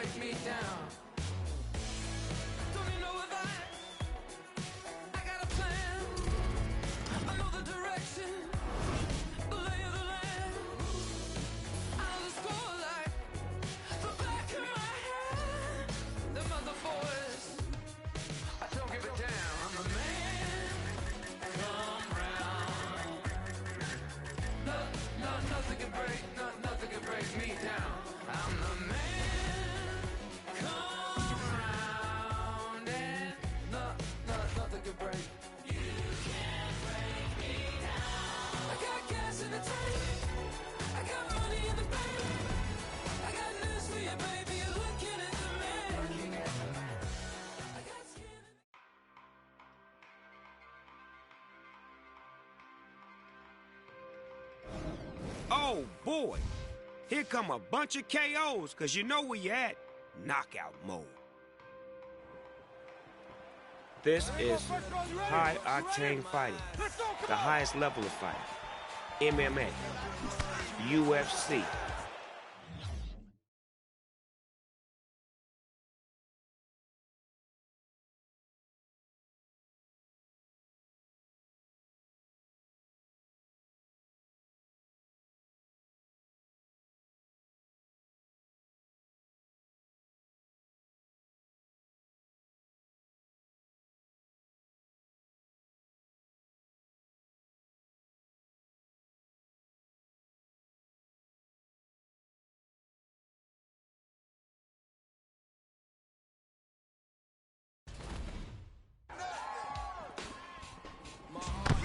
break me down. Don't you know if I got a plan? I know the direction, the lay of the land. I know the score like the back of my hand. Them other boys, I don't give a damn. I'm the man. Come round. Nothing can break, nothing can break me down. I'm the man. Come round and nothing can break. You can't break me down. I got gas in the tank. I got money in the bank. I got news for you, baby. You're looking at the man. I got skin in Oh boy, here come a bunch of KOs, cause you know where you at, knockout mode. This is high-octane fighting, the highest level of fighting. MMA, UFC.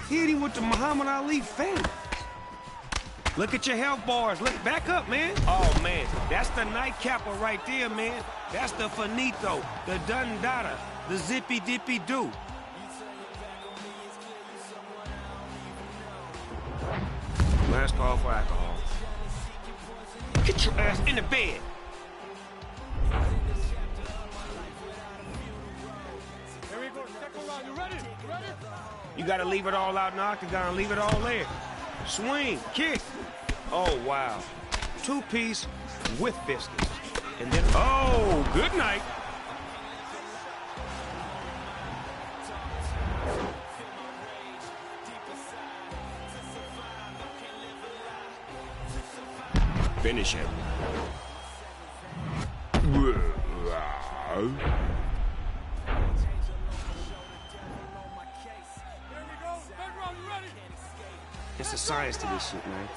Hit him with the Muhammad Ali feint. Look at your health bars. Look back up, man. Oh, man, that's the nightcapper right there, man. That's the finito, the dundada, the zippy-dippy-doo. Last call for alcohol. Get your ass in the bed. Here we go, second round. You ready? You ready? You gotta leave it all out in the octagon, leave it all there. Swing, kick. Oh, wow. Two-piece with biscuits. And then, oh, good night. Finish him. It's a science to this shit, man.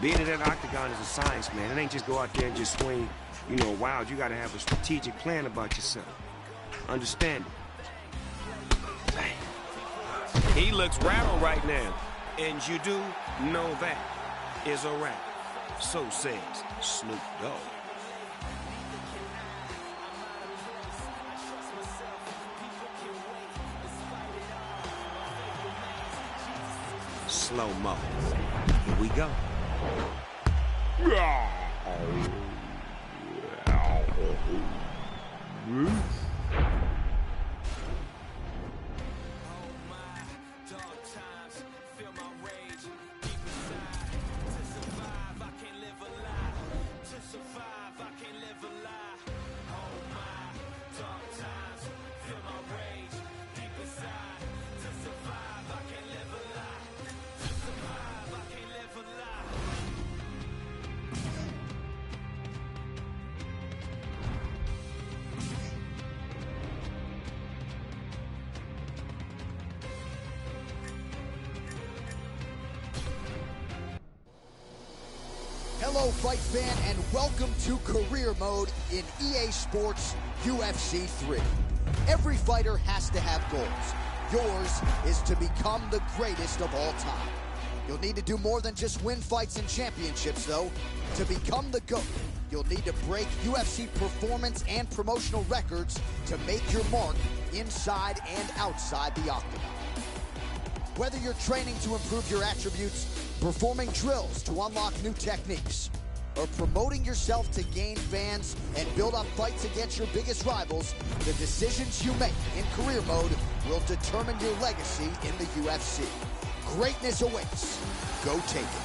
Being in that octagon is a science, man. It ain't just go out there and just swing, you know, wild. You gotta have a strategic plan about yourself. Understand it. Dang. He looks rattled right now. And you do know that is a wrap. So says Snoop Dogg. Slow-mo. Here we go. Hello, fight fan, and welcome to Career Mode in EA Sports UFC 3. Every fighter has to have goals. Yours is to become the greatest of all time. You'll need to do more than just win fights and championships, though. To become the GOAT, you'll need to break UFC performance and promotional records to make your mark inside and outside the octagon. Whether you're training to improve your attributes, performing drills to unlock new techniques, or promoting yourself to gain fans and build up fights against your biggest rivals, the decisions you make in career mode will determine your legacy in the UFC. Greatness awaits. Go take it.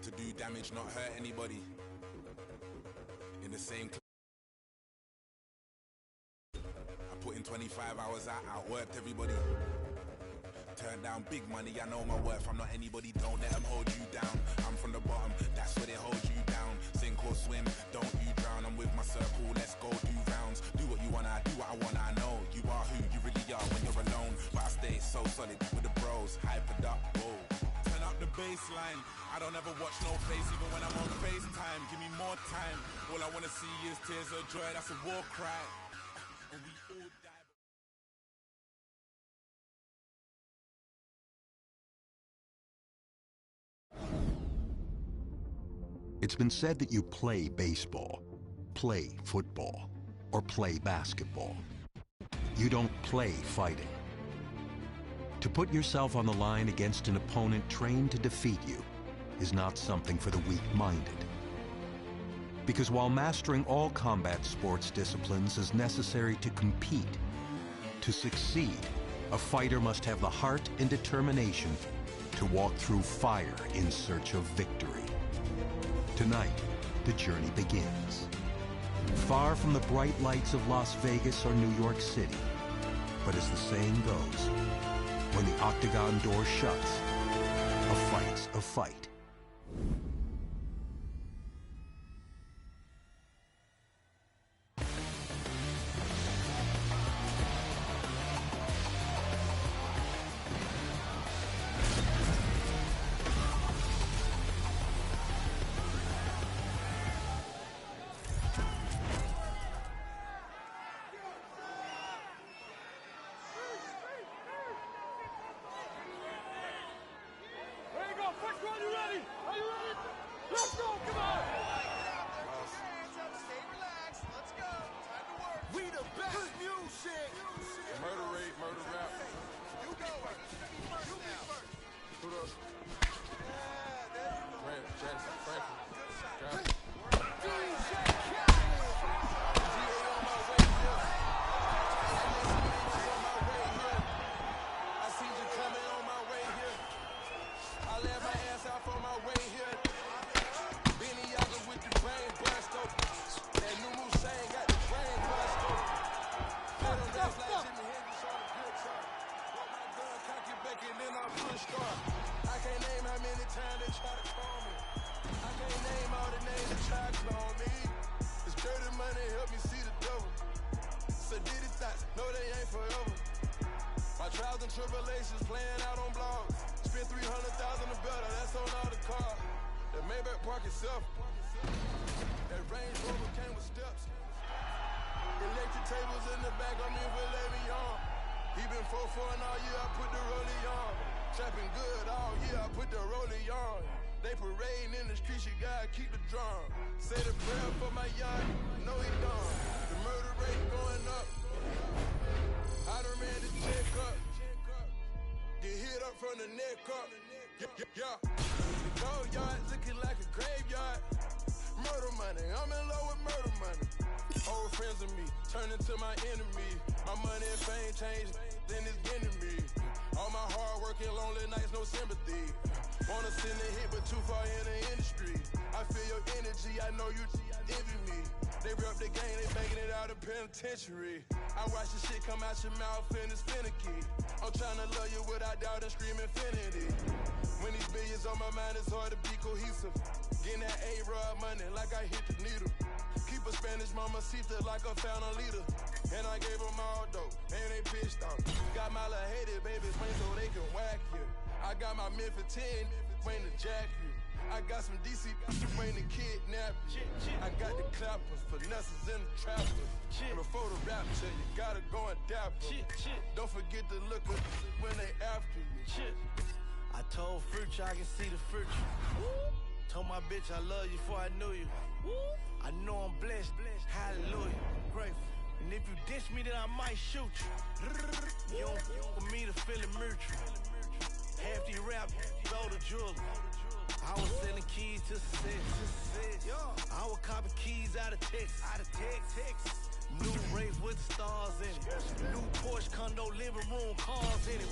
to do damage, not hurt anybody. In the same I put in 25 hours, I outworked everybody. Turned down big money, I know my worth. I'm not anybody, don't let them hold you down. I'm from the bottom, that's where they hold you down. Sink or swim, don't you drown. I'm with my circle, let's go do rounds. Do what you wanna, do what I wanna. I know you are who you really are when you're alone. But I stay so solid with the bros, hypered up, whoa. Turn up the baseline, I don't ever watch no face even when I'm on FaceTime. Give me more time, all I wanna see is tears of joy, that's a war cry. And we all die. It's been said that you play baseball, play football, or play basketball. You don't play fighting. To put yourself on the line against an opponent trained to defeat you is not something for the weak-minded. Because while mastering all combat sports disciplines is necessary to compete, to succeed, a fighter must have the heart and determination to walk through fire in search of victory. Tonight, the journey begins. Far from the bright lights of Las Vegas or New York City, but as the saying goes, when the octagon door shuts, a fight's a fight. I watch the shit come out your mouth and it's finicky. I'm tryna love you without doubt and scream infinity. When these billions on my mind, it's hard to be cohesive. Getting that A-Rod money like I hit the needle. Keep a Spanish mamacita like I found a leader. And I gave them all dope, and they pissed off. Got my little hated babies waiting so they can whack you. I got my Memphis 10 waiting to jack you. I got some DC waiting to kidnap you. I got the clappers, finesses, and the trappers. And before the rap till you gotta go and dap them. Don't forget to look at when they after you. I told Future I can see the future. Told my bitch I love you before I knew you. I know I'm blessed, hallelujah, grateful. And if you diss me, then I might shoot you. You don't for me to feel it mutual. Half these rap go to jewelry. I was selling keys to success. I was copying keys out of Texas. New Wraith with the stars in it. New Porsche condo, living room, cars in it.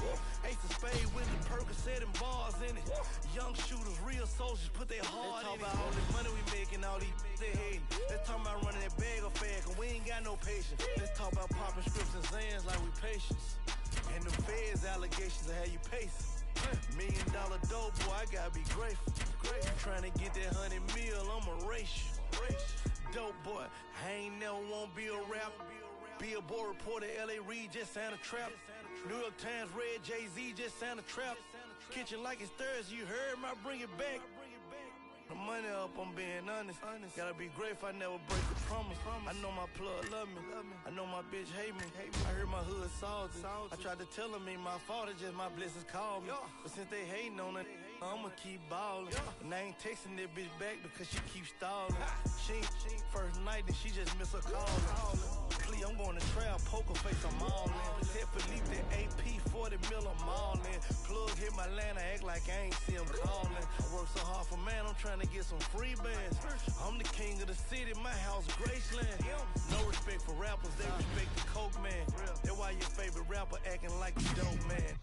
Ace of spade with the Percocet. setting bars in it. Young shooters, real soldiers, put their heart in it. Let's talk about all this money we making, all these they hating. Let's talk about running that bag of fag, cause we ain't got no patience. Let's talk about popping scripts and Zans like we patience. And the feds allegations of how you pacing. $1 million dope, boy, I gotta be grateful. You trying to get that 100 mil, I'ma race you. Dope boy, I ain't never wanna be a rapper. Billboard reporter, LA Reid just signed a trap. New York Times read Jay-Z just signed a trap. Kitchen like it's Thursday, you heard me, I bring it back. The money up, I'm being honest. Gotta be grateful, I never break a promise. I know my plug love me. I know my bitch hate me. I heard my hood salty. I tried to tell them ain't my fault, it's just my blessings called me. But since they hating on it, I'ma keep ballin'. And I ain't texting that bitch back because she keeps stalling. She first night and she just miss her call. Please, I'm going to trial, poker face, I'm all in. Ted Philippe, that AP, 40 mil, I'm all in. Plug hit my land, I act like I ain't see him calling. I work so hard for man, I'm trying to get some free bands. I'm the king of the city, my house Graceland. No respect for rappers, they respect the coke man. That's why your favorite rapper acting like a dope man.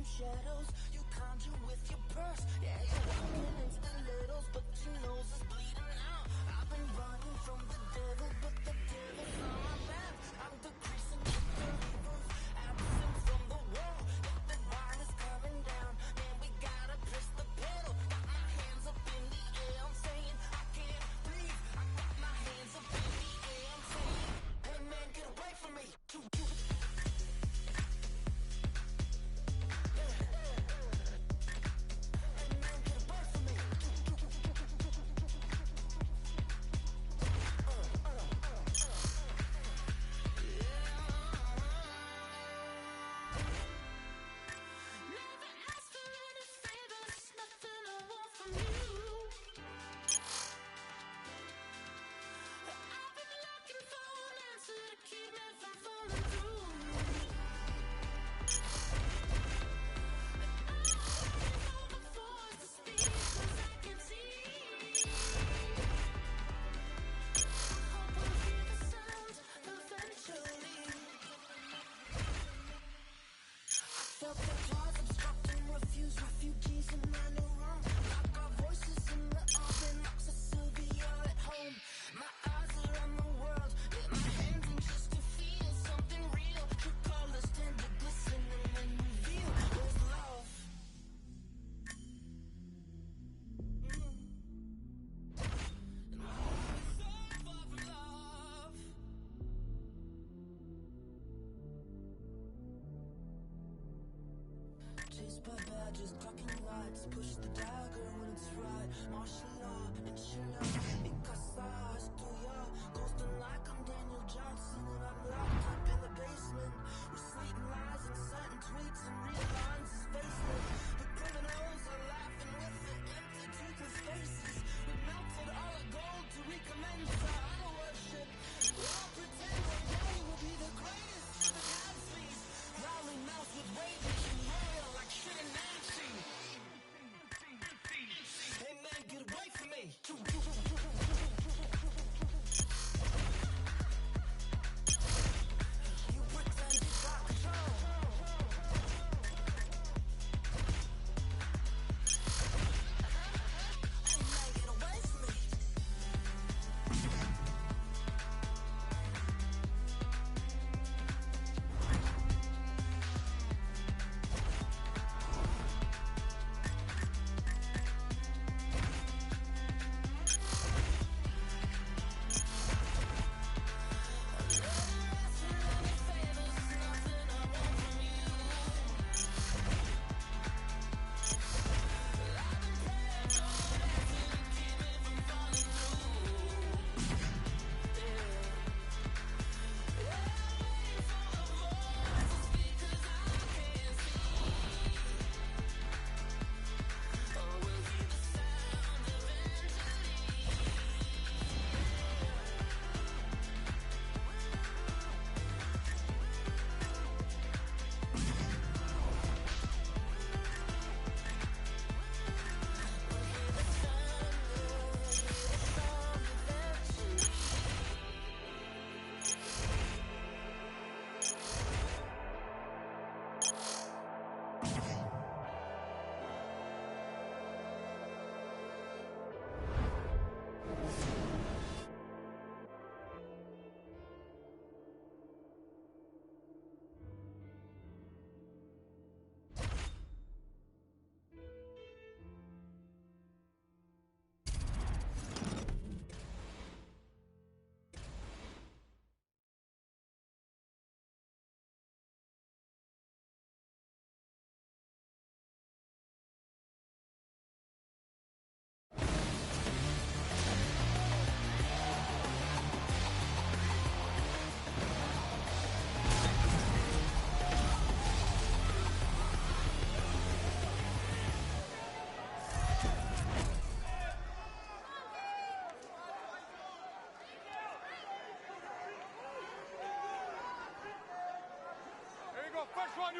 Shadows, you conjure with your purse. Yeah, you're walking in stilettos, but your nose is bleeding out. I've been running from the devil, but the devil's on my back. I'm decreasing with the rivers, absent from the wall. If the barn is coming down, man, we gotta press the pedal. Got my hands up in the air, I'm saying I can't breathe. I got my hands up in the air, I'm saying, hey man, get away from me. Just clocking lights, push the dagger when it's right. Martial law, inshallah, Mikasa, Astuya, ghosting like I'm Daniel Johnson, and I'm locked up in the basement, reciting lies and citing tweets and real lines is faceless. The criminals are laughing with the empty, toothless faces. We melted all the gold to recommence our idol worship. We all pretend one day we'll be the greatest of the Gatsby's, growling mouths with rage and royal like shit in Nancy. Hey man, get away from me.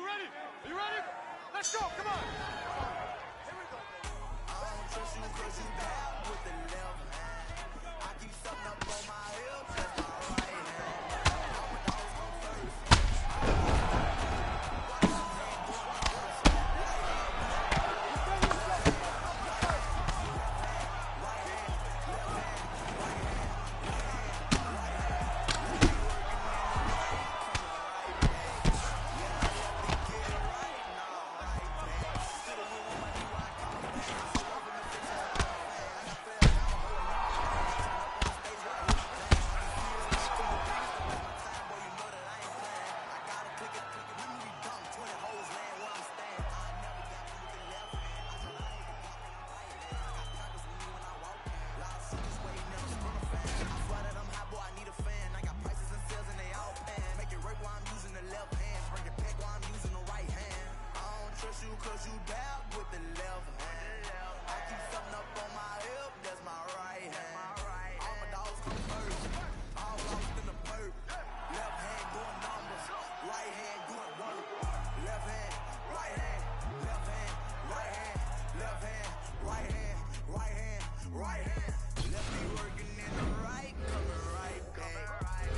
you ready? Are you ready? Let's go, come on. Here we go. I don't trust you cause you bad with the left hand. I keep something up on my hips, that's my right hand. All my dogs come first. Cause you dab with the left hand. I keep something up on my hip, that's my right hand. All my dogs come first, all lost in the perp. Left hand doing numbers, right hand doing work. Left hand, right hand, left hand, right hand, left hand, right hand, right hand, right hand. Left me working in the right, coming right back.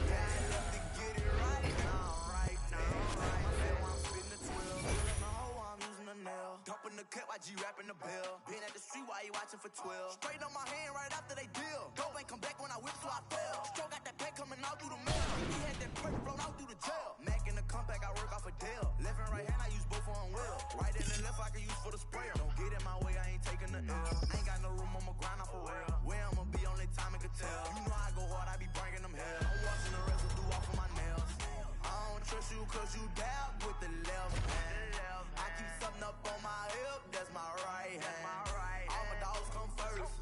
Yeah, I left to get it right, now right back. My man while I'm spitting the 12, feeling my hoe while I'm using the nail. Dumping the clip while G rapping the bill. Been at the street while you watching for 12. Straight on my hand right after they deal. Dope ain't come back when I whip so I fell. Stroke got that pack coming out through the mail. He had that perk flown out through the jail. Mac in the compact, I work off a deal. Left and right hand, I use both on wheel. Right in the left, I can use for the sprayer. Don't get in my way, I ain't taking the L. Ain't got no room, I'ma grind off for real. Where I'ma be, only time it could tell. You know I go hard, I be bringing them hell. I'm washing the residue off of my nails. I don't trust you cause you dab with the left hand. I keep something up on my hip, that's my right hand. All my dogs come first,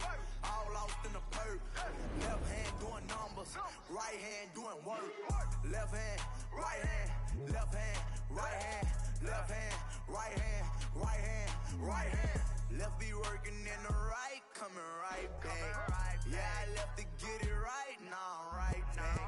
all lost in the perp. Left hand doing numbers, right hand doing work. Left hand, right hand, left hand, right hand, left hand, right hand, right hand, right hand. Left be working in the right, coming right back. Yeah, I left to get it right, now I'm right back.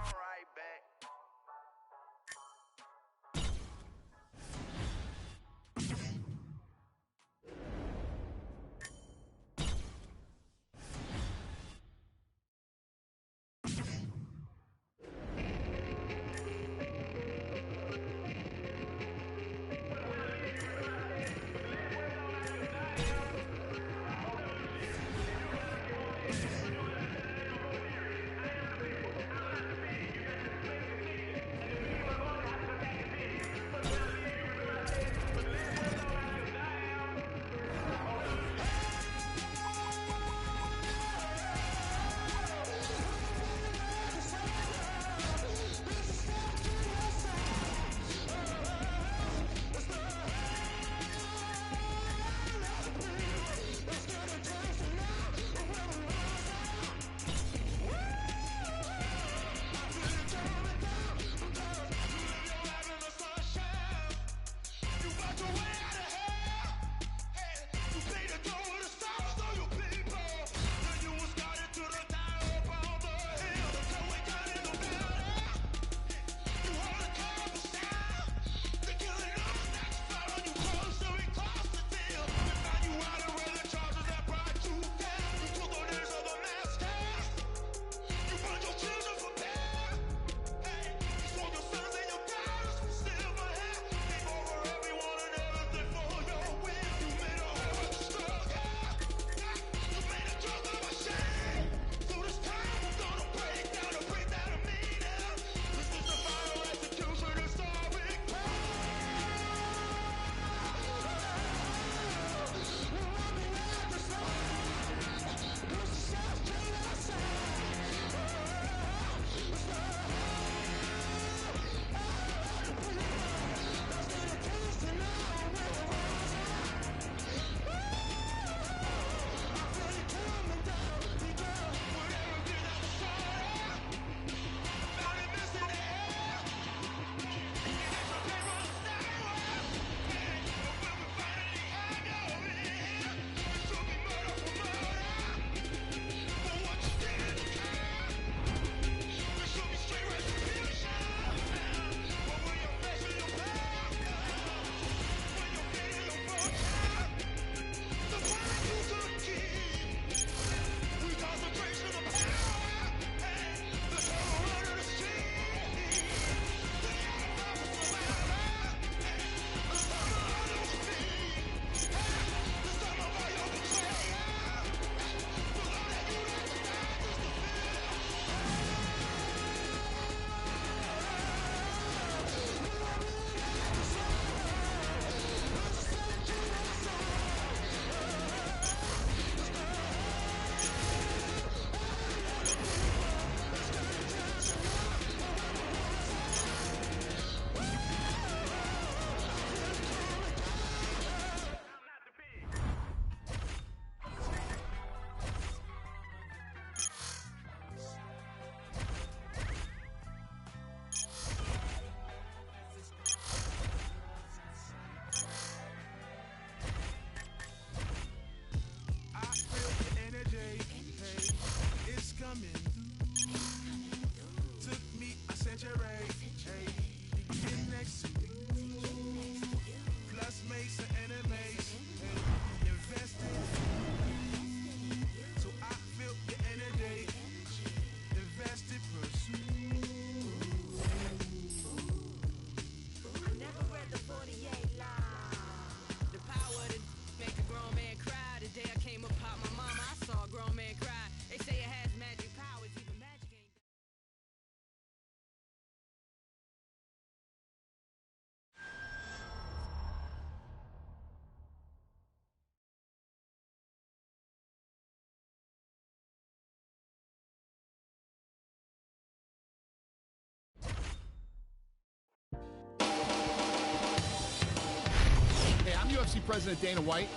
UFC president Dana White,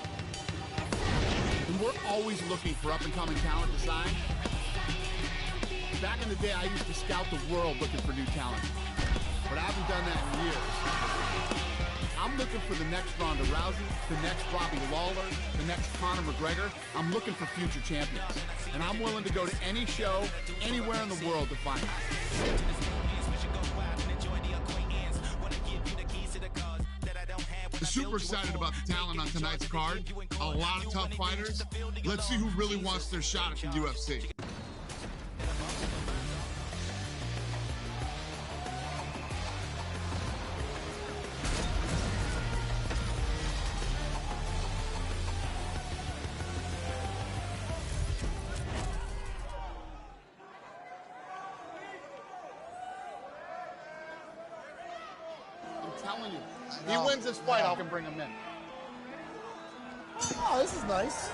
and we're always looking for up-and-coming talent to sign. Back in the day, I used to scout the world looking for new talent, but I haven't done that in years. I'm looking for the next Ronda Rousey, the next Robbie Lawler, the next Conor McGregor. I'm looking for future champions, and I'm willing to go to any show, anywhere in the world to find them. Super excited about the talent on tonight's card. A lot of tough fighters. Let's see who really wants their shot at the UFC. I'm telling you, he wins this fight, I can bring him in. Oh, this is nice.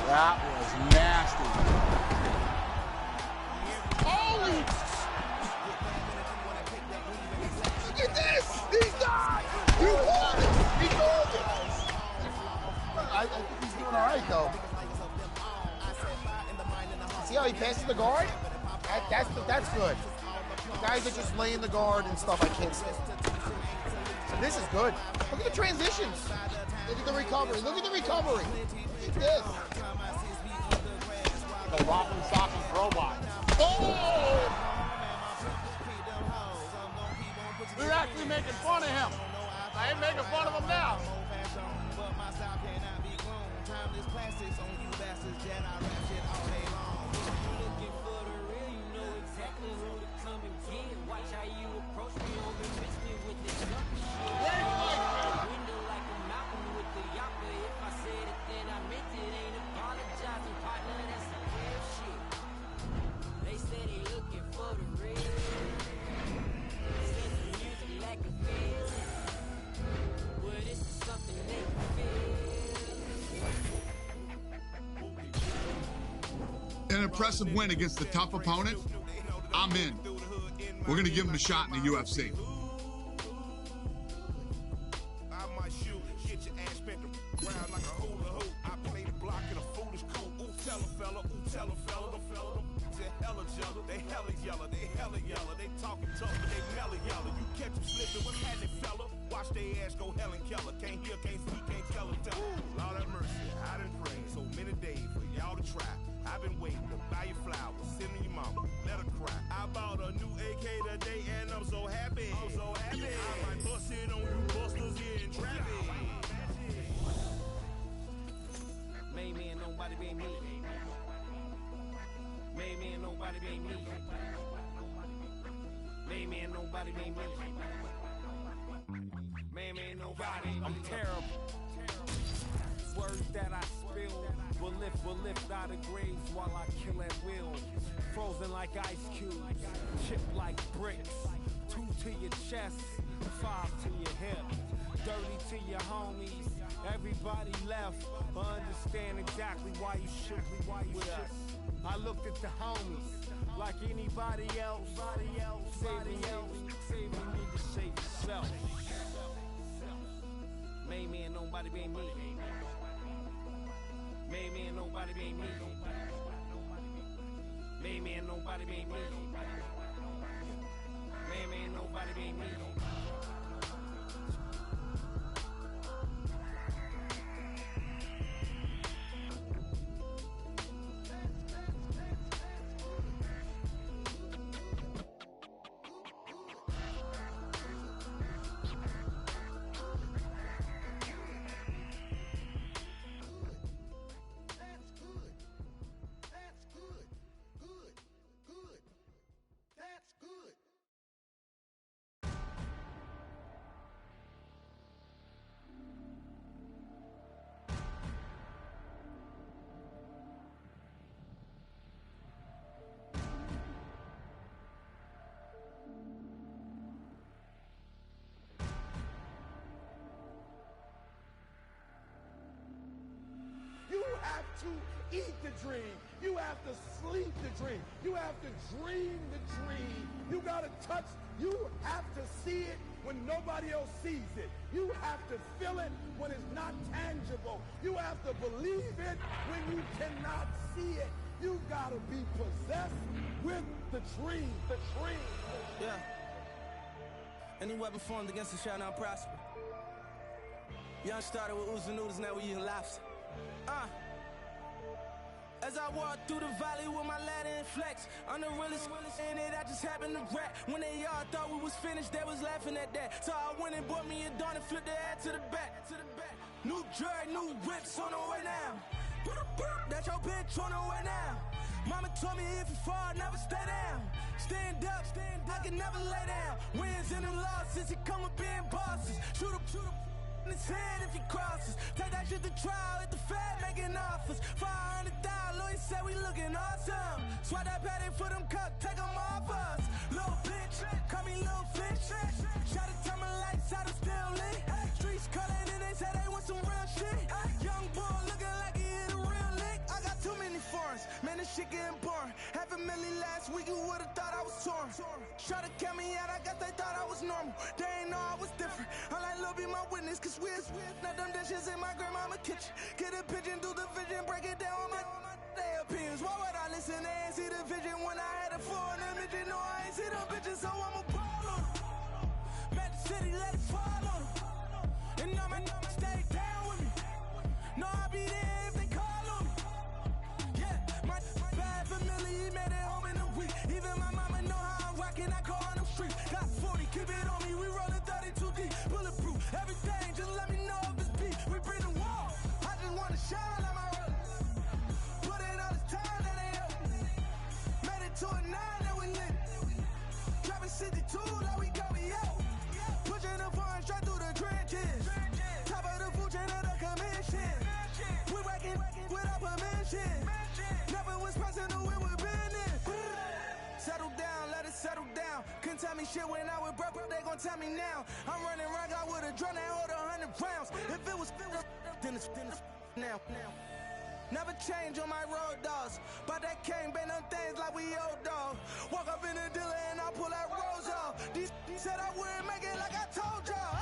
That was nasty. Holy! Look at this! He's not! You called it! He called it! I think he's doing all right, though. See how he passes the guard? That's good. Guys are just laying the guard and stuff. I can't see. So this is good. Look at the transitions. Look at the recovery. Look at the recovery. Look at this. The rock and sock and robot. Oh! We're actually making fun of him. I ain't making fun of him now. An impressive win against a tough opponent. I'm in. We're going to give him a shot in the UFC. I might shoot, get your ass back around like a hula hoop. I play the block in a foolish cool. Ooh, tell a fella, them hella jelly. They hella yellow, they talking tough, but they mellow yellow. You catch them slipping, what's happening, fella? Watch they ass go Helen Keller. Can't hear, can't speak, can't tell them. Lord have mercy, I done prayed so many days for y'all to try. I've been waiting to buy your flowers, send your mama, let her cry. I bought a new AK today and I'm so happy. I might bust it on you busters here in traffic. Main man, nobody be me. Main man, nobody be me. Main man, nobody be me. Main man, nobody. I'm terrible. Words that I spill will lift out of graves while I kill at will. Frozen like ice cubes, chipped like bricks. 2 to your chest, 5 to your hip. Dirty to your homies, everybody left. But understand exactly why you shook me, why you shook. I looked at the homies like anybody else. Saving you need to save yourself. Main man, nobody be me. Main man, nobody be me. Main man, nobody be me. Main man, nobody be me. You have to eat the dream. You have to sleep the dream. You have to dream the dream. You got to touch. You have to see it when nobody else sees it. You have to feel it when it's not tangible. You have to believe it when you cannot see it. You got to be possessed with the dream. The dream. Yeah. Any weapon formed against us shall not prosper. Young started with oozing noodles, now we eating lobster. As I walk through the valley with my ladder and flex, I'm the realest in it, I just happened to rap. When they all thought we was finished, they was laughing at that. So I went and bought me a dawn and flipped the head to the back. New jerk, new whips on the way now. That's your bitch on the way now. Mama told me if you fall, never stay down. Stand up, I can never lay down. Wins and them losses, it come with being bosses. Shoot up in his head if he crosses. Take that shit to trial at the Fed making offers. 500,000, lawyer said we looking awesome. Swat that patty for them cups, take them off us. Little bitch, call me little fish. Shot a time of lights out, I'm still lit. Streets calling and they say they want some real shit. Young boy looking like he hit a real lick. I got too many foreigns, man, this shit getting boring. $500,000 last week, you would've thought I was torn. Try to count me out, I guess they thought I was normal. They ain't know I was different. I like Lil' be my witness, cause we're not them dishes in my grandmama kitchen. Get a pigeon, do the vision, break it down on my their opinions. Why would I listen? They ain't see the vision when I had a phone. Them bitches know I ain't see them bitches, so I'ma ball on them. Met the city, let it fall on them. And I'ma stay down with me. No, I'll be there if they call on me. Yeah, my bad family, he made it home in a week. Even my mama know how I'm rocking, I go on them streets. Got 40, keep it on me, we rollin' 32 deep. Bulletproof, everything, just let me know if it's beat. We bring the wall, I just wanna shine like my road. Put in all this time that they owe. Made it to a 9 that we lit. Dropping 62 like we go, yo. Pushing the foreign straight through the trenches. Top of the food chain of the commission. We working without permission. Never was personal, we were business. Settle down, let it settle down. Couldn't tell me shit when I was broke, they gon' tell me now. I'm running around, I would've drawn that hold 100 rounds. If it was then it's now. Never change on my road dogs. But that can't bend them things like we old dog. Walk up in the dealer and I pull that rose off. These said I wouldn't make it like I told y'all.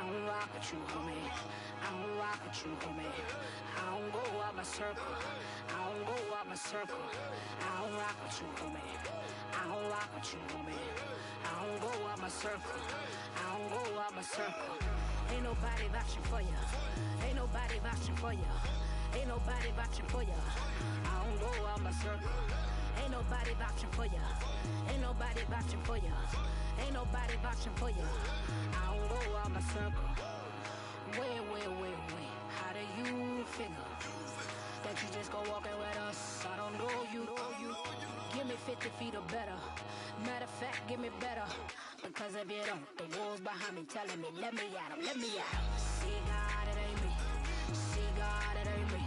don't rock with you, homie. I don't rock with you, homie. I don't go out my circle. I don't go out my circle. I don't rock with you, homie. I don't rock with you, homie. I don't go out my circle. I don't go out my circle. Ain't nobody vouching for ya. Ain't nobody vouching for ya. Ain't nobody vouching for ya. I don't go out my circle. Ain't nobody vouching for ya. Ain't nobody vouching for ya. Ain't nobody vouching for ya. I don't go out my circle. Wait. How do you figure that you just go walking with us? I don't know you. Give me 50 feet or better. Matter of fact, give me better. Because if you don't, the wolves behind me telling me, let me at 'em, let me at 'em. See God, it ain't me. See God, it ain't me.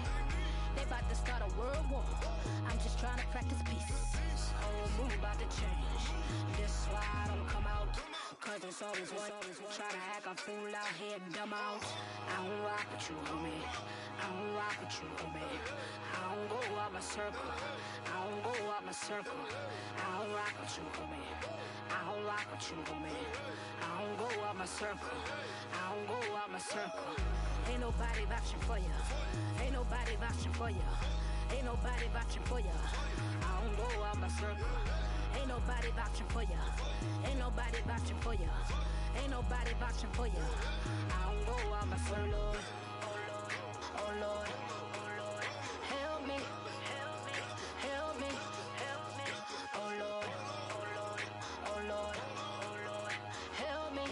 They about to start a world war. I'm just trying to practice peace. Whole mood about to change. This why I don't come out. Cause it's always one try to act a fool out here and dumb out. I don't rock with you, homie. I don't rock with you, homie. I don't go out my circle. I don't go out my circle. I don't rock with you, homie. I don't rock with you, homie. I don't go out my circle. I don't go out my circle. Ain't nobody vouching for ya. Ain't nobody vouching for ya. Ain't nobody vouching for ya. I don't go out my circle. Ain't nobody vouching for ya. Ain't nobody vouching for ya. Ain't nobody vouching for ya. I don't go out my circle. Oh Lord, help me, help me, help me, help me. Oh Lord, help me,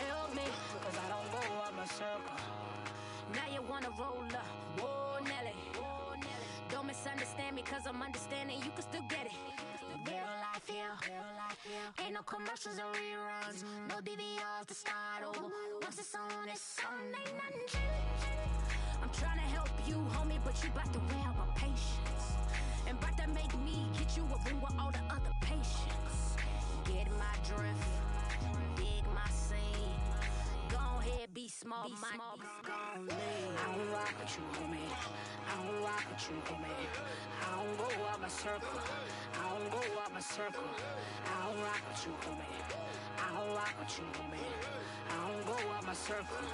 help me, cause I don't go out my circle. Now you wanna roll up, whoa Nelly. Don't misunderstand me cause I'm understanding you can still get it. Real life here, ain't no commercials or reruns. No DVRs to start over. Once it's on, ain't nothing changed. I'm trying to help you, homie, but you bout to wear out my patience. And bout to make me get you a room with all the other patients. Get my drift, dig my scene. Go ahead, be small, my gon' leave. I don't rock with you, homie. I don't rock with you, homie. I don't go out my circle. I don't go out my circle. I don't rock with you, homie. I don't rock with you, homie. I don't go out my circle.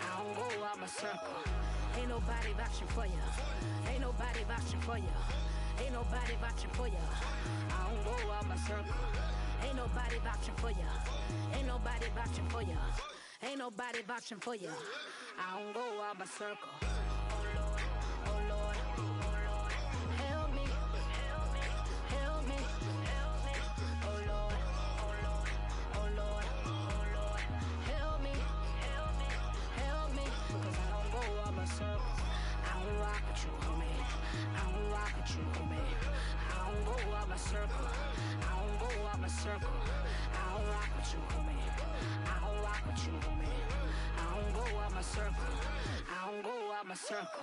I don't go out my circle. Ain't nobody vouching for ya. Ain't nobody vouching for ya. Ain't nobody vouching for ya. I don't go out my circle. Ain't nobody vouching for ya. Ain't nobody vouching for ya. Ain't nobody vouching for ya. I don't go out my circle. Oh Lord, help me, help me, help me, help me. Oh Lord, help me, help me, cause I don't go out my circle. I don't rock with you, homie. I don't rock with you, homie. I don't go out my circle. I don't go out my circle. I don't rock with you, homie. I don't rock with you, homie. I don't go out my circle. I don't go out my circle.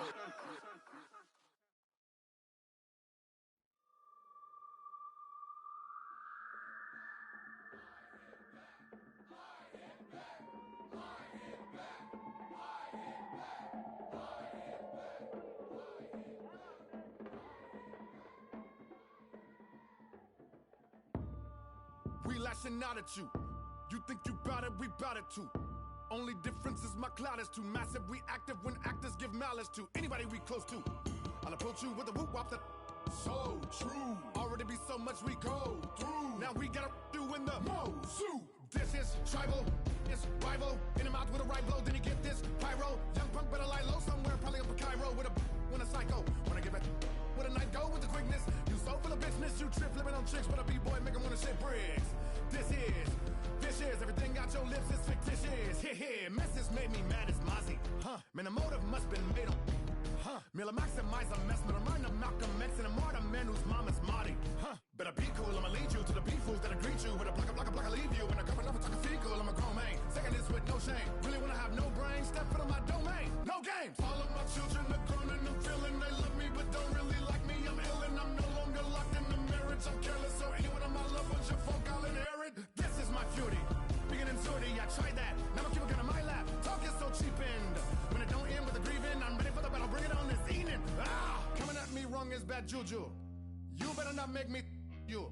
We lashing out at you. You think you bout it, we bout it too. Only difference is my cloud is too massive. We active when actors give malice to anybody we close to. I'll approach you with a whoop wop that so true. Already be so much we go through. Now we gotta do in the Mosu. This is tribal, it's rival. In the mouth with a right blow, then you get this pyro. Young punk better lie low somewhere, probably up a Cairo with a when a psycho. When I give it with a knife go with the quickness. You so full of bitchness, you trip flipping on chicks, but a B-boy make 'em wanna shit bricks. This is everything out your lips is fictitious. Here, message made me mad as Mozzie. Man, the motive must been made on. Miller maximize a mess, but I'm running Malcolm X and a martyr man whose mama's Marty. Better be cool, I'ma lead you to the beef fools that'll greet you with a block, I leave you. And a couple of talk a fecal, I'm a grown man. Second is with no shame. Really wanna have no brain, step foot on my domain. No games. All of my children are grown and I'm feeling they love me, but don't really like me. I'm ill and I'm no longer locked in the marriage. I'm careless, so anyone of my loved ones, your folk, I'll inherit. This is my fury. Beginning sorty, I tried that. Now my people got on my lap. Talk is so cheap and when it don't end with a grieving, I'm ready for the battle, bring it on this evening. Coming at me wrong is bad juju. You better not make me you.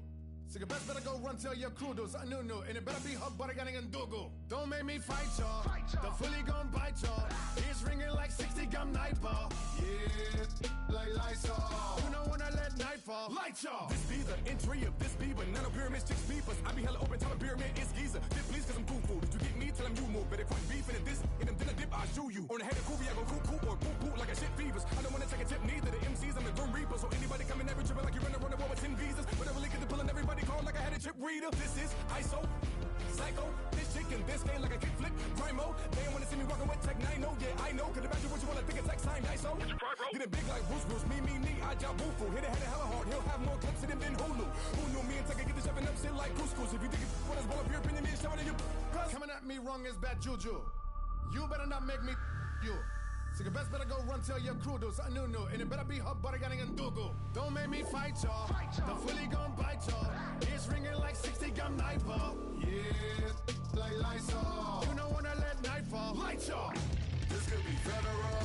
So you best better go run tell your crew do something new, and it better be hot butter getting and Dougal. Don't make me fight y'all. The fully gon' bite y'all. Ears ringing like 60 gum night ball. Yeah, like Lysol. You know when I let night fall. Light y'all. This be the entry of this be banana pyramid sticks beepers. I be hella open, tell a pyramid it's geezer. Dip please cause I'm cuckoo. Did you get me? Tell them you move. Better quit beefing at this. In them dinner dip, I shoot you. On the head of Kobe, I go cuckoo or poo like a shit fevers. I don't wanna take a tip neither. The MCs, I'm the Grim Reaper. So anybody coming every tripping like you're running the war with 10 visas. But I really get to pulling everybody call like I had a chip reader. This is ISO, psycho, this chicken, this game like a kickflip, Primo. They don't wanna see me walking with Tech 9, yeah, I know. Could imagine what you wanna think of Tech sign, ISO. Getting big like Bruce, me, I job Bufu. Hit it hella hard, he'll have more clips than Hulu. Who knew me and Tech get the shoving up shit like couscous. If you think it's what is well, if your opinion is showing you. Coming at me wrong is bad juju. You better not make me you. So you best better go run tell your crew do something new, and it better be hot butter getting and Dougal. Don't make me fight y'all. The fully gon' bite y'all. Ears ringing like 60 gum night ball. Yeah, like Lysol. You know when I let night fall. Light y'all. This could be federal.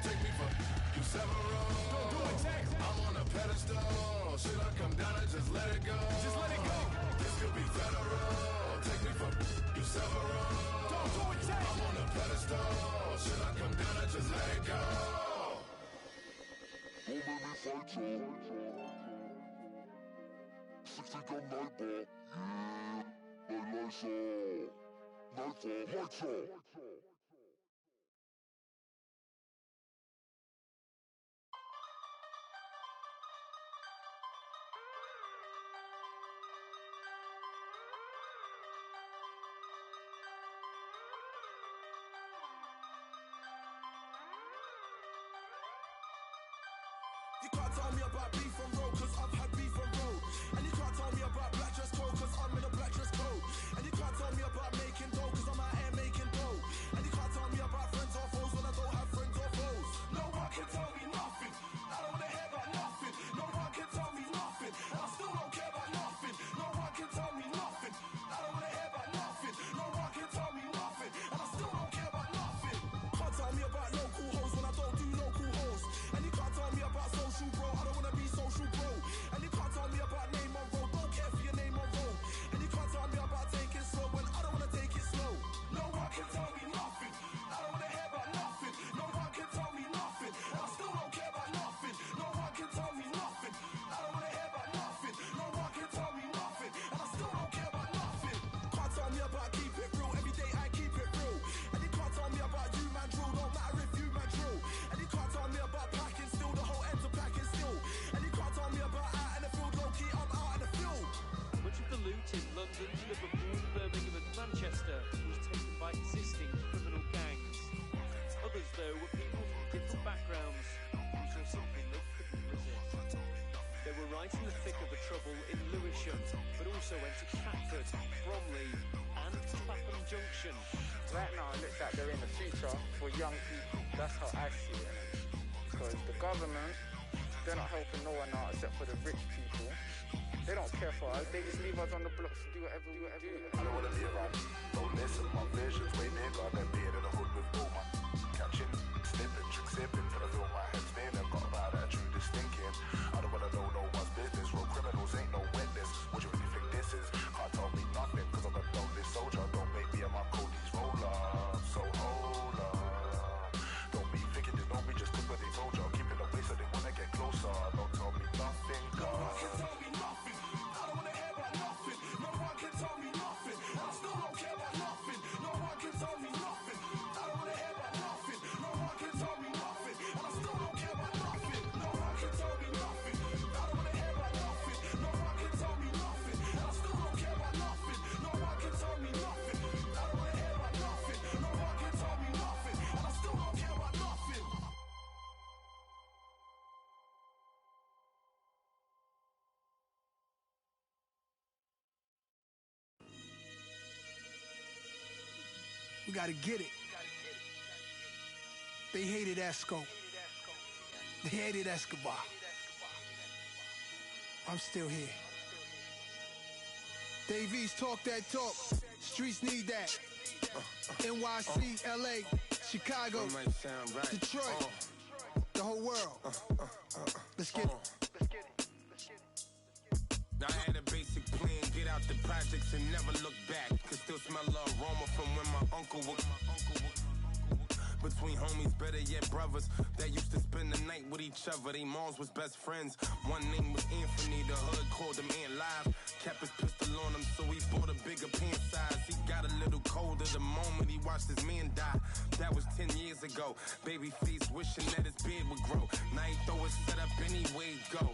Take me for you several. Don't do it, Jack. I'm on a pedestal. Should I come down and just let it go? Just let it go. This could be federal. Take me for you several. Don't do it, Jack. I'm on a pedestal. Should I come down and just let it go? Don't make me fight y'all. 60 gun night ball. Yeah, like Lysol. Nightfall, lights y'all. You can't tell me about beef and roll, cause I've had beef and roll. And you can't tell me about black dress code, cause I'm in a black dress code. And you can't tell me about making dough, cause I'm out here making dough. And you can't tell me about friends or foes when I don't have friends or foes. No one can tell me nothing. I don't wanna hear about nothing. No one can tell me nothing. And I still don't care about nothing. No one can tell me nothing. I don't wanna hear about nothing. No one can tell me nothing. And I still don't care about nothing. Can't tell me about local hoes when I don't do local hoes. And you can't tell me about social bro. I don't wanna be social bro. And you can't tell me about name on road. Don't care for your name on road. And you can't tell me about taking slow when I don't wanna take it slow. No one can tell me nothing. I don't wanna hear about nothing. No one can tell me nothing. And I still don't care about nothing. No one can tell me nothing. I don't wanna hear about nothing. No one can tell me nothing. And I still don't care about nothing. Can't tell me about keep it real. Every day I keep it real. And you can't tell me about you man drill. Don't matter if you man drill. And you can't tell me about packing still. The whole ends are packing still. And you can't tell me about out in the field. Low key, I'm out in the field. Much of the loot in London, Liverpool, Birmingham and Manchester was taken by existing criminal gangs. Others, though, were people from different backgrounds who saw something they couldn't resist. They were right in the thick of the trouble in Lewisham, but also went to Catford, Bromley and Clapham Junction. Right now it looks like they're in the future for young people. That's how I see it. Because the government, they're not helping no one out except for the rich people. They don't care for us. They just leave us on the blocks to do whatever we do. I don't wanna be around. Don't listen, my vision's way bigger than being in the hood with all my catching, snipping, trick sipping till I feel my head spinning. Got about that truth is thinking. I don't wanna know no one's business. Real criminals ain't no witness. What you really think this is? Can't tell me nothing, cause I'm a lonely soldier. Don't make me a my Cody's roller. So hold up. Don't be thinking they know me just cause what they told you. Keep it away so they wanna get closer. Don't tell me nothing, No one can tell me nothing. I don't wanna hear about nothing. No one can tell me nothing. And I still don't care about nothing. No one can tell me nothing. I don't wanna hear about nothing. No one can tell me nothing. And I still don't care about nothing. No one can tell me nothing. I don't wanna hear about nothing. No one can tell me nothing. And I still don't care about nothing. No one can tell me nothing. I don't wanna hear about nothing. No one can tell me nothing. And I still don't care about nothing. We gotta get it. They hated Esco. They hated Escobar. I'm still here. Davies talk that talk. Streets need that. NYC, LA, Chicago, Detroit, the whole world. Let's get it. Now I had a basic plan Left the projects and never looked back. Could still smell the aroma from when my uncle would. Between homies, better yet brothers, that used to spend the night with each other. They moms was best friends. One name was Anthony, the hood called him Ant Live. Kept his pistol on him, so he bought a bigger pant size. He got a little colder the moment he watched his man die. That was 10 years ago. Babyface wishing that his beard would grow. Now he throw his set up anyway, go.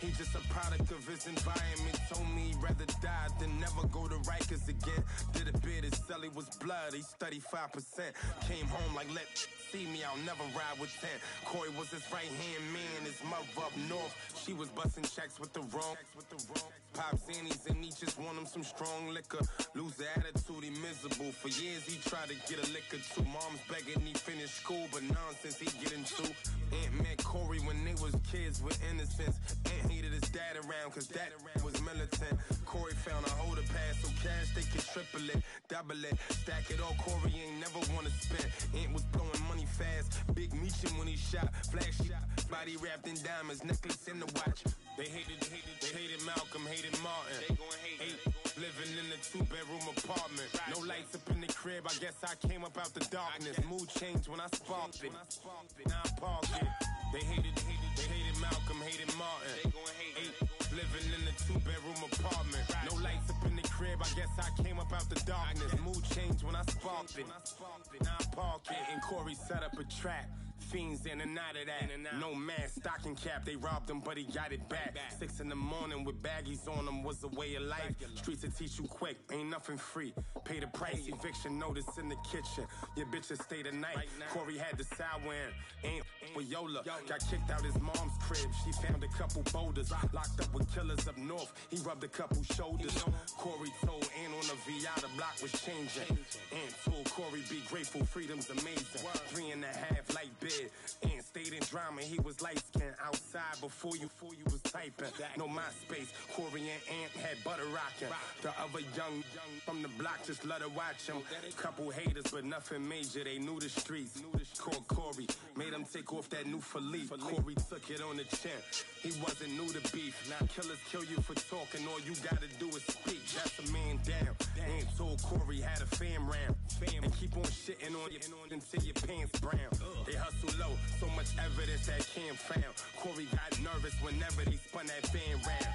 He's just a product of his environment. Told me he'd rather die than never go to Rikers again. Did a bid, his celly was blood, he studied 5%. Came home like, let see me, I'll never ride with 10. Corey was his right-hand man, his mother up north. She was busting checks with the wrong. Pop Zannies and he just want him some strong liquor. Lose the attitude, he miserable. For years he tried to get a liquor too. Mom's begging he finish school, but nonsense he get into. Aunt met Corey when they was kids with innocence. Aunt hated his dad around cause dad was militant. Corey found a holder pass so cash they could triple it, double it, stack it all. Corey ain't never wanna spend. Aunt was blowing money fast, big meechin' when he shot, flash shot, body wrapped in diamonds, necklace in the watch. They hated Malcolm, hated Martin. They gon' hate. Living in a 2-bedroom apartment. No lights up in the crib, I guess I came up out the darkness. Mood changed when I sparked it. Now I park it. They hated Malcolm, hated Martin. They gon' hate. Living in a 2-bedroom apartment. No lights up in the crib, I guess I came up out the darkness. Mood changed when I sparked it. Now I park it. And Corey set up a trap. Fiends in and out of that. No mask, stocking cap, they robbed him, but he got it back. 6 in the morning with baggies on them was a way of life. Streets will teach you quick, ain't nothing free. Pay the price, eviction notice in the kitchen. Your bitches stay the night. Corey had the sour ain't with Yola. Got kicked out his mom's crib. She found a couple boulders. Locked up with killers up north. He rubbed a couple shoulders. Corey told Aunt on the VI the block was changing. Aunt told Corey be grateful, freedom's amazing. 3.5 light bid. Aunt stayed in drama, he was light-skinned outside before you was typing. No MySpace, Corey and Aunt had butter rocking. The other young from the block just let her watch him. Couple haters, but nothing major, they knew the streets. Called Corey, made him take off that new Philippe. Corey took it on the chin, he wasn't new to beef. Now killers kill you for talking, all you gotta do is speak. That's a man down. Aunt told Corey had a fam round. And keep on shitting on you until your pants brown. They hustle low, so much evidence that Cam found. Corey got nervous whenever they spun that van round.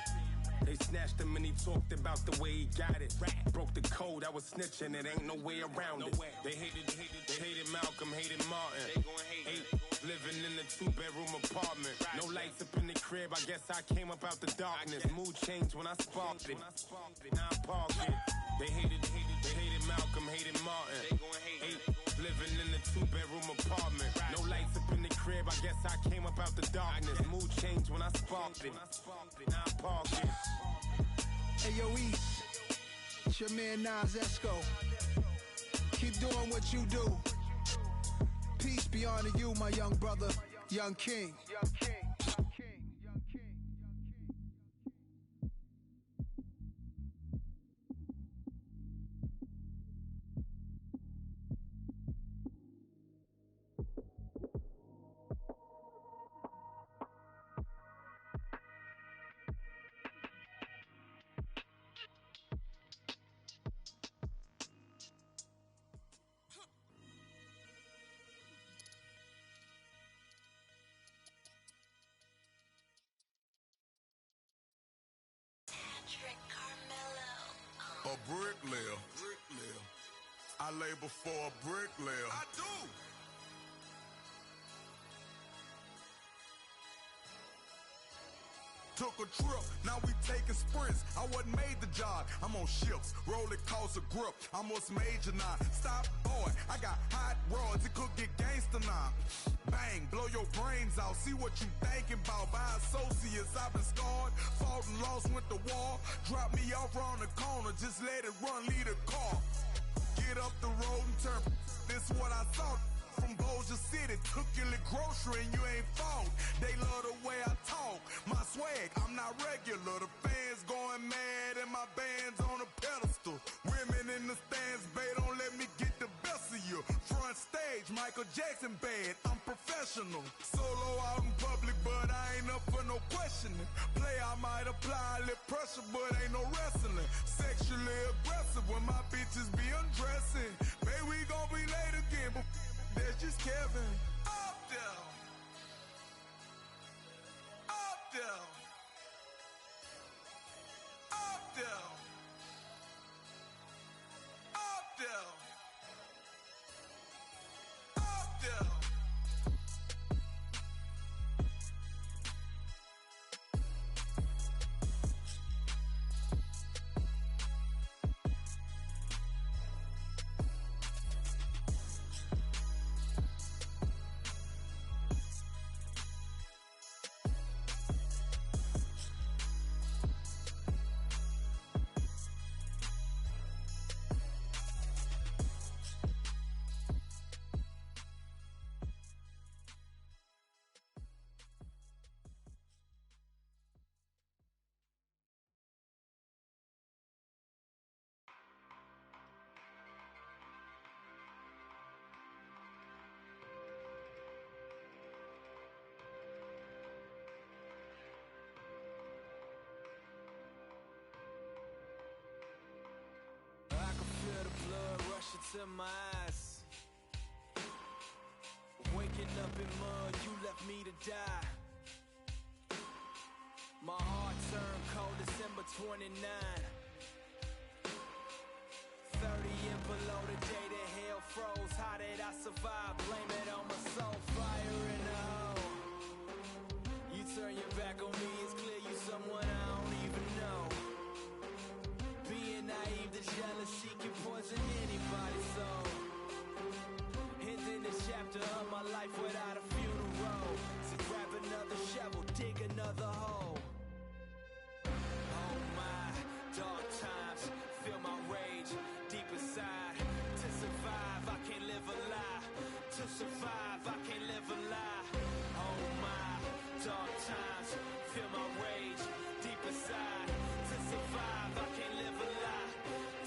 They snatched him and he talked about the way he got it. Broke the code, I was snitching, it ain't no way around it. They hated Malcolm, hated Martin. They gon' hate. Living in a 2-bedroom apartment. No lights up in the crib, I guess I came up out the darkness. Mood changed when I sparked it. Now I park it. They hated Malcolm, hated Martin. They gon' hate. Living in a 2-bedroom apartment. No lights up in the crib, I guess I came up out the darkness. Mood changed when I sparked it. Now I park it. Hey yo, East, it's your man Nas Esco. Keep doing what you do. Peace be unto you, my young brother, young king. A bricklayer. I labor for a bricklayer. I do. Took a trip, now we taking sprints. I wasn't made the job. I'm on ships, rolling costs a grip. I'm what's major now. Stop, boy. I got hot rods. It could get gangster now. Bang, blow your brains out. See what you thinking about. By associates, I've been scarred. Fought and lost, went to war. Drop me off around the corner. Just let it run, lead the car. Get up the road and turn. This what I thought. From Bossier City, took your little grocery and you ain't fault. They love the way I talk. My swag, I'm not regular. The fans going mad and my band's on a pedestal. Women in the stands, babe, don't let me get the best of you. Front stage, Michael Jackson bad. I'm professional. Solo out in public, but I ain't up for no questioning. Play, I might apply a little pressure. pressure, but ain't no wrestling. Sexually aggressive when my bitches be undressing. Baby, we gon' be late again, but that's just Kevin. Up down. Up down. Up down. Up down. Up down. I can feel the blood rushing to my eyes. Waking up in mud, you left me to die. My heart turned cold December 29. 30 and below the day that hell froze. How did I survive? Blame it on my soul. Fire in the hole. You turn your back on me, it's clear you someone I don't even know. Being naive to jealousy can poison anybody's soul. Ending this chapter of my life without a funeral. So grab another shovel, dig another hole. Oh my, dark times, feel my rage deep inside. To survive, I can't live a lie. To survive, I can't live a lie. Oh my, dark times, feel my rage deep inside. To survive, I can't live a lie.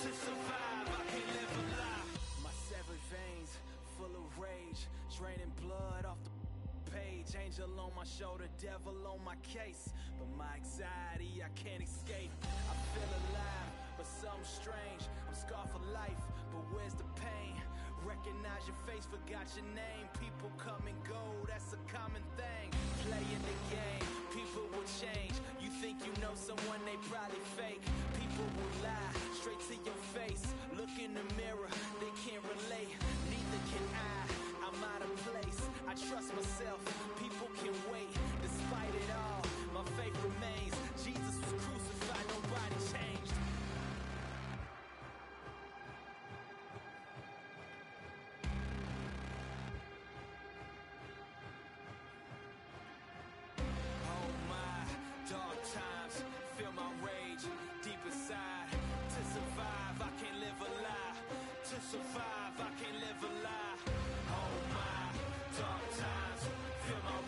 To survive, I can't live a lie. My severed veins, full of rage, draining blood off the page. Angel on my shoulder, devil on my case. But my anxiety, I can't escape. I feel alive, but something strange. I'm scarred for life, but where's the pain? Recognize your face, forgot your name. People come and go, that's a common thing. Playing the game, people will change. You think you know someone, they probably fake. People will lie, straight to your face. Look in the mirror, they can't relate. Neither can I, I'm out of place. I trust myself, people can wait. Despite it all, my faith remains. Jesus was crucified, nobody changed. Oh my, dark times, feel my rage deep inside. To survive, I can't live a lie. To survive, I can't live a lie. Oh my, dark times, feel my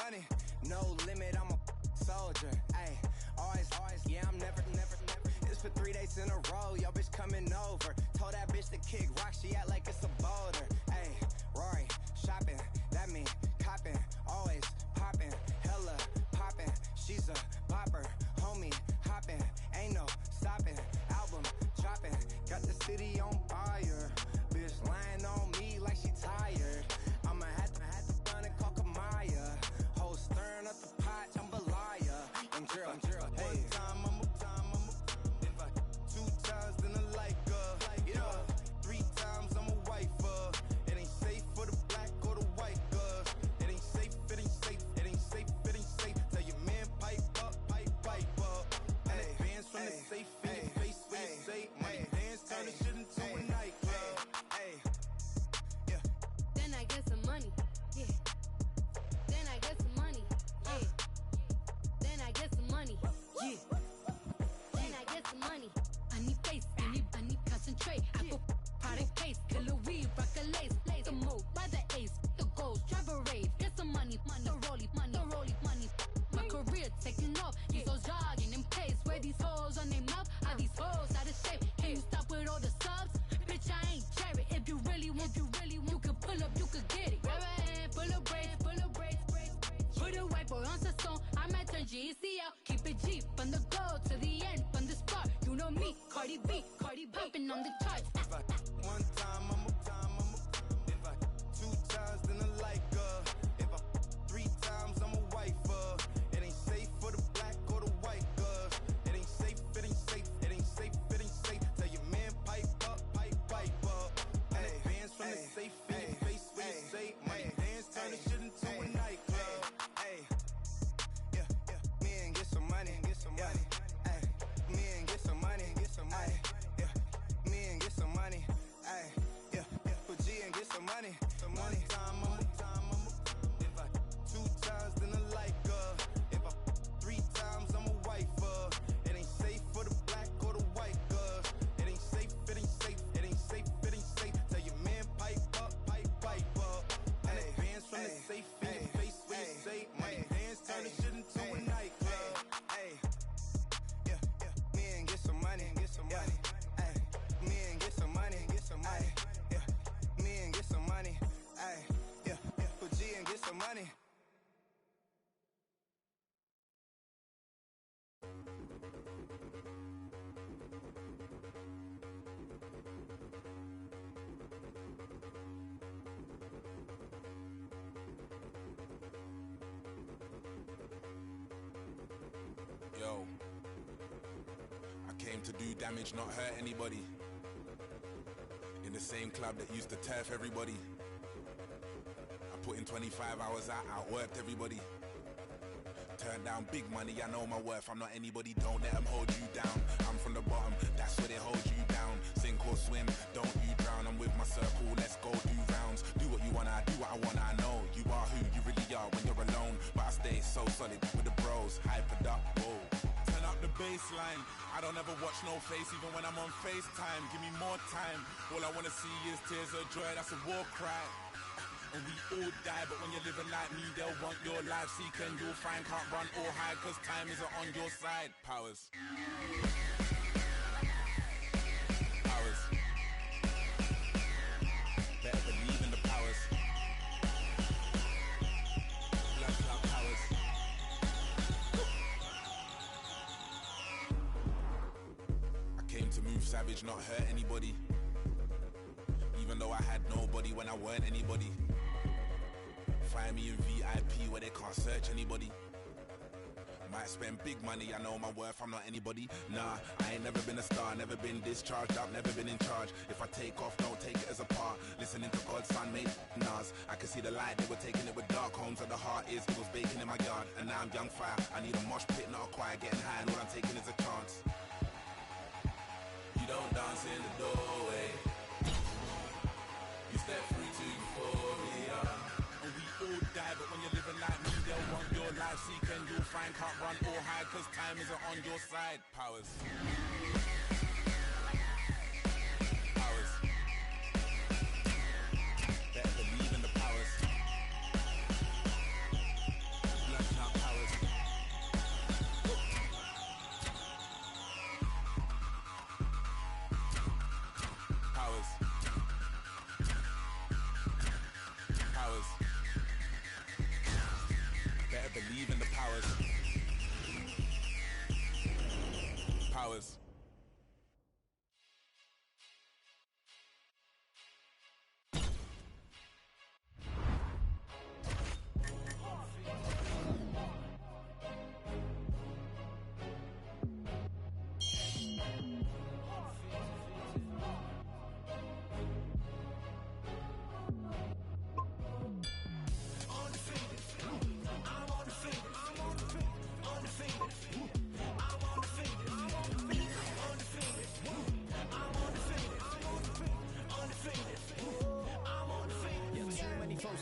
money. No limit, I'm a soldier. Ayy, always, yeah, I'm never. It's for 3 days in a row, yo bitch coming over. Told that bitch to kick rock, she act like it's a boulder. Ayy, Rory, shopping, that mean copping. Always popping, hella popping. She's a bopper, homie, hopping. Ain't no stopping, album dropping. Got the city on fire. Bitch lying on me like she tired. I'ma have to run and call Kamaya. Whole stirring up the pot, jambalaya. And girl, hey. One time, I'm if I 2 times, then I like her. Yeah, 3 times, I'm a wife. It ain't safe for the black or the white girl. It ain't safe, it ain't safe, it ain't safe, it ain't safe. Tell your man pipe up. And advance from the safe in your face when you say money dance, turn the shit into a nightclub. Yeah. Then I get some money. Yeah. Then I get some money. Yeah. Then I get some money. Yeah. Then I get some money. I need face, I need concentrate. I go product case, killer weed, rock a lace, the move by the ace, the goals, drive a rave, get some money, the rollie, money. My career taking off, these hoes jogging in pace. Where these hoes on their mouth, are these hoes out of shape? Can you stop with all the subs? Bitch, I ain't cherry. If you really want, you can pull up, you can get it. Grab a hand, full of braids. Put a white boy on the song, I might turn GCL. Keep it G, from the go to the end, from the start. You know me, Cardi B, popping on the charts. If I 1 time, I'm if I 2 times, then I like her. If I 3 times, I'm a wife. It ain't safe for the black or the white girls. It ain't safe, it ain't safe, it ain't safe, it ain't safe. Tell your man pipe up. And advance from the safe in your face when you say money dance, turn the shit into a nightclub. Yeah. Me and get some money. Ay, me and get some money. Yeah. Me and get some money. Ay, yeah. Put G and get some money. One time, I'm if I 2 times, then I like her. If I 3 times, I'm a wife. It ain't safe for the black or the white girls. It ain't safe, it ain't safe, it ain't safe, it ain't safe. Tell your man pipe up. And advance from the safe in your face when you say money dance, turn the shit into a nightclub. Yeah. Me and get some money. Ay, me and get some money. Yeah. Me and get some money. Ay, yeah. Put G and get some money. Yo, I came to do damage, not hurt anybody. In the same club that used to turf everybody. I put in 25 hours outworked everybody. Turned down big money, I know my worth, I'm not anybody, don't let them hold you down. I'm from the bottom, that's where they hold you down. Sink or swim, don't you drown, I'm with my circle, let's go do rounds. Do what you wanna, I do what I wanna, I know you are who you really are when you're alone. But I stay so solid with the bros, hypered up, whoa. Turn up the baseline, I don't ever watch no face even when I'm on FaceTime. Give me more time, all I wanna see is tears of joy, that's a war cry. And we all die, but when you're living like me, they'll want your life. Seek and you'll find, can't run or hide, cause time isn't on your side. Powers. Better believe in the powers. Blood cloud powers. I came to move savage, not hurt anybody. Even though I had nobody when I weren't anybody. Find me in VIP where they can't search anybody. Might spend big money, I know my worth, I'm not anybody. Nah, I ain't never been a star, never been discharged out, never been in charge. If I take off, don't take it as a part. Listening to God's son made Nas. I can see the light, they were taking it with dark homes. Where the heart is, it was baking in my yard. And now I'm young fire, I need a mosh pit, not a choir. Getting high and all I'm taking is a chance. You don't dance in the doorway, you step through to euphoria. And we all die, but when you're living like me, they'll want your life. Seek and you'll find, can't run or hide, cause time isn't on your side. Powers. Powers. Better believe in the powers. powers.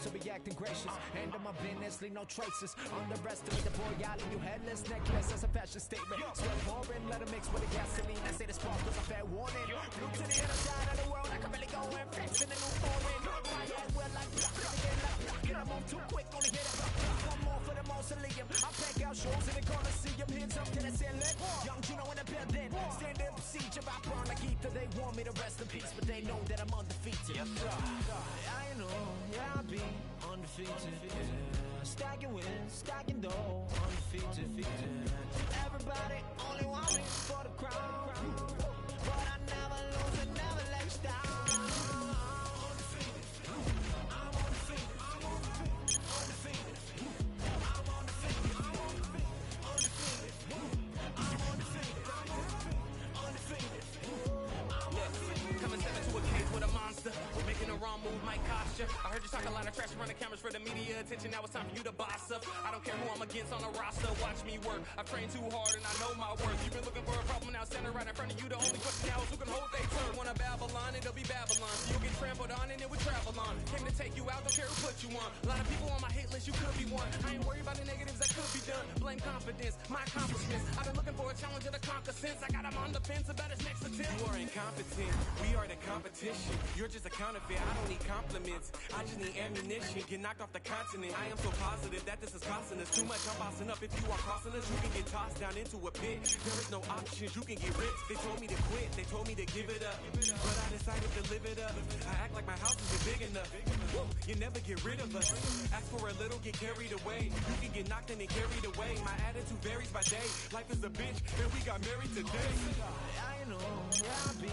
To be acting gracious, end of my business, leave no traces. Underestimate the boy, y'all leave you headless, necklace as a fashion statement. Sweat pouring, let it mix with the gasoline. I say the spark was a fair warning. Blue to the other side of the world, I can really go and flex in the new foreign. My head well like block, I move too quick, only hit it. One more for the mausoleum. I pack out shows in the Coliseum, hands up to the ceiling. Young Juno in the building, stand up, siege. If I burn like ether, they want me to rest in peace, but they know that I'm undefeated. Yes, sir. I know, yeah, I'll be undefeated, yeah. Stacking wins, stacking dough, undefeated, yeah. Everybody only want me for the crown, but I never lose and never let you down. Undefeated, I'm undefeated, I'm undefeated, undefeated. I'm undefeated, I'm undefeated, undefeated. I'm undefeated, I'm undefeated, undefeated. Coming seven to a cage with a monster. We're making the wrong move, might cost you. I heard you talk a lot of trash around the cameras for the media attention. Now it's time for you to boss up. I don't care who I'm against on the roster. Watch me work. I've trained too hard and I know my worth. You've been looking for a problem now, center right in front of you. The only question now is who can hold their turn. Wanna Babylon, it'll be Babylon. So you'll get trampled on and it will travel on. Came to take you out, don't care who put you on. A lot of people on my hit list, you could be one. I ain't worried about the negatives that could be done. Blame confidence, my accomplishments. I've been looking for a challenge to conquer since. I got him on the fence about his next attempt. You are incompetent. We are the competition. You're just a counterfeit. I don't need compliments. I just need ammunition. Get knocked off the continent. I am so positive that this is costing us too much. I'm bossing up. If you are crossing us, you can get tossed down into a pit. There is no options. You can get rich. They told me to quit. They told me to give it up. But I decided to live it up. I act like my house isn't big enough. Woo, you never get rid of us. Ask for a little, get carried away. You can get knocked and carried away. My attitude varies by day. Life is a bitch, and we got married today. I know, yeah, I'll be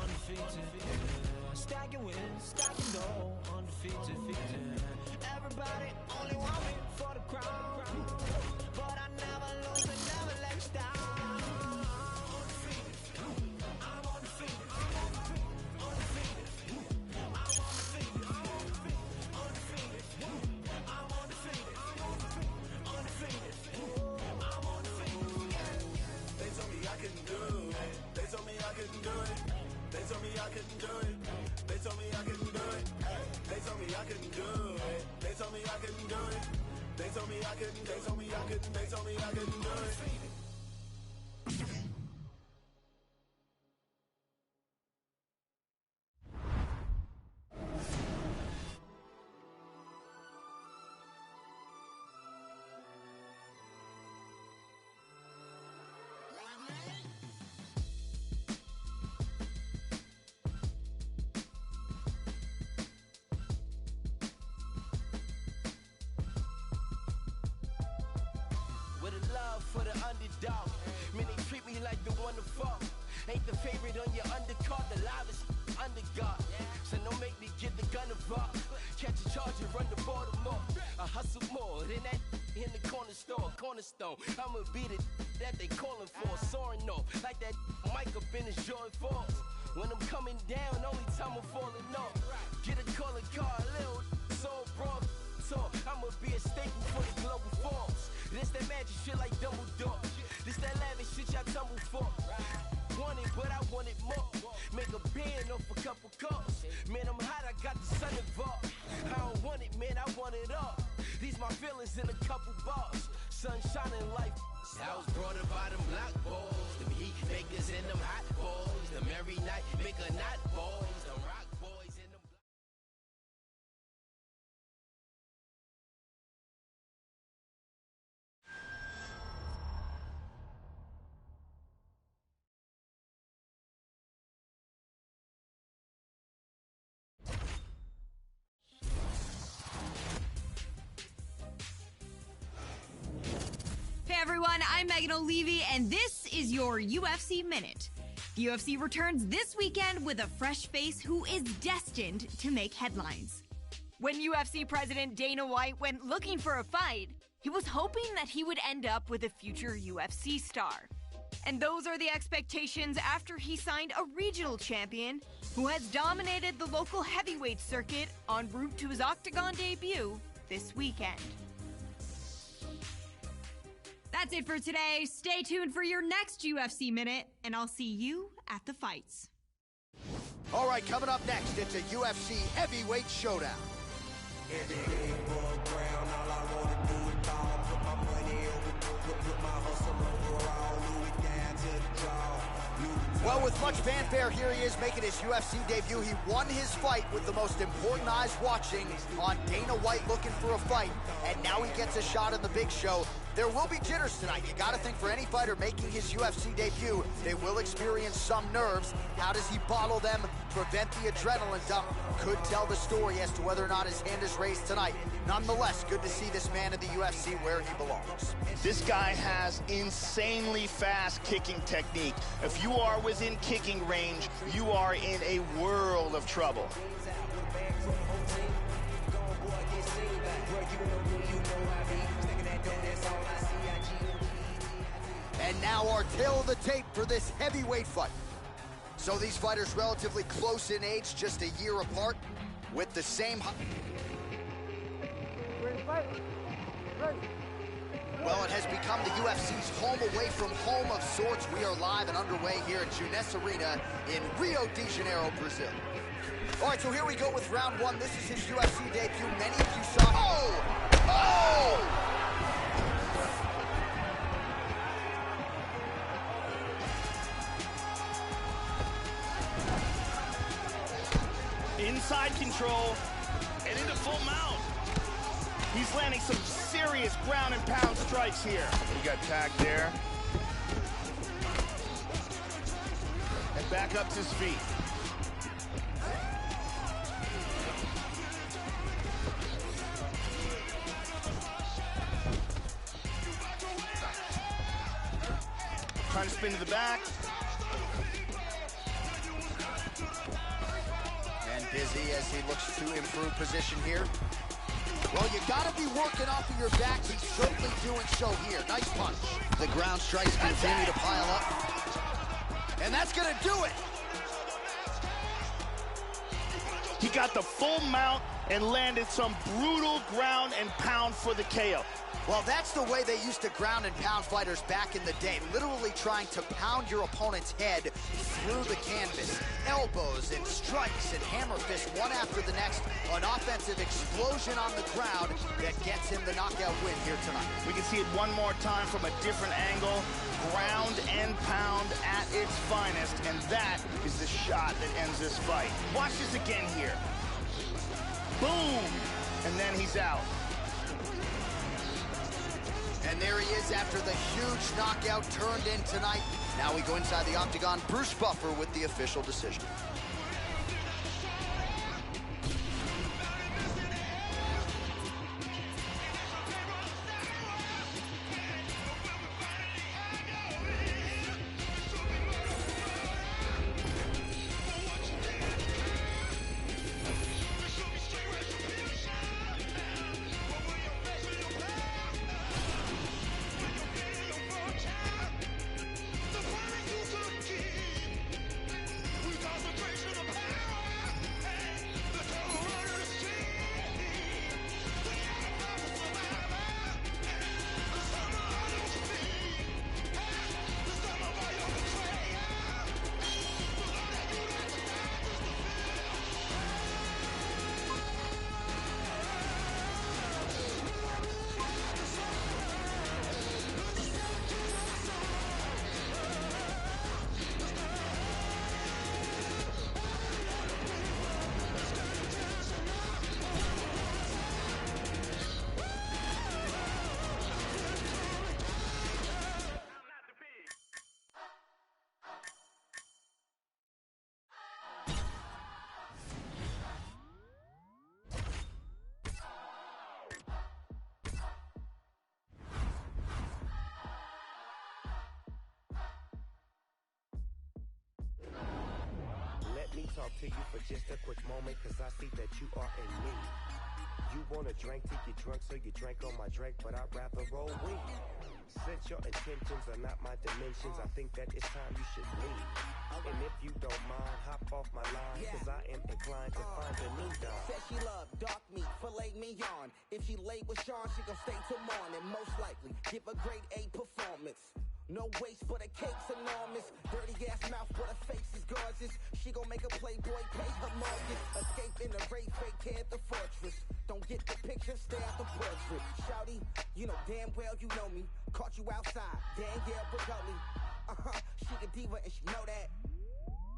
undefeated, yeah. Stacking wins, stacking dough, undefeated, yeah. Everybody only want me for the crown, but I never lose and never let you down. Undefeated, I'm undefeated, I'm undefeated, I'm undefeated, I'm undefeated, I'm undefeated, I'm undefeated, I'm undefeated. They told me I couldn't do it. They told me I couldn't do it. They told me I couldn't do it. They told me I couldn't do it. They told me I couldn't do it. They told me I couldn't do it. They told me I couldn't. They told me I couldn't. They told me I couldn't do it. With a love for the underdog. Man, they treat me like the one to fall. Ain't the favorite on your undercard, the livest undergod. So don't make me get the gun involved. Catch a charge and run the Baltimore. I hustle more than that in the corner store, cornerstone. I'ma be the that they calling for, soaring off like that mic up in his Jordan Falls. When I'm coming down, only time I'm falling off. Get a calling card, little soul broad. So I'ma be a staple for the global forms. This that magic shit like Dumbledore. This that lavish shit y'all tumble for. Want it, but I want it more. Make a band off a couple calls. Man, I'm hot, I got the sun involved. I don't want it, man, I want it all. These my feelings in a couple bars. Sun shining like I was brought up by them block boys. Them heat makers and them hot boys. Them every night make a knot boys. Them rock boys and them Hey everyone, I'm Megan O'Leary, and this is your UFC Minute. The UFC returns this weekend with a fresh face who is destined to make headlines. When UFC President Dana White went looking for a fight, he was hoping that he would end up with a future UFC star. And those are the expectations after he signed a regional champion who has dominated the local heavyweight circuit en route to his Octagon debut this weekend. That's it for today. Stay tuned for your next UFC Minute, and I'll see you at the fights. All right, coming up next, it's a UFC heavyweight showdown. Well, with much fanfare, here he is making his UFC debut. He won his fight with the most important eyes watching on Dana White looking for a fight, and now he gets a shot in the big show. There will be jitters tonight. You got to think for any fighter making his UFC debut, they will experience some nerves. How does he bottle them, prevent the adrenaline dump? Could tell the story as to whether or not his hand is raised tonight. Nonetheless, good to see this man in the UFC where he belongs. This guy has insanely fast kicking technique. If you are within kicking range, you are in a world of trouble. And now our tale of the tape for this heavyweight fight. So these fighters relatively close in age, just a year apart, with the same... Well, it has become the UFC's home away from home of sorts. We are live and underway here at Juness Arena in Rio de Janeiro, Brazil. All right, so here we go with round one. This is his UFC debut. Many of you saw... Oh! Inside control and into full mount. He's landing some serious ground and pound strikes here. He got tagged there. And back up to his feet. Trying to spin to the back. Busy as he looks to improve position here. Well, you gotta be working off of your back. He's certainly doing so here. Nice punch. The ground strikes continue to pile up. And that's gonna do it. He got the full mount and landed some brutal ground and pound for the KO. Well, that's the way they used to ground and pound fighters back in the day, literally trying to pound your opponent's head through the canvas. Elbows and strikes and hammer fists, one after the next. An offensive explosion on the ground that gets him the knockout win here tonight. We can see it one more time from a different angle. Ground and pound at its finest, and that is the shot that ends this fight. Watch this again here. Boom! And then he's out. And there he is after the huge knockout turned in tonight. Now we go inside the octagon. Bruce Buffer with the official decision. talk to you for just a quick moment, cause I see that you are in need. You want a drink to get drunk, so you drank on my drink, but I'd rather roll weed. Since your intentions are not my dimensions, I think that it's time you should leave. And if you don't mind, hop off my line, cause I am inclined to find a new dime. Said she love dark meat, filet mignon. If she late with Sean, she gon' stay till morning. Most likely, give a grade A performance. No waste, but her cake's enormous. Dirty ass mouth, but her face is gorgeous. She gon' make a playboy pay her mortgage. Escape in the rape, fake care at the fortress. Don't get the picture, stay at the portrait. Shouty, you know damn well you know me. Caught you outside, Danielle Bregoli. She a diva and she know that.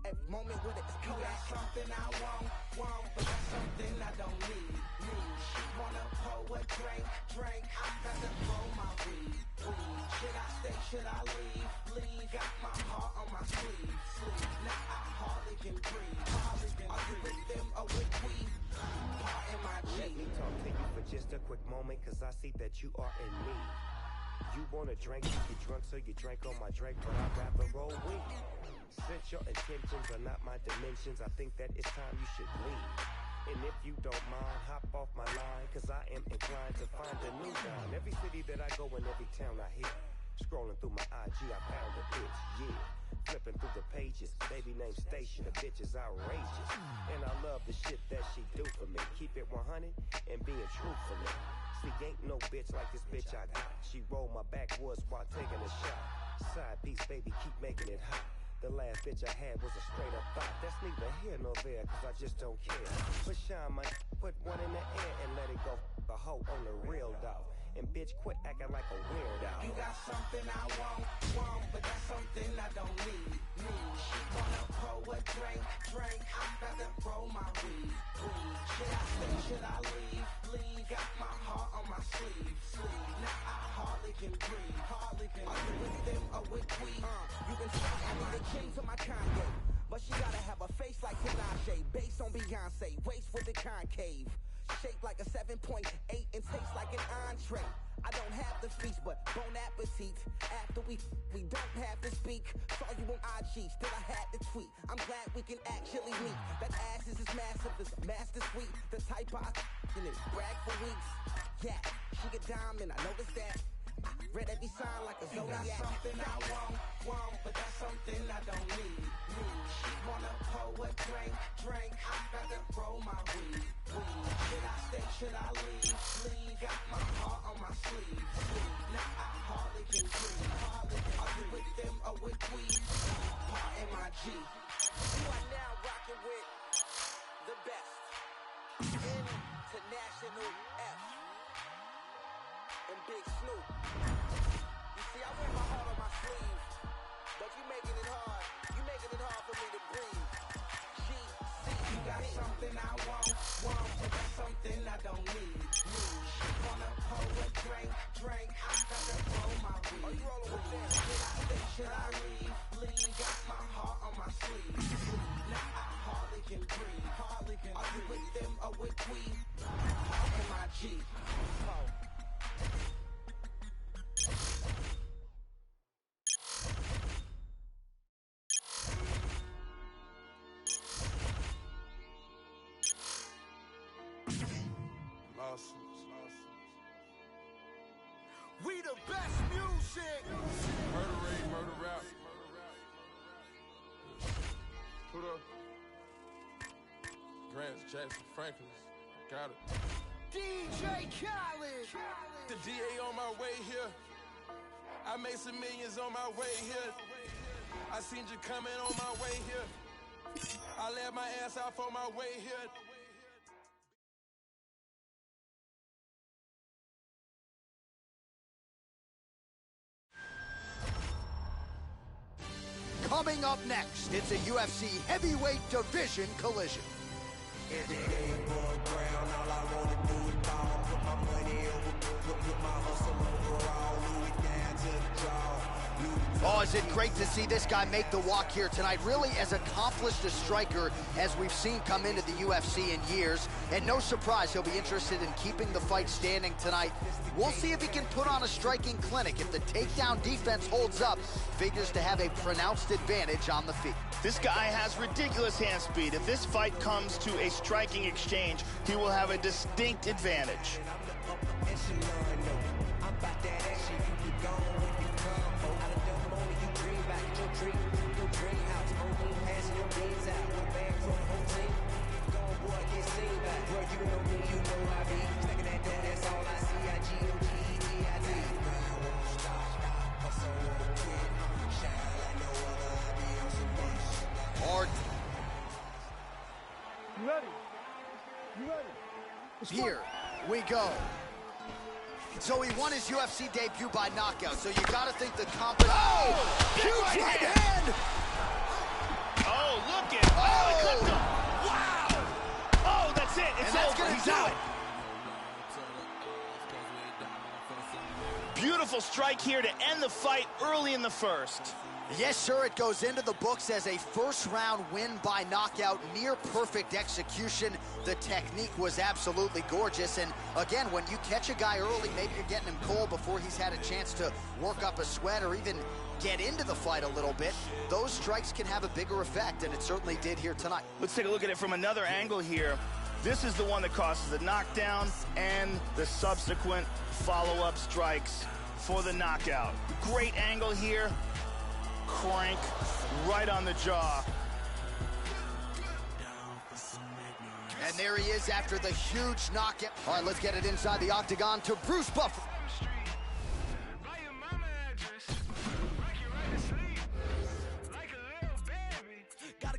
Every moment with it is you got something I want, but that's something I don't need. She wanna pour a drink. I'm about to throw my weed. Should I stay, should I leave? Got my heart on my sleeve. Now I hardly can breathe. Are you with them or with we? Pardon my G. Let me talk to you for just a quick moment, cause I see that you are in need. You want a drink, you get drunk, so you drank on my drink, but I'd rather roll weed. Since your intentions are not my dimensions, I think that it's time you should leave. And if you don't mind, hop off my line, cause I am inclined to find a new dime. Every city that I go in, every town I hit. Scrolling through my IG, I found a bitch, yeah. Flipping through the pages, baby named Station, the bitch is outrageous. And I love the shit that she do for me. Keep it 100 and being truthfully. See, ain't no bitch like this bitch I got. She rolled my backwoods while taking a shot. Side piece, baby, keep making it hot. The last bitch I had was a straight up thought. That's neither here nor there, cause I just don't care. But shine my put one in the air and let it go. The hoe on the real dog. And bitch, quit acting like a weirdo. You got something I want, but that's something I don't need. She wanna pour a drink. I'm about to roll my weed. Should I stay, should I leave? Got my heart on my sleeve. Now I hardly can breathe. Are you with them or with we? You can say I'm the king to my Kanye, but she gotta have a face like Tinashe. Based on Beyonce, waist with the concave. Shaped like a 7.8 and tastes like an entree. I don't have the feast, but bon appetit. After we don't have to speak. Saw you on IG, still I had to tweet. I'm glad we can actually meet. That ass is as massive as master sweet. The type I in it, brag for weeks. Yeah, she a diamond, I noticed that. Read every sign like a Zodiac. You got something I want, but that's something I don't need. She wanna pour a drink. I'm about to roll my weed. Should I stay, should I leave? Got my heart on my sleeve. Now I hardly can breathe. Are you with them or with we? Pardon my G. You are now rocking with the best. International F. And Big Snoop. You see, I wear my heart on my sleeve, but you making it hard. You making it hard for me to breathe. You got something I want, but that's something I don't need. She wanna pour a drink. I'm about to roll my weed. Are you rolling with them? Should I stay, should I leave? Got my heart on my sleeve. Now I hardly can breathe. Are you with them or with we? Pardon my G. We the best music. Murder rate, murder rap. Put up. Grants, Jackson, Franklin's. Got it. DJ Khaled. The DA on my way here. I made some millions on my way here. I seen you coming on my way here. I left my ass off on my way here. Coming up next, it's a UFC heavyweight division collision. Every day above ground, all I wanna do is ball. Put my money over, put my hustle overall. Louis down to the jaw. Louis Oh, is it great to see this guy make the walk here tonight. Really as accomplished a striker as we've seen come into the UFC in years. And no surprise, he'll be interested in keeping the fight standing tonight. We'll see if he can put on a striking clinic. If the takedown defense holds up, figures to have a pronounced advantage on the feet. This guy has ridiculous hand speed. If this fight comes to a striking exchange, he will have a distinct advantage. You ready? You ready? Here we go. So he won his UFC debut by knockout, so you gotta think the confidence. Oh! Huge right hand! Oh, look at he clipped him. Wow! Oh, that's it. It's over. He's out. Beautiful strike here to end the fight early in the first. Yes, sir, it goes into the books as a first-round win by knockout, near-perfect execution. The technique was absolutely gorgeous, and again, when you catch a guy early, maybe you're getting him cold before he's had a chance to work up a sweat or even get into the fight a little bit. Those strikes can have a bigger effect, and it certainly did here tonight. Let's take a look at it from another angle here. This is the one that causes the knockdown and the subsequent follow-up strikes for the knockout. Great angle here. Crank right on the jaw. And there he is after the huge knockout. All right, let's get it inside the octagon to Bruce Buffer. Gotta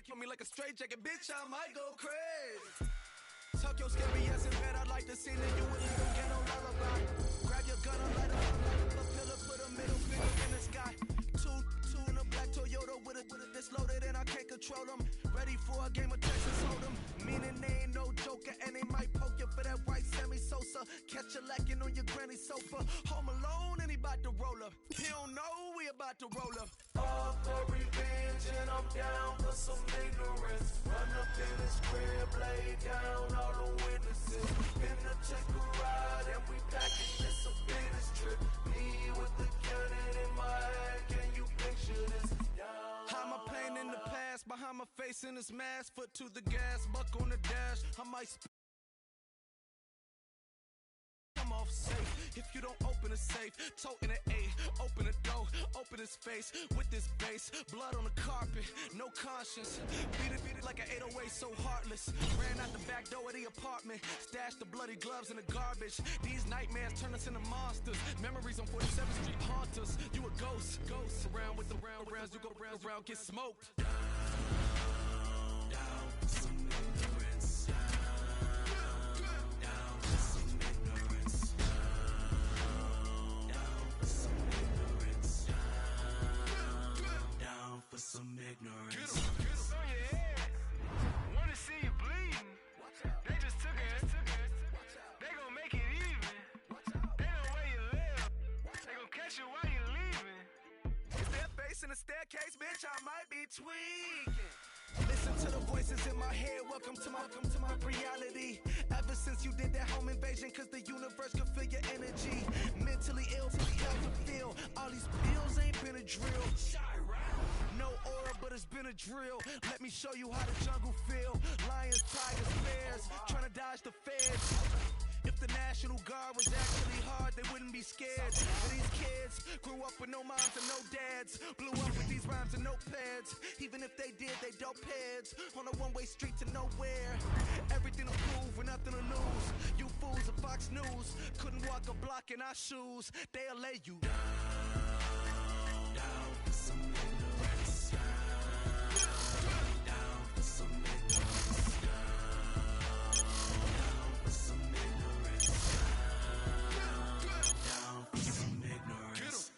kill me like a straight jacket, bitch, I might go crazy. Tuck your scary ass in bed, I'd like to see that you wouldn't even get no lullaby. Grab your gun and light a pillar, put a middle finger in the sky. Two in a black Toyota with a that's loaded and I can't control them. Ready for a game of Texas Hold'em. Meaning they ain't no joker and they might poke you for that white Sammy Sosa. Catch you lacking on your granny sofa. Home alone and he about to roll up. He don't know we about to roll up. All for revenge and I'm down for some ignorance. Run up in his crib, lay down all the witnesses. Been to check a ride and we packing this a business trip. Me with the cannon in my hand, can you picture this? Hide my pain in the past, behind my face in this mask. Foot to the gas, buck on the dash. I might come off safe if you don't open a safe. Toting an A, open the door, open his face with this bass. Blood on the carpet, no conscience. Beat it like an 808, so heartless. Ran out the back door of the apartment, stashed the bloody gloves in the garbage. These nightmares turn us into monsters. Memories on 47th Street haunt us. You a ghost, around with the rounds. You go round, get smoked. Down for some ignorance. Down for some ignorance. Down for some ignorance. Down for some ignorance. Get on your head. Wanna see you bleeding. They just took it. They gon' make it even. They know where you live. They gon' catch you while you leaving. Is that face in the staircase, bitch? I might be tweaking. Listen to the voices in my head. Welcome to my reality. Ever since you did that home invasion, cause the universe could feel your energy. Mentally ill to feel. All these pills ain't been a drill. No aura, but it's been a drill. Let me show you how the jungle feel. Lions, tigers, bears, trying to dodge the feds. If the National Guard was actually hard, they wouldn't be scared. But these kids grew up with no moms and no dads. Blew up with these rhymes and no pads. Even if they did, they dope heads. On a one-way street to nowhere. Everything to prove with nothing to lose. You fools at Fox News couldn't walk a block in our shoes. They'll lay you down for some ignorance. Down for some ignorance. Down for some ignorance. Down for some ignorance.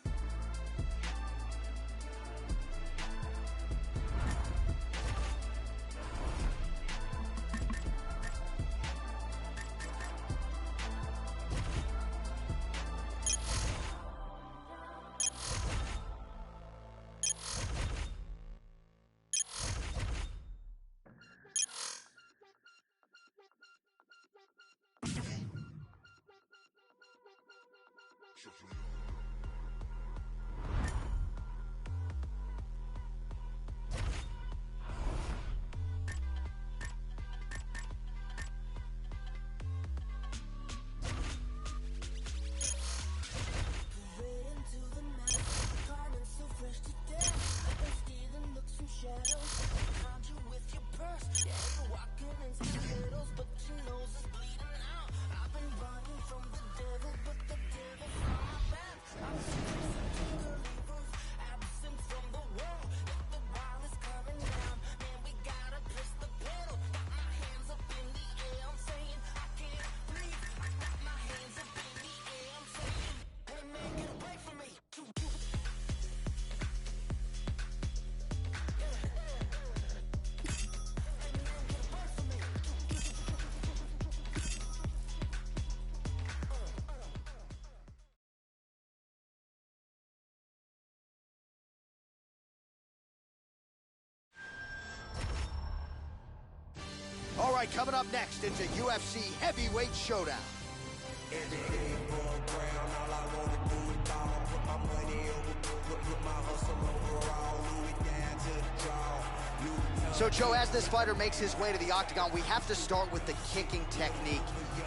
All right, coming up next, it's a UFC heavyweight showdown. So, Joe, as this fighter makes his way to the octagon, we have to start with the kicking technique.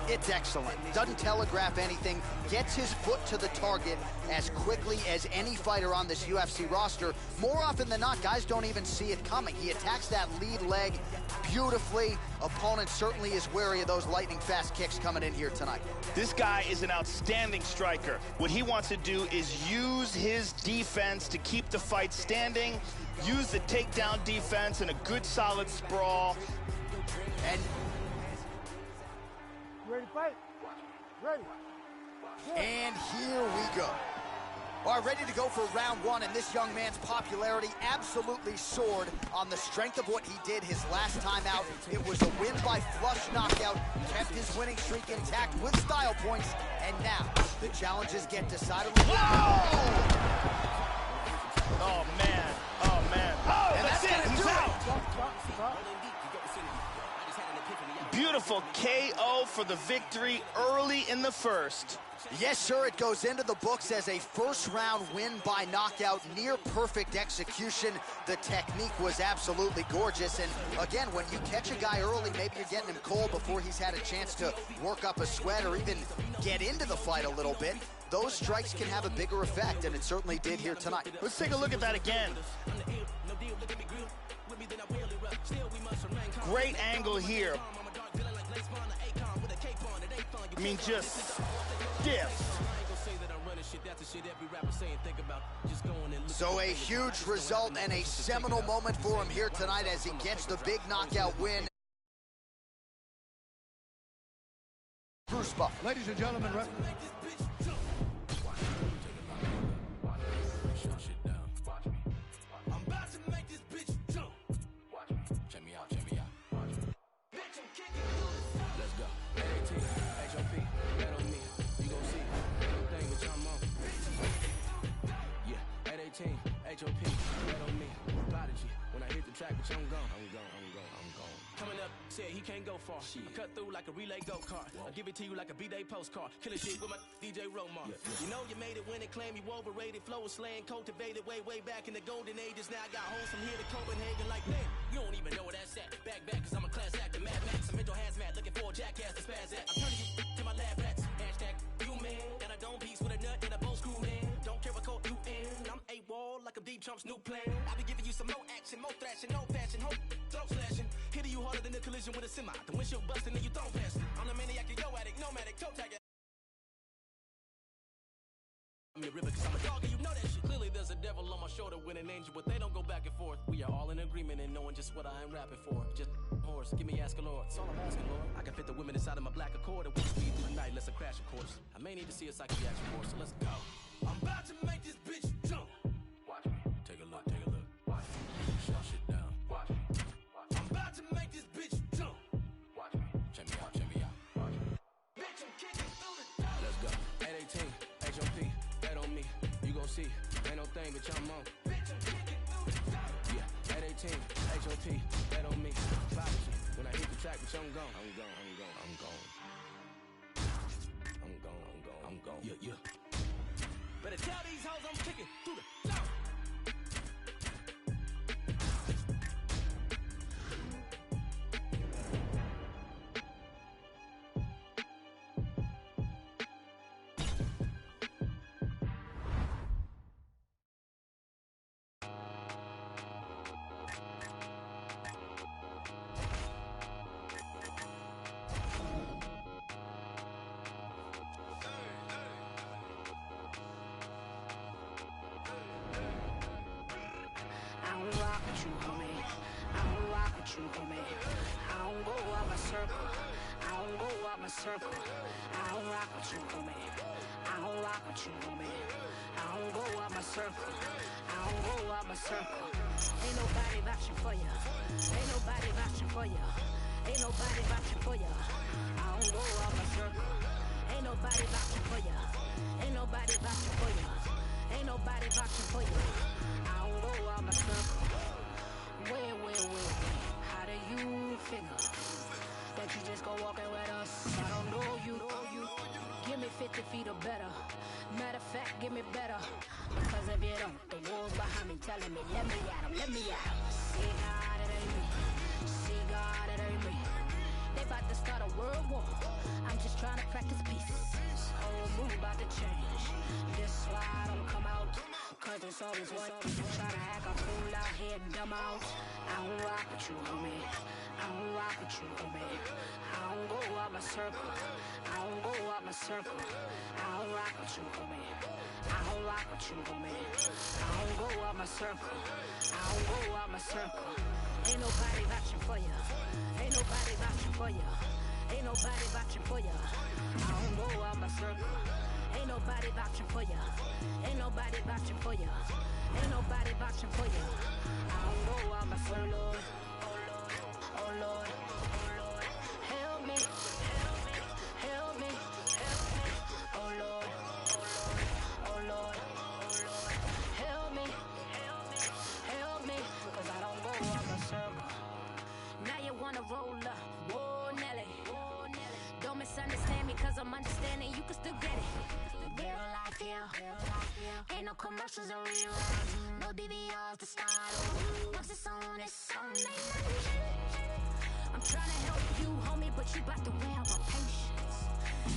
It's excellent. Doesn't telegraph anything. Gets his foot to the target as quickly as any fighter on this UFC roster. More often than not, guys don't even see it coming. He attacks that lead leg beautifully. Opponent certainly is wary of those lightning-fast kicks coming in here tonight. This guy is an outstanding striker. What he wants to do is use his defense to keep the fight standing, use the takedown defense and a good solid sprawl. And ready to fight? Ready. And here we go. All right, ready to go for round one, and this young man's popularity absolutely soared on the strength of what he did his last time out. It was a win by flush knockout, kept his winning streak intact with style points, and now the challenges get decided. Whoa! Oh, man. Oh, man. Oh, and that's it. He's out. Beautiful KO for the victory early in the first. Yes, sir, it goes into the books as a first-round win by knockout, near-perfect execution. The technique was absolutely gorgeous, and again, when you catch a guy early, maybe you're getting him cold before he's had a chance to work up a sweat or even get into the fight a little bit. Those strikes can have a bigger effect, and it certainly did here tonight. Let's take a look at that again. Great angle here. I mean, just stiff. So a huge result and a seminal moment for him here tonight as he gets the big knockout win. Bruce Buff. Ladies and gentlemen, HOP, red on me, prodigy. When I hit the track, bitch, I'm gone. Coming up, said he can't go far. I cut through like a relay go-kart. I give it to you like a B-Day postcard. Killing shit with my DJ Romar. You know you made it when it claimed you overrated. Flow was slaying, cultivated way back in the golden ages. Now I got hoes from here to Copenhagen like, man, you don't even know where that's at. Back, cause I'm a class actor, Mad Max. I'm mental hazmat, looking for a jackass to spaz at. I'm turning you to my lab rats. Hashtag you man. And I don't piece with a nut and a bow screwed in. Don't care what code you in. I'm AWOL like a deep Trump's new plan. I be giving you some more action, more thrashing, no fashion, hope, throat slashing. Hitting you harder than a collision with a semi. The windshield busting and you throw past it. I'm the maniac, yo addict, nomadic, toe tagger. I'm your river cause I'm a dog and you know that shit. Clearly there's a devil on my shoulder with an angel, but they don't go back and forth. We are all in agreement in knowing just what I am rapping for. Just horse, give me ask a Lord. That's all I'm asking, Lord. I can fit the women inside of my black Accord and we'll speed through the night, let's crash a course. I may need to see a psychiatric course, so let's go. I'm about to make this bitch jump. Watch me. Take a look, take a look. Watch me. Shut shit down. Watch me. I'm about to make this bitch jump. Watch me. Check me out, check me out. Watch me. Bitch, I'm kicking through the door. Let's go. 818, HOP, bet on me. You gon' see. Ain't no thing, bitch, I'm on. Bitch, I'm kicking through the door. Yeah, 818, HOP, bet on me. Prodigy. When I hit the track, bitch, I'm gone. I'm gone. Yeah. Better tell these hoes I'm kicking through the floor. Circle. I don't rock with you, homie. I don't rock with you, homie. I don't go out my circle. I don't go out my circle. Ain't nobody vouching for ya. Ain't nobody vouching for ya. Ain't nobody vouching for ya. I don't go out my circle. Ain't nobody vouching for ya. Ain't nobody vouching for ya. Ain't nobody vouching for ya. I don't go out my circle. Wait. How do you figure that you just go walking with us? I don't know you. Give me 50 feet or better. Matter of fact, give me better. Because if you don't, the walls behind me telling me, let me at 'em, let me at 'em. See God, it ain't me. See God, it ain't me. They about to start a world war. I'm just trying to practice peace. Whole mood about to change. This why I don't come out. Cause it's always what try to act a fool out here and dumb out. I don't rock with you, homie. I don't rock with you, homie. I don't go out my circle. I don't go out my circle. I don't rock with you, homie. I don't rock with you, homie. I don't go out my circle. I don't go out my circle. Ain't nobody vouching for ya. Ain't nobody vouching for ya. Ain't nobody vouching for ya. I don't go out my circle. Ain't nobody vouching for ya. Ain't nobody vouching for ya. Ain't nobody vouching for ya. I don't go out my circle. Oh Lord, help me, help me. Oh Lord, help me, help me. Cause I don't go out my circle. Now you wanna roll up, whoa Nelly. Don't misunderstand me cause I'm understanding you can still get it. Real life here, ain't no commercials or reruns. No DVRs to start over. Once it's on, it's on. I'm trying to help you, homie, but you bout to wear out my patience.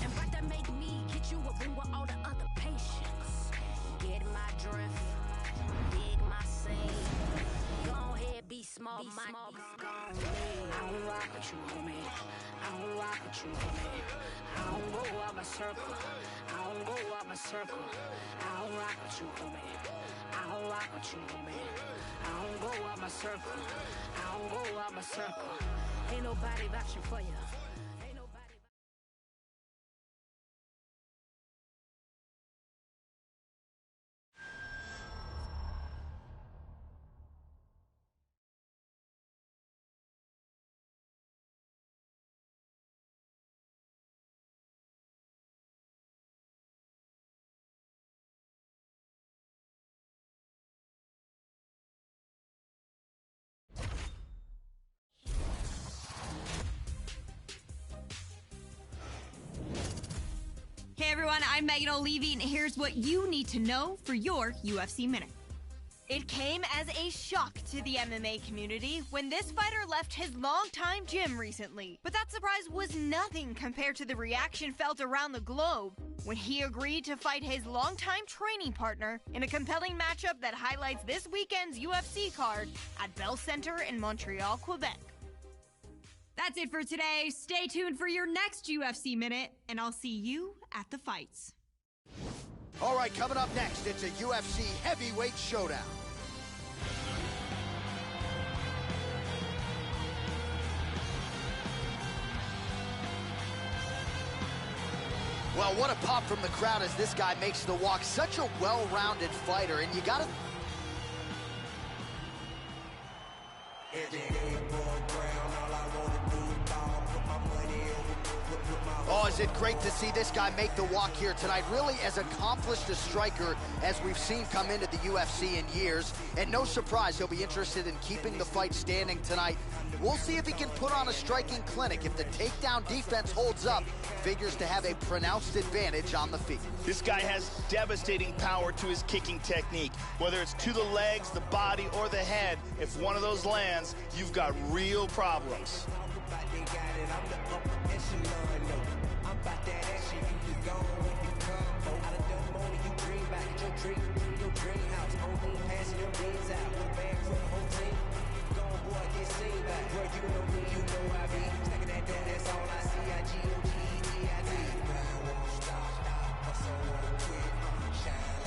And about to make me get you a room with all the other patients. Get my drift, dig my scene. Go ahead, be small, my gone. I don't rock with you, homie. I don't rock with you, homie. I don't go out my circle. I don't go out my circle. I don't rock with you, homie. I don't rock with you, homie. I don't go out my circle. I don't go out my circle. Ain't nobody vouching for ya. Ain't nobody. Hey everyone, I'm Megan O'Leary, and here's what you need to know for your UFC Minute. It came as a shock to the MMA community when this fighter left his longtime gym recently. But that surprise was nothing compared to the reaction felt around the globe when he agreed to fight his longtime training partner in a compelling matchup that highlights this weekend's UFC card at Bell Center in Montreal, Quebec. That's it for today. Stay tuned for your next UFC Minute, and I'll see you at the fights. All right, coming up next, it's a UFC heavyweight showdown. Well, what a pop from the crowd as this guy makes the walk. Such a well-rounded fighter, and you gotta... Oh, is it great to see this guy make the walk here tonight. Really as accomplished a striker as we've seen come into the UFC in years. And no surprise, he'll be interested in keeping the fight standing tonight. We'll see if he can put on a striking clinic. If the takedown defense holds up, figures to have a pronounced advantage on the feet. This guy has devastating power to his kicking technique. Whether it's to the legs, the body, or the head, if one of those lands, you've got real problems.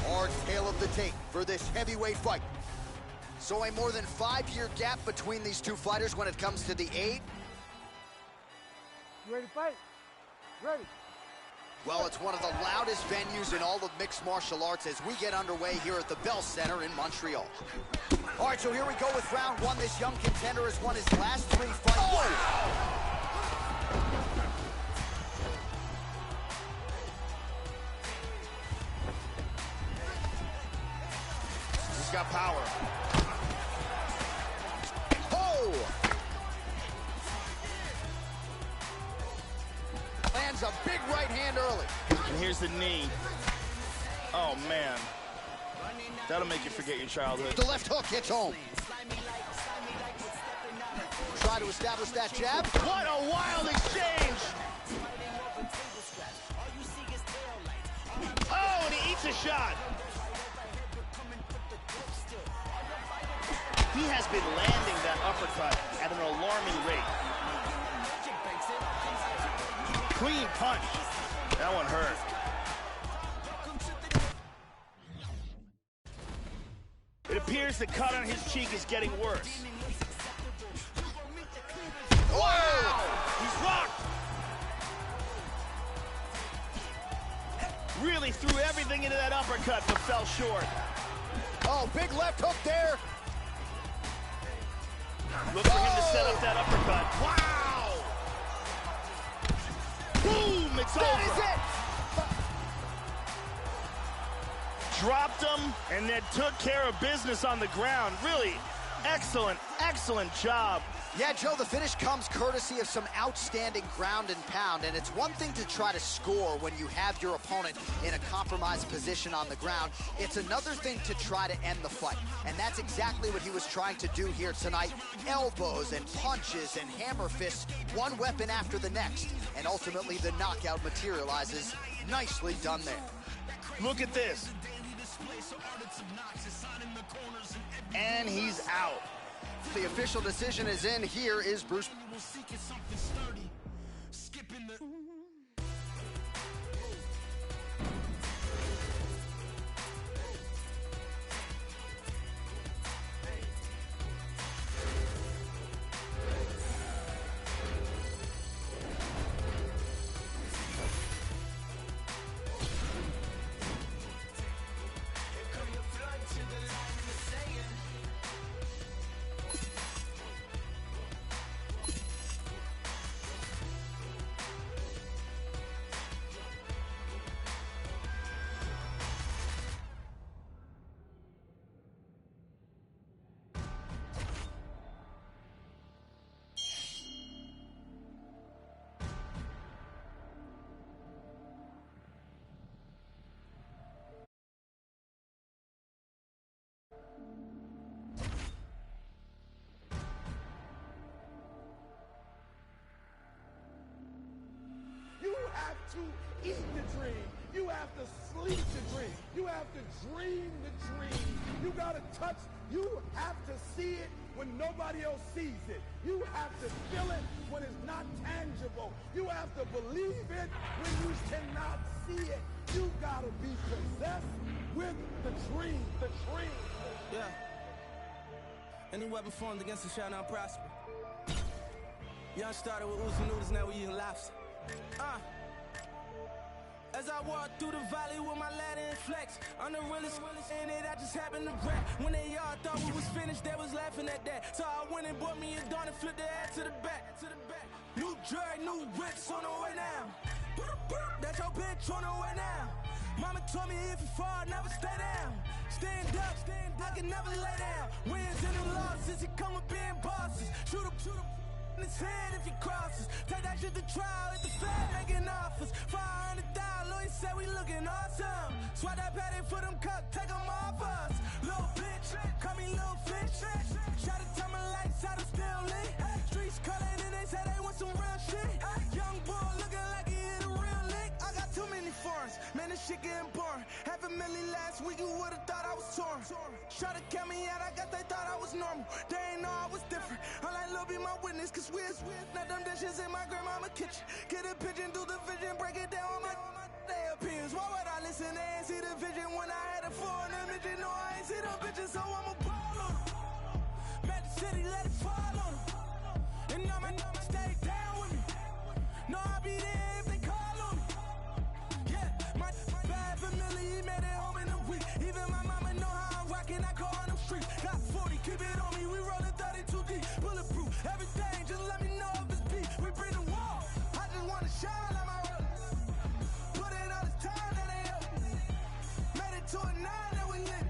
Our tale of the tape for this heavyweight fight. So a more than 5-year gap between these two fighters when it comes to the age. You ready to fight? Ready. Well, it's one of the loudest venues in all of mixed martial arts as we get underway here at the Bell Center in Montreal. All right, so here we go with round one. This young contender has won his last 3 fights. Oh! He's got power. Oh! Lands a big right hand early. And here's the knee. Oh, man. That'll make you forget your childhood. The left hook hits home. Try to establish that jab. What a wild exchange! Oh, and he eats a shot. He has been landing that uppercut at an alarming rate. Clean punch. That one hurt. It appears the cut on his cheek is getting worse. Wow! He's rocked! Really threw everything into that uppercut, but fell short. Oh, big left hook there. Look for him to set up that uppercut. Wow! Boom! It's over. That is it! Dropped him and then took care of business on the ground. Really excellent, excellent job. Yeah, Joe, the finish comes courtesy of some outstanding ground and pound, and it's one thing to try to score when you have your opponent in a compromised position on the ground. It's another thing to try to end the fight, and that's exactly what he was trying to do here tonight. Elbows and punches and hammer fists, one weapon after the next, and ultimately the knockout materializes. Nicely done there. Look at this. And he's out. The official decision is in. Here is Bruce. To eat the dream. You have to sleep the dream. You have to dream the dream. You gotta touch, you have to see it when nobody else sees it. You have to feel it when it's not tangible. You have to believe it when you cannot see it. You gotta be possessed with the dream. The dream. Yeah. Any weapon formed against us shall not prosper. Young started with oozing noodles, now we eating lobster. As I walk through the valley with my ladder and flex, I'm the realest in it, I just happened to rap. When they all thought we was finished, they was laughing at that. So I went and bought me a dawn and flipped the head to the back. New jerk, new whips on the way now. That your bitch on her way now. Mama told me if you fall, never stay down. Stand up, I can never lay down. Wins and the losses, it come with being bosses. Shoot him in his head if he crosses. Take that shit to trial at the Fed, making offers. 500,000, Louis said we looking awesome. Swat that patty for them cups, take them off us. Little bitch, call me little fish. Shot to tell my lights out, I'm still lit. Streets calling and they say they want some real shit. Young boy looking like he hit a real lick. I got too many foreigns, man, this shit getting boring. $500,000 last week, you would've thought I was torn. Try to count me out, I guess they thought I was normal. They ain't know I was different. I like Lil be my witness, cause we're not them dishes in my grandmama kitchen. Get a pigeon through the vision, break it down on my they opinions. Why would I listen? They ain't see the vision when I had a foreign image. You know I ain't see them bitches, so I'ma ball on them. Met the city, let it fall on them. And now my stay down with me. No, I'll be there if they call on me. Yeah, my bad family, he made it home in a week. Even my mama know how I'm rocking, I call on them streets. Got 40, keep it on me, we rollin' 32 deep. Bulletproof, everything, just let me know if it's beat. We bring the wall, I just wanna shine like my roller. Put in all this time that they up. Made it to a 9 that we lit.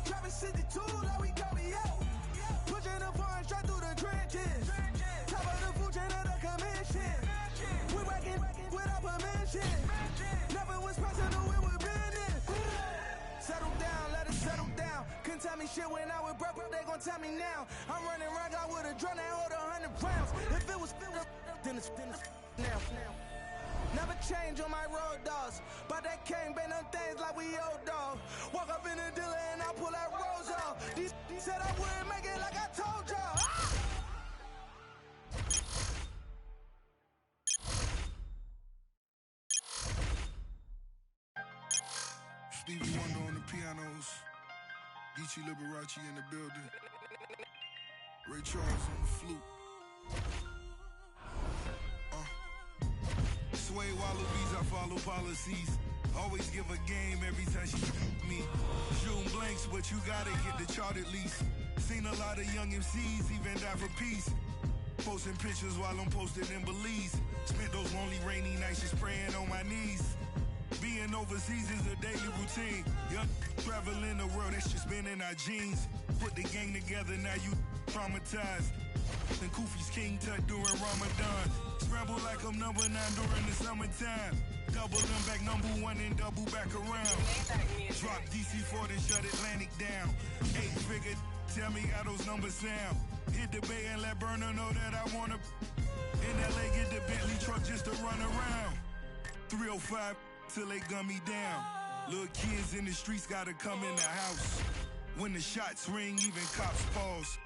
Dropping 62 like we got me out. Pushing the foreign straight through the trenches. Top of the food chain of the commission. We working without permission. Never was personal, it was business. Settle down, let it settle down. Couldn't tell me shit when I was broke, they gon' tell me now. I'm running rock, I would've drawn that hold 100 rounds. If it was filled up, then it's now. Never change on my road dogs, but they can't bend them things like we old dog. Walk up in the dealer and I pull that rose off. These said I wouldn't make it like I told y'all. Stevie Wonder on the pianos, Geechee Liberace in the building, Ray Charles on the flute. Sway wallabies, I follow policies. Always give a game every time she me. Shooting blanks, but you gotta hit the chart at least. Seen a lot of young MCs even die for peace. Posting pictures while I'm posted in Belize. Spent those lonely rainy nights just praying on my knees. Being overseas is a daily routine. Young traveling the world, that's just been in our genes. Put the gang together, now you traumatized. And Kufi's King Tut during Ramadan. Scramble like I'm number 9 during the summertime. Double them back number 1 and double back around. Drop DC4 then shut Atlantic down. 8-figure, tell me how those numbers sound. Hit the bay and let Burner know that I wanna. In LA get the Bentley truck just to run around. 305 till they gun me down. Little kids in the streets gotta come in the house. When the shots ring, even cops pause.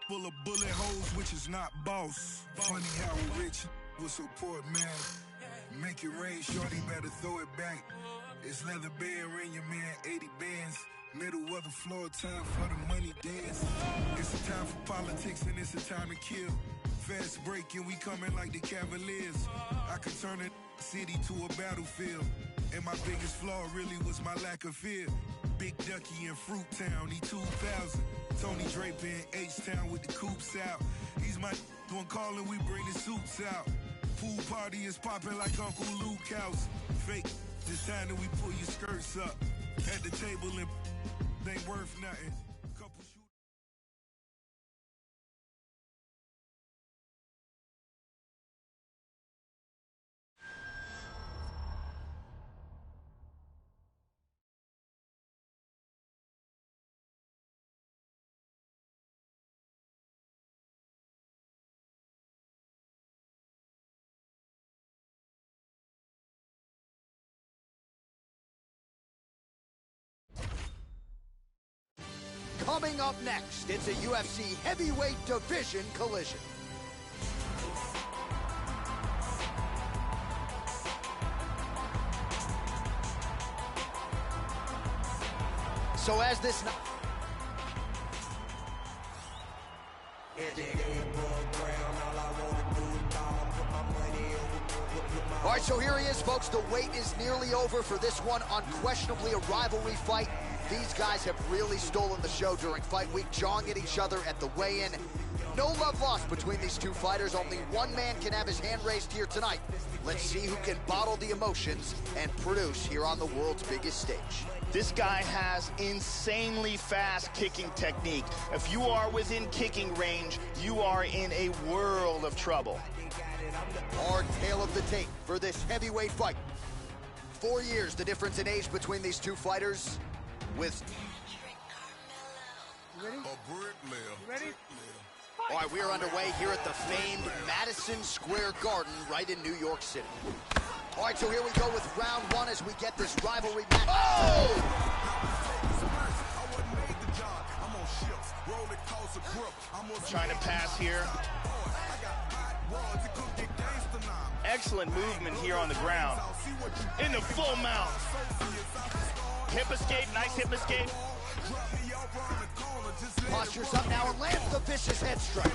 Full of bullet holes, which is not boss. Funny how a rich will support man. Make it rain, shorty better throw it back. It's leather band, ring your man 80 bands. Middle of the floor, time for the money dance. It's a time for politics and it's a time to kill. Fast break and we coming like the Cavaliers. I could turn a city to a battlefield. And my biggest flaw really was my lack of fear. Big Ducky in Fruit Town, he 2000. Tony Draper in H-Town with the coops out. He's my one calling, we bring the suits out. Pool party is popping like Uncle Luke House. Fake, this time that we pull your skirts up. At the table and ain't worth nothing. Coming up next, it's a UFC heavyweight division collision. So as this... All right, so here he is, folks. The wait is nearly over for this one. Unquestionably a rivalry fight. These guys have really stolen the show during fight week, jawing at each other at the weigh-in. No love lost between these two fighters. Only one man can have his hand raised here tonight. Let's see who can bottle the emotions and produce here on the world's biggest stage. This guy has insanely fast kicking technique. If you are within kicking range, you are in a world of trouble. Our tale of the tape for this heavyweight fight. 4 years, the difference in age between these two fighters. With Ready? Ready? all right, we are underway here at the famed Madison Square Garden right in New York City. All right, so here we go with round one as we get this rivalry match. Oh! Trying to pass here. Excellent movement here on the ground. In the full mount. Hip escape, nice hip escape. Postures up now and lands the vicious head strike.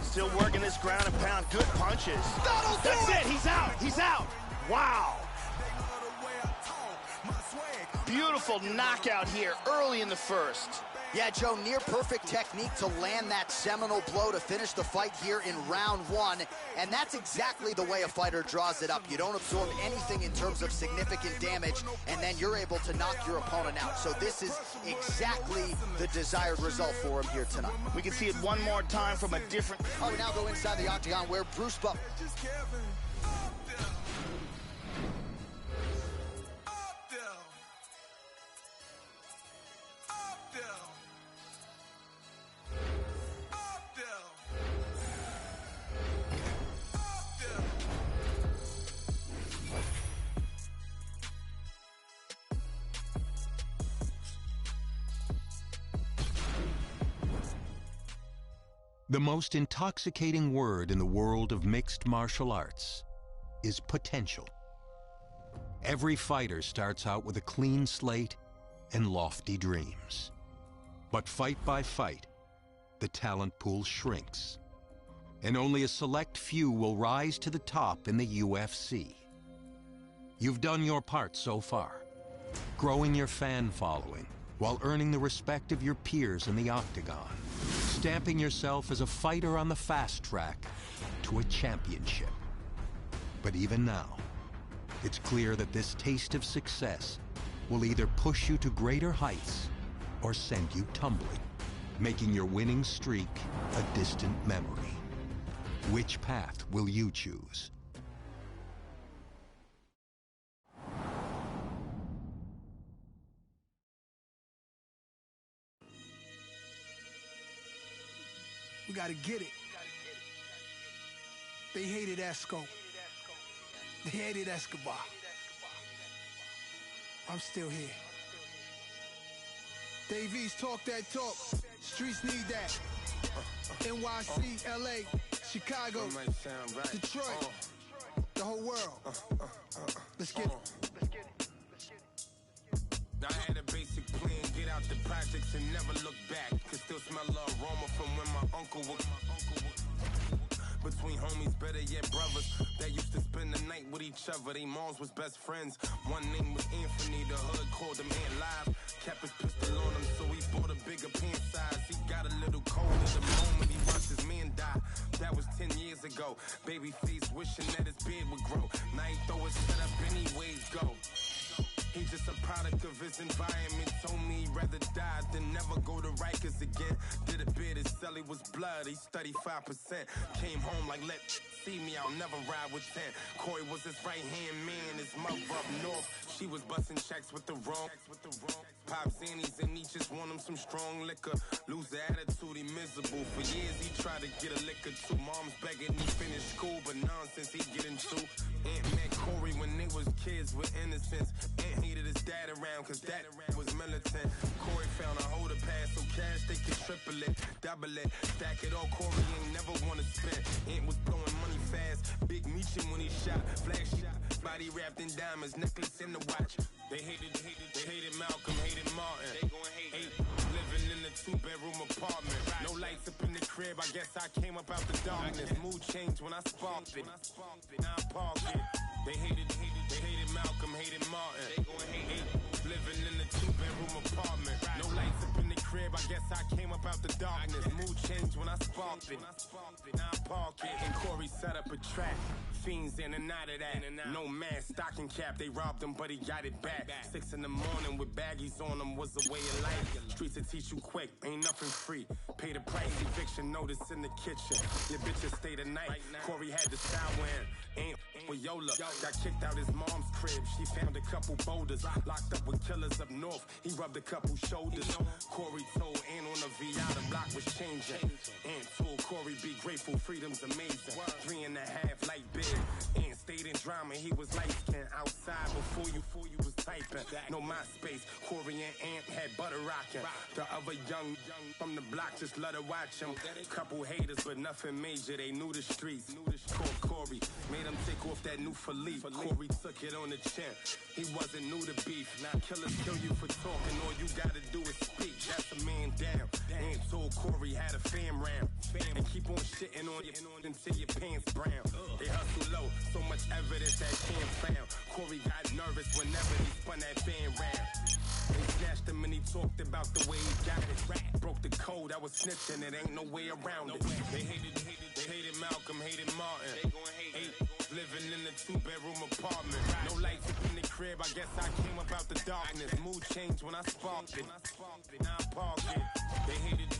Still working this ground and pound. Good punches. That's it. He's out. He's out. Wow. Beautiful knockout here early in the first. Yeah, Joe, near perfect technique to land that seminal blow to finish the fight here in round one. And that's exactly the way a fighter draws it up. You don't absorb anything in terms of significant damage, and then you're able to knock your opponent out. So this is exactly the desired result for him here tonight. We can see it one more time from a different... Oh, we now go inside the octagon where Bruce Buffer... The most intoxicating word in the world of mixed martial arts is potential. Every fighter starts out with a clean slate and lofty dreams. But fight by fight, the talent pool shrinks, and only a select few will rise to the top in the UFC. You've done your part so far, growing your fan following while earning the respect of your peers in the octagon, stamping yourself as a fighter on the fast track to a championship. But even now, it's clear that this taste of success will either push you to greater heights or send you tumbling, making your winning streak a distant memory. Which path will you choose? We gotta get it. They hated Esco. They hated Escobar. I'm still here. Dave East, talk that talk. Streets need that. NYC, LA, Chicago, Detroit, the whole world. Let's get it. I had a basic plan, get out the projects and never look back. Could still smell the aroma from when my uncle was. Between homies, better yet brothers, that used to spend the night with each other. They moms was best friends. One name was Anthony, the hood called him man live. Kept his pistol on him, so he bought a bigger pant size. He got a little cold at the moment he watched his man die. That was 10 years ago. Babyface wishing that his beard would grow. Now he throw his set up anyways, go. He just a product of his environment. Told me he'd rather die than never go to Rikers again. Did a bid, his celly was blood, he studied 5%. Came home like, let see me, I'll never ride with 10. Corey was his right-hand man, his mother up north. She was busting checks with the wrong. Pop Zannies and he just want him some strong liquor. Lose the attitude, he miserable. For years he tried to get a liquor too. Mom's begging he finish school, but nonsense he get into. Aunt met Corey when they was kids with innocence. Aunt hated his dad around cause dad was militant. Corey found a holder pass so cash they could triple it, double it, stack it all. Corey ain't never wanna spend. Aunt was blowing money fast. Big Meechin when he shot. Flash shot. Body wrapped in diamonds, necklace in the watch. They hated Malcolm, hated Martin. They gon' hate. Living in a 2-bedroom apartment. No lights up in the crib, I guess I came up out the darkness. Mood changed when I sparked it. Now I parked it. They hated Malcolm, hated Martin. They gon' hate. Living in a 2-bedroom apartment. No lights up in the crib, I guess I came up out the darkness. Mood changed when I sparked it. Now I park it. And Corey set up a trap. Fiends in and out of that. No man, stocking cap. They robbed him, but he got it back. 6 in the morning with baggies on them was the way of life. Streets will teach you quick. Ain't nothing free. Pay the price. Eviction notice in the kitchen. Your bitches stay the night. Corey had the style wearing. Ain't with Yola. Got kicked out his mom's crib. She found a couple boulders. Locked up with killers up north. He rubbed a couple shoulders. Corey told Ant on the VI the block was changing. Ant told Corey be grateful. Freedom's amazing. 3.5 like big. Ant stayed in drama. He was light skinned outside before you was typing. No MySpace. Corey and Ant had butter rocking. The other young from the block just let her watch him. Couple haters, but nothing major. They knew the streets. Called Corey. Made him take off that new Philippe. Corey took it on the chin. He wasn't new to beef. Now killers kill you for talking. All you gotta do is speak. That's a man down. Ant told Corey had a fam round. And keep on shitting on you until your pants brown. They hustle low. So much evidence that can't found. Corey got nervous whenever he spun that fan round. They snatched him and he talked about the way he got it. Broke the code, I was snitching, it ain't no way around it. They hated Malcolm, hated Martin. Living in a 2-bedroom apartment. No lights up in the crib, I guess I came up out the darkness. Mood changed when I sparked it. Now I park it. They hated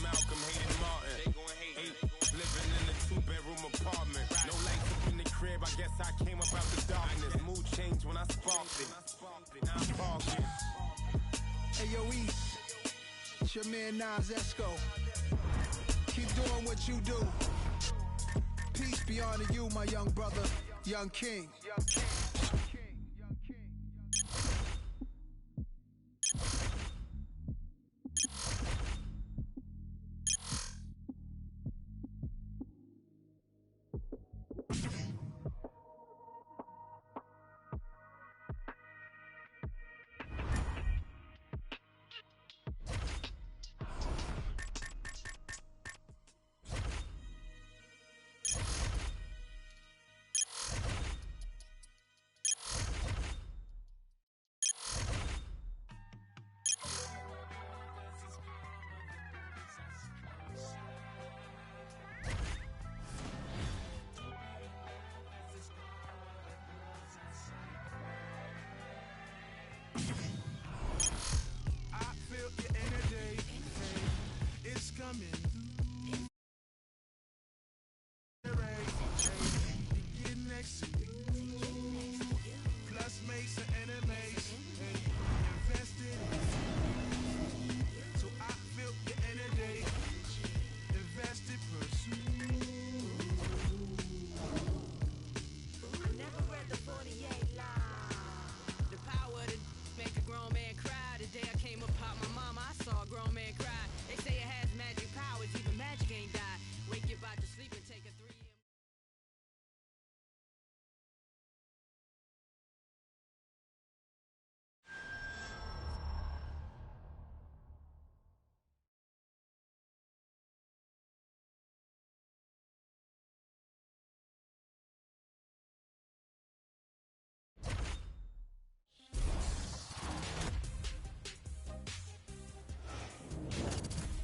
Malcolm, hated Martin. Living in a 2-bedroom apartment. No lights up in the crib, I guess I came up out the darkness. Mood changed when I sparked it. Now I park it. Hey, yo, East, it's your man Esco. Keep doing what you do. Peace be unto you, my young brother, young king.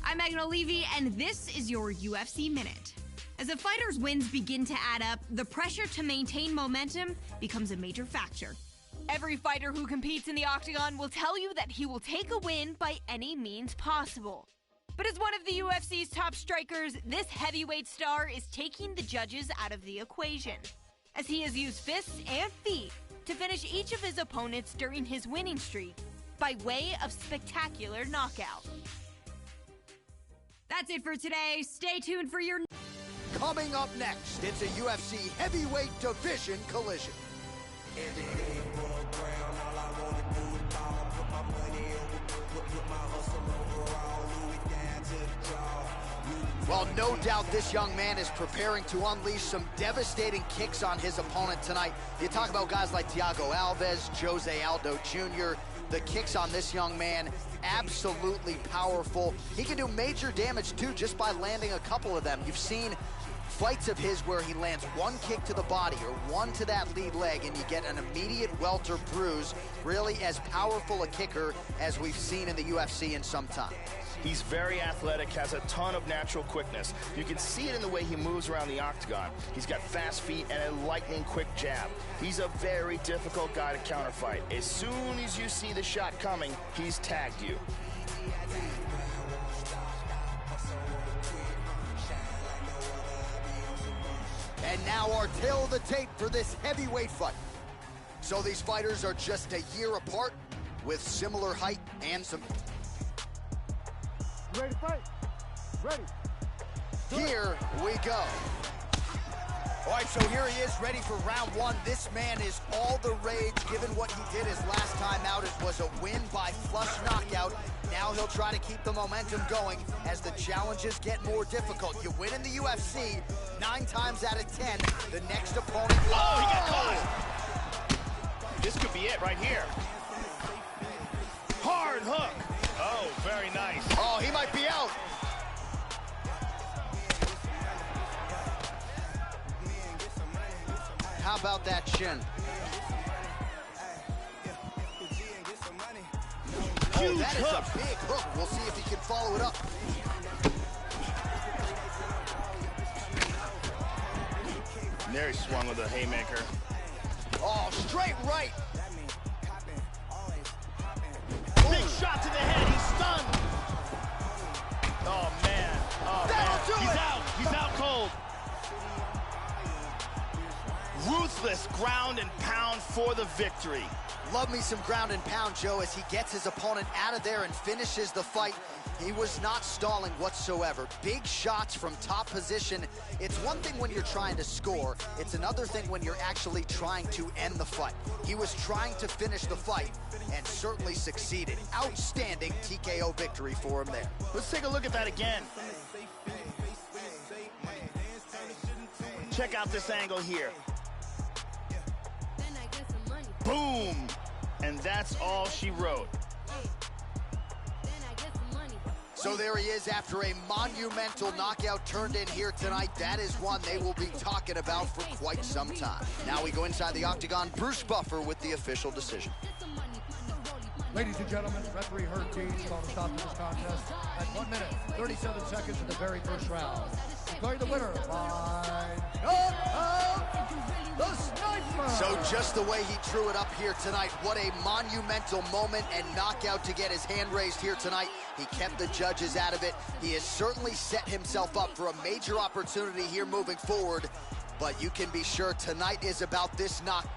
I'm Megan O'Leary, and this is your UFC Minute. As a fighter's wins begin to add up, the pressure to maintain momentum becomes a major factor. Every fighter who competes in the octagon will tell you that he will take a win by any means possible. But as one of the UFC's top strikers, this heavyweight star is taking the judges out of the equation, as he has used fists and feet to finish each of his opponents during his winning streak by way of spectacular knockout. That's it for today. Stay tuned for your... Coming up next, it's a UFC heavyweight division collision. Well, no doubt this young man is preparing to unleash some devastating kicks on his opponent tonight. You talk about guys like Thiago Alves, Jose Aldo Jr., the kicks on this young man, absolutely powerful. He can do major damage, too, just by landing a couple of them. You've seen fights of his where he lands one kick to the body or one to that lead leg and you get an immediate welt or bruise, really as powerful a kicker as we've seen in the UFC in some time. He's very athletic, has a ton of natural quickness. You can see it in the way he moves around the octagon. He's got fast feet and a lightning quick jab. He's a very difficult guy to counterfight. As soon as you see the shot coming, he's tagged you. And now our tail of the tape for this heavyweight fight. So these fighters are just a year apart with similar height and some... Ready to fight? Ready. Here we go. All right, so here he is, ready for round one. This man is all the rage, given what he did his last time out. It was a win by flush knockout. Now he'll try to keep the momentum going as the challenges get more difficult. You win in the UFC, 9 times out of 10, the next opponent... Oh, he got caught! This could be it right here. Hard hook. Oh, very nice. Oh, he might be out. How about that chin? Oh, that is a big hook. We'll see if he can follow it up. And there he swung with a haymaker. Oh, straight right. Big shot to the head. He's stunned. Oh, man. Oh, That'll man. do it. Out. He's out cold. Ruthless ground and pound for the victory. Love me some ground and pound, Joe, as he gets his opponent out of there and finishes the fight. He was not stalling whatsoever. Big shots from top position. It's one thing when you're trying to score. It's another thing when you're actually trying to end the fight. He was trying to finish the fight and certainly succeeded. Outstanding TKO victory for him there. Let's take a look at that again. Check out this angle here. Boom! And that's all she wrote. So there he is after a monumental knockout turned in here tonight. That is one they will be talking about for quite some time. Now we go inside the octagon. Bruce Buffer with the official decision. Ladies and gentlemen, referee Herb Deeds called a stop to this contest at 1 minute, 37 seconds in the very first round. Declaring the winner by knockout, the Sniper! So just the way he drew it up here tonight, what a monumental moment and knockout to get his hand raised here tonight. He kept the judges out of it. He has certainly set himself up for a major opportunity here moving forward, but you can be sure tonight is about this knock.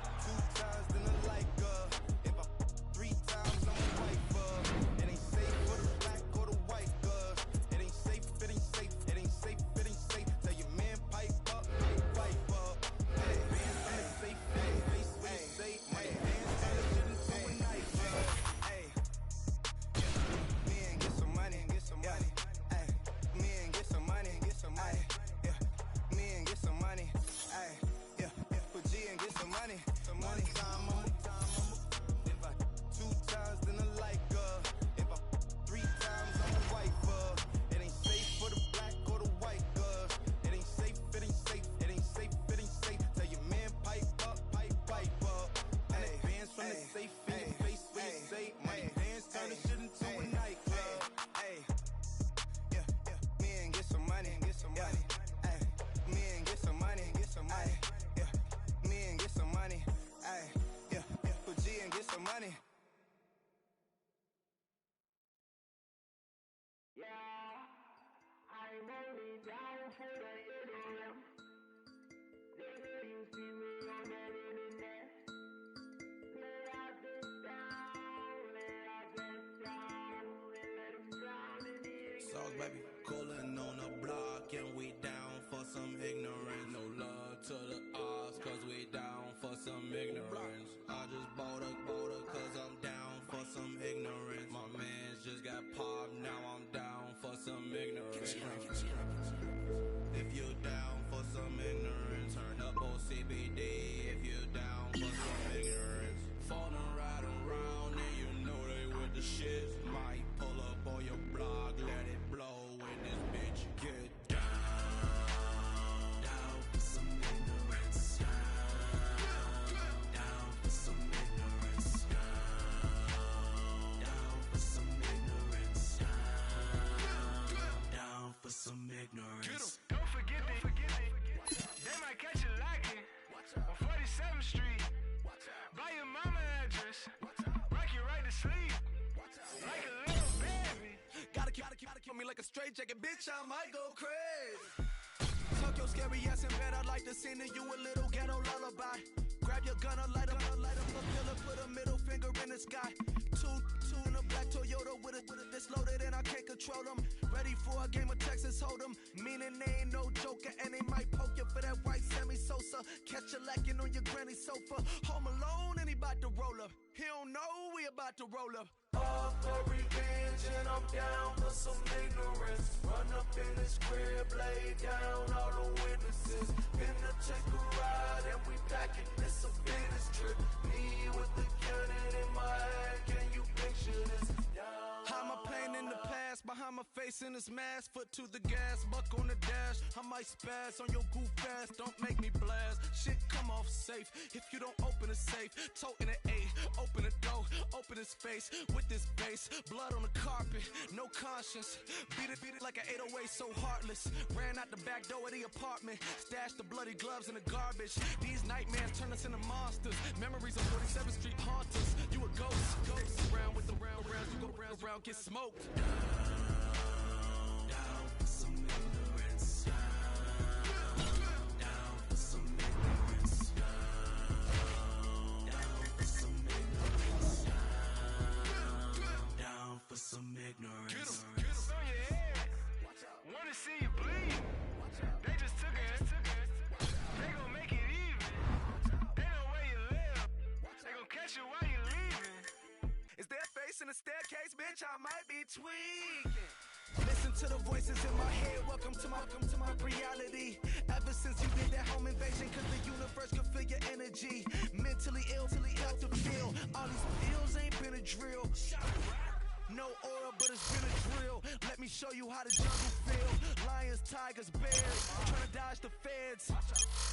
Baby, coolin' on the block and we down for some ignorance. No love to the odds cause we down for some ignorance. I just bought a cause I'm down for some ignorance. My mans just got popped, now I'm down for some ignorance. If you down for some ignorance, turn up on CBD. If you down for some ignorance, falling right around and you know they with the shit. Might pull up on your block, let it blow when this bitch get down. kill me like a straight jacket, bitch, I might go crazy. Tuck your scary ass in bed, I'd like to sing to you a little ghetto lullaby. Grab your gun, light up a pillar, put a middle finger in the sky. Two in a black Toyota with a this loaded and I can't control them. Ready for a game of Texas Hold'em, meaning they ain't no joker and they might poke you for that white Sammy Sosa. Catch you lacking on your granny sofa. Home alone and he about to roll up. He don't know we about to roll up. All for revenge and I'm down for some ignorance. Run up in his crib, lay down all the witnesses. Finna take a ride and we packing this a business trip. Me with the cannon in my hand, can you picture this? I'm a pain in the past, behind my face in this mask. Foot to the gas, buck on the dash. I might spaz on your goof ass, don't make me blast. Shit come off safe, if you don't open the safe. Toting an 8, open the door, open his face. With this bass, blood on the carpet, no conscience. Beat it like an 808, so heartless. Ran out the back door of the apartment, stashed the bloody gloves in the garbage. These nightmares turn us into monsters. Memories of 47th Street haunt us. You a ghost, around with the rounds, you go round, get smoked. Down for some ignorance. Down for some ignorance. Down for some ignorance. Down for some ignorance. Get on your head. Wanna see you bleed. They just took it. They gon' make it even. They know where you live. They gon' catch you while you leaving. Is there face in the staircase, bitch? I might be tweaking. Listen to the voices in my head. Welcome to my reality. Ever since you did that home invasion, cause the universe can feel your energy. Mentally ill till he got to feel. All these pills ain't been a drill. No order, but it's been a drill. Let me show you how the jungle feel. Lions, tigers, bears, trying to dodge the feds.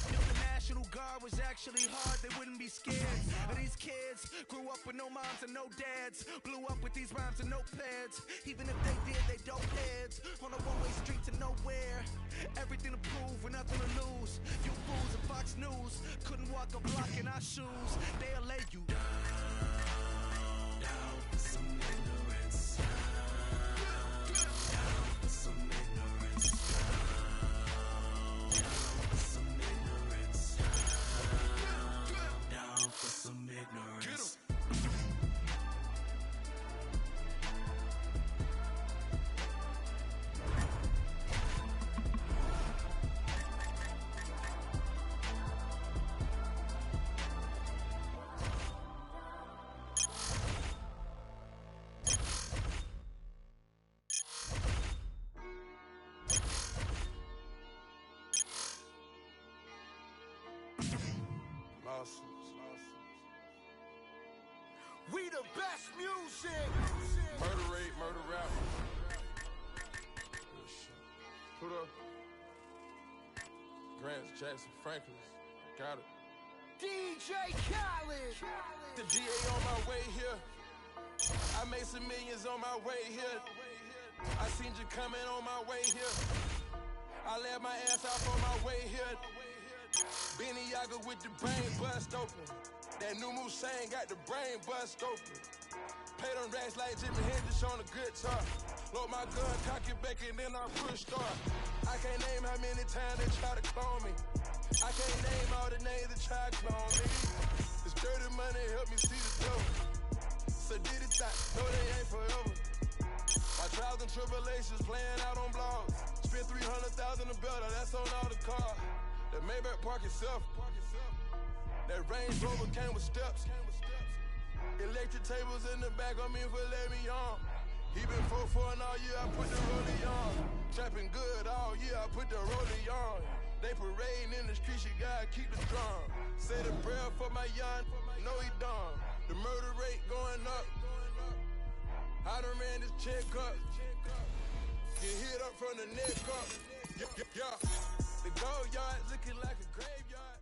If the National Guard was actually hard, they wouldn't be scared. And these kids grew up with no moms and no dads. Blew up with these rhymes and notepads. Even if they did, they dope heads. On a one-way street to nowhere. Everything to prove with nothing to lose. You fools at Fox News couldn't walk a block in our shoes. They'll lay you down for some ignorance. Down for some ignorance. Down for some ignorance. Down for some ignorance. We the best music. Murder rate, murder rap. Put up. Grants, Jackson, Franklin's. Got it. DJ Khaled. The DA on my way here. I made some millions on my way here. I seen you coming on my way here. I let my ass off on my way here. Benny Yaga with the brain bust open. That new Musain got the brain bust open. Play them racks like Jimi Hendrix on a guitar. Load my gun, cock it back, and then I push start. I can't name how many times they try to clone me. I can't name all the names that try to clone me. This dirty money help me see the dough. So did it stop? No, they ain't forever. My trials and tribulations playing out on blogs. Spent $300,000 a better, that's on all the cars. The Maybach park itself. That Range Rover came with steps. Electric tables in the back on me for let me on. He been 4-4 all year, I put the rollie on. Trapping good all year, I put the rollie on. They parading in the streets, you gotta keep the drum. Say the prayer for my young, no he done. The murder rate going up. I done ran this check up. Get hit up from the neck up. Yeah. The gold yard looking like a graveyard.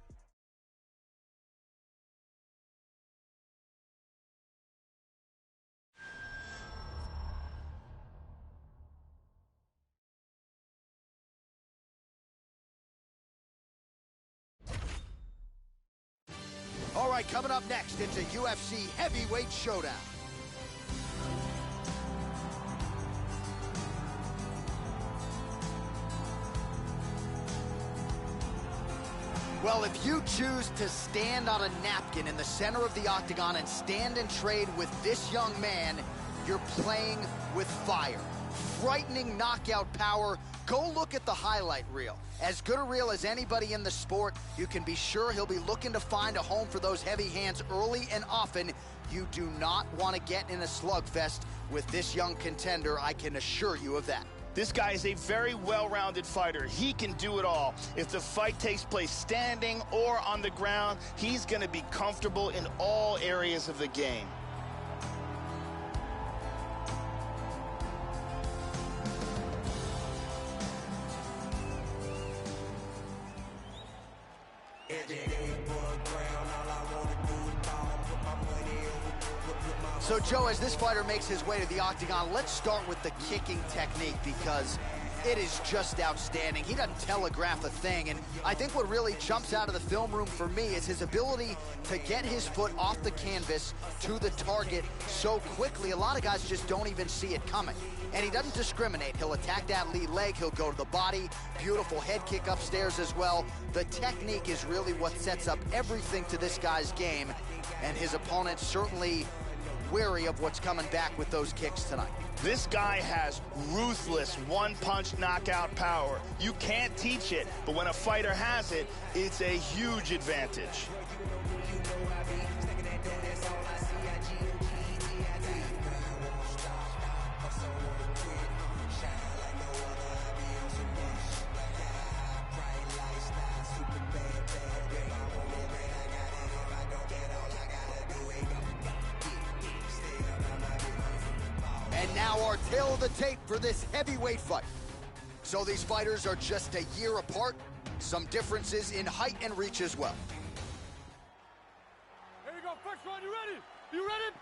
All right, coming up next, it's a UFC heavyweight showdown. Well, if you choose to stand on a napkin in the center of the octagon and stand and trade with this young man, you're playing with fire. Frightening knockout power. Go look at the highlight reel. As good a reel as anybody in the sport, you can be sure he'll be looking to find a home for those heavy hands early and often. You do not want to get in a slugfest with this young contender, I can assure you of that. This guy is a very well-rounded fighter. He can do it all. If the fight takes place standing or on the ground, he's going to be comfortable in all areas of the game. So, Joe, as this fighter makes his way to the octagon, let's start with the kicking technique because it is just outstanding. He doesn't telegraph a thing, and I think what really jumps out of the film room for me is his ability to get his foot off the canvas to the target so quickly. A lot of guys just don't even see it coming. And he doesn't discriminate. He'll attack that lead leg, he'll go to the body, beautiful head kick upstairs as well. The technique is really what sets up everything to this guy's game, and his opponent certainly wary of what's coming back with those kicks tonight. This guy has ruthless one-punch knockout power. You can't teach it, but when a fighter has it, it's a huge advantage. And now our tail of the tape for this heavyweight fight. So these fighters are just a year apart, some differences in height and reach as well. Here we go, first round, you ready? You ready?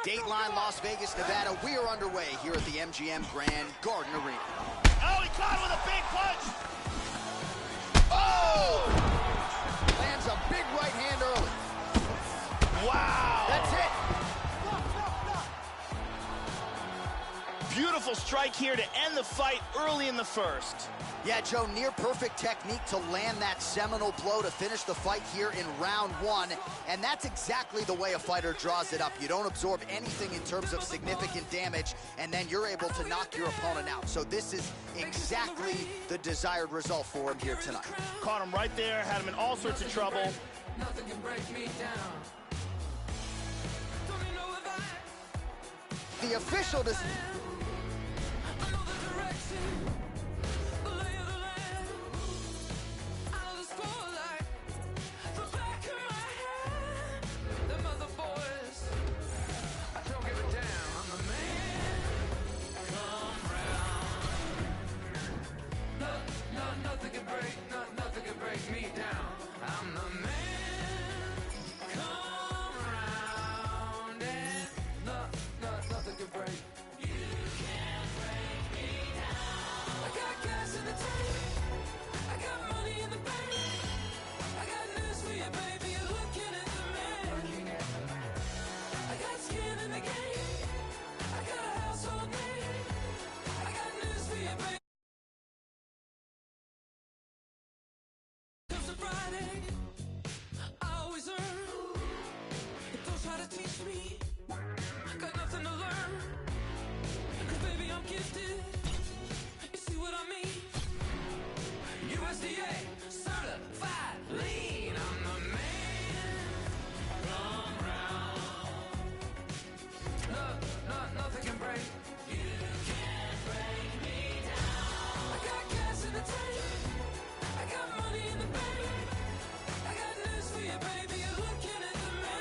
Dateline, Las Vegas, Nevada, we are underway here at the MGM Grand Garden Arena. Oh, he caught with a big punch! Oh! Lands a big right hand early. Wow! That's it. Beautiful strike here to end the fight early in the first. Yeah, Joe, near perfect technique to land that seminal blow to finish the fight here in round one. And that's exactly the way a fighter draws it up. You don't absorb anything in terms of significant damage, and then you're able to knock your opponent out. So this is exactly the desired result for him here tonight. Caught him right there, had him in all sorts of trouble. Nothing can break me down. The official does... Teach me, got nothing to learn, 'cause baby I'm gifted, you see what I mean? USDA certified lean, I'm the man, come round, nothing can break, you can't break me down, I got gas in the tank, I got money in the bank, I got news for you baby, you're looking at the man.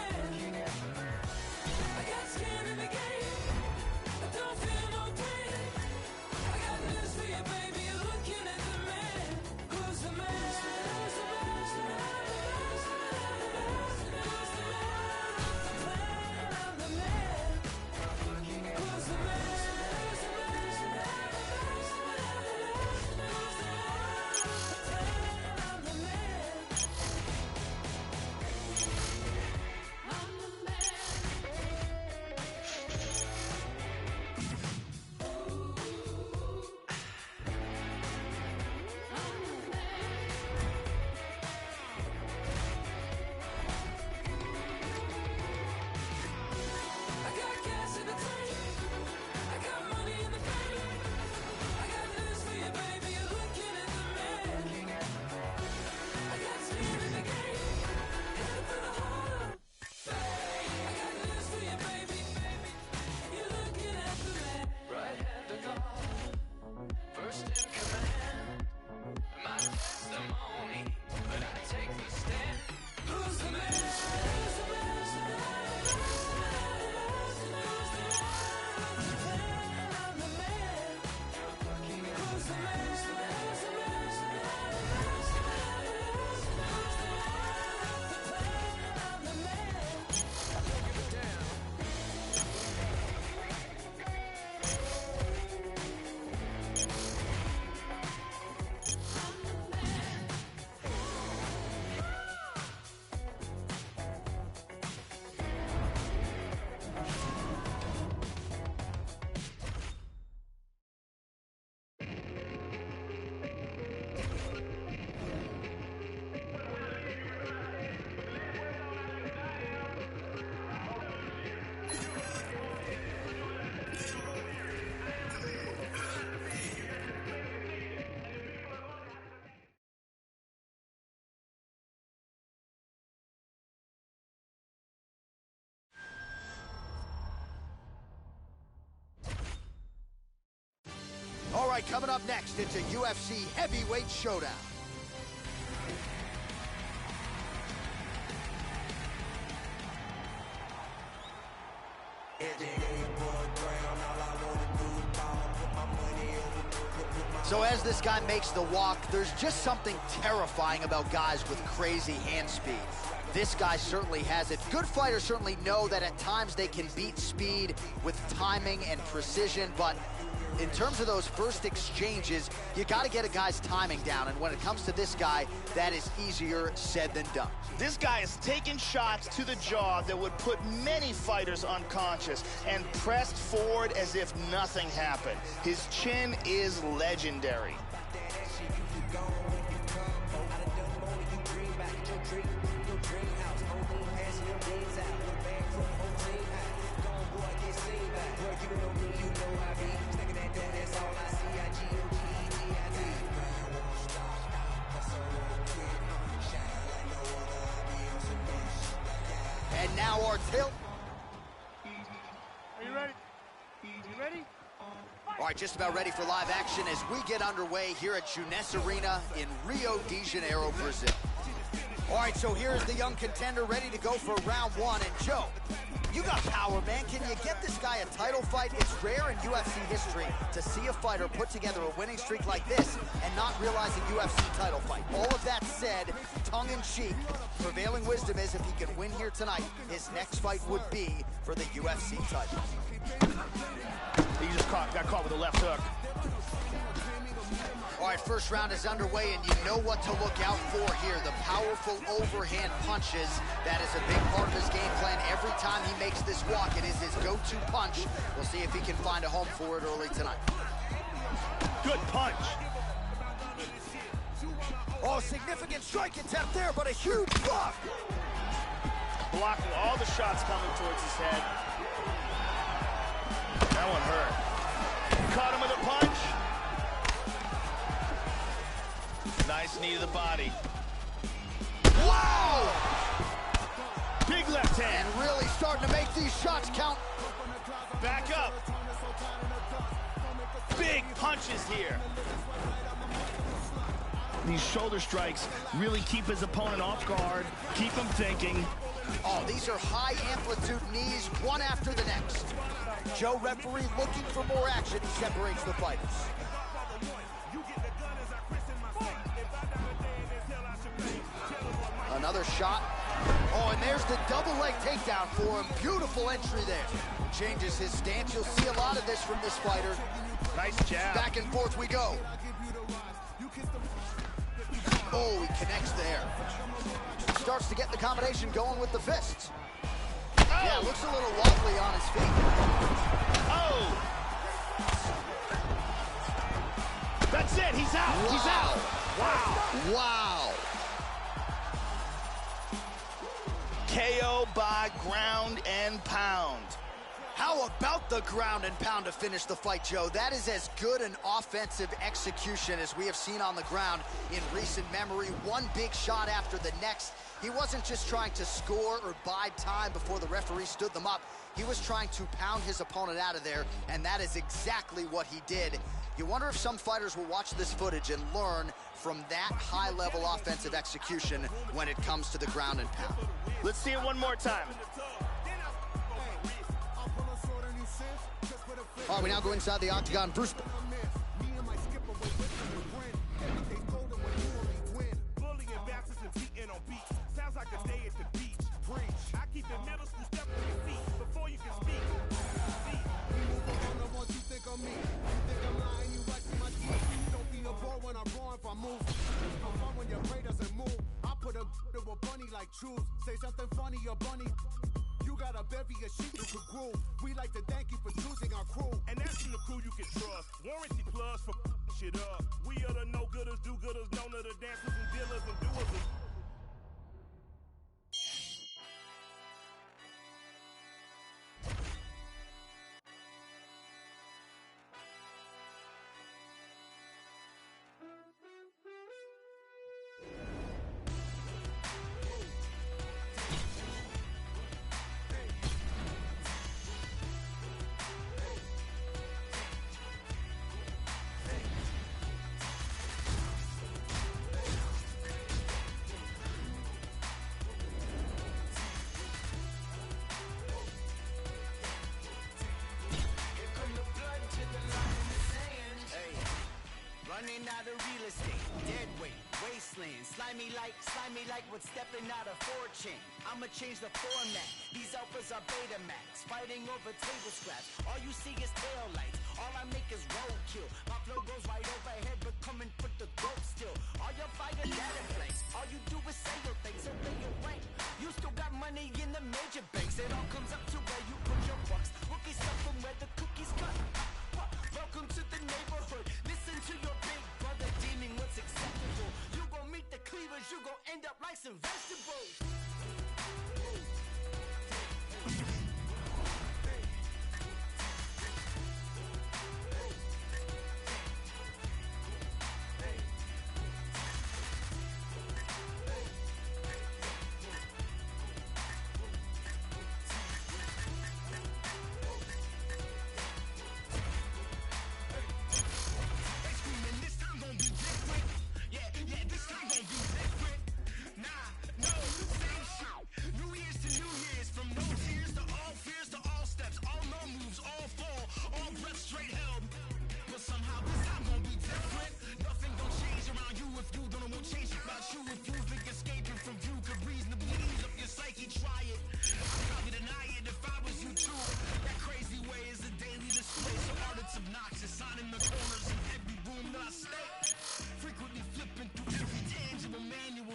right, coming up next, it's a UFC heavyweight showdown. So as this guy makes the walk, there's just something terrifying about guys with crazy hand speed. This guy certainly has it. Good fighters certainly know that at times they can beat speed with timing and precision, but in terms of those first exchanges, you got to get a guy's timing down, and when it comes to this guy, that is easier said than done. This guy is taking shots to the jaw that would put many fighters unconscious and pressed forward as if nothing happened. His chin is legendary. And now our tilt. Are you ready? You ready? All right, just about ready for live action as we get underway here at Juness Arena in Rio de Janeiro, Brazil. All right, so here's the young contender ready to go for round one. And Joe, you got power, man. Can you get this guy a title fight? It's rare in UFC history to see a fighter put together a winning streak like this and not realize a UFC title fight. All of that said, tongue-in-cheek, prevailing wisdom is if he can win here tonight, his next fight would be for the UFC title. He just got caught with a left hook. All right, first round is underway, and you know what to look out for here. The powerful overhand punches. That is a big part of his game plan. Every time he makes this walk, it is his go-to punch. We'll see if he can find a home for it early tonight. Good punch. Oh, significant strike attempt there, but a huge block. Blocking all the shots coming towards his head. That one hurt. Caught him with a punch. Nice knee to the body. Wow! Big left hand. And really starting to make these shots count. Back up. Big punches here. These shoulder strikes really keep his opponent off guard, keep him thinking. Oh, these are high amplitude knees, one after the next. Joe, referee, looking for more action. He separates the fighters. Another shot. Oh, and there's the double leg takedown for him. Beautiful entry there. Changes his stance. You'll see a lot of this from this fighter. Nice jab. Back and forth we go. Oh, he connects there. Starts to get the combination going with the fists. Oh. Yeah, looks a little wobbly on his feet. Oh! That's it. He's out. Wow. He's out. Wow. Wow. KO by ground and pound. How about the ground and pound to finish the fight, Joe? That is as good an offensive execution as we have seen on the ground in recent memory. One big shot after the next. He wasn't just trying to score or bide time before the referee stood them up. He was trying to pound his opponent out of there, and that is exactly what he did. You wonder if some fighters will watch this footage and learn from that high-level offensive execution when it comes to the ground and pound. Let's see it one more time. All right, we now go inside the octagon. Bruce. Say something funny or bunny. You got a bevy of sheep who could groove. We like to thank you for choosing our crew. And that's from the crew you can trust. Warranty plus for shit up. We are the no-gooders, do-gooders, known to the dancers and dealers and doers. stepping out of real estate. Dead weight, wasteland, slimy like what's stepping out of fortune. I'ma change the format. These alphas are Betamax, fighting over table scraps. All you see is tail lights. All I make is roadkill. My flow goes right overhead, but come and put the throat still. All your fire data flames. All you do is say your things, obey your rank. You still got money in the major banks. It all comes up to where you put your bucks. Rookies stuff from where the cookies cut. Welcome to the neighborhood. Listen to your big brother deeming what's acceptable. You gon' meet the cleavers, you gon' end up like some vegetables.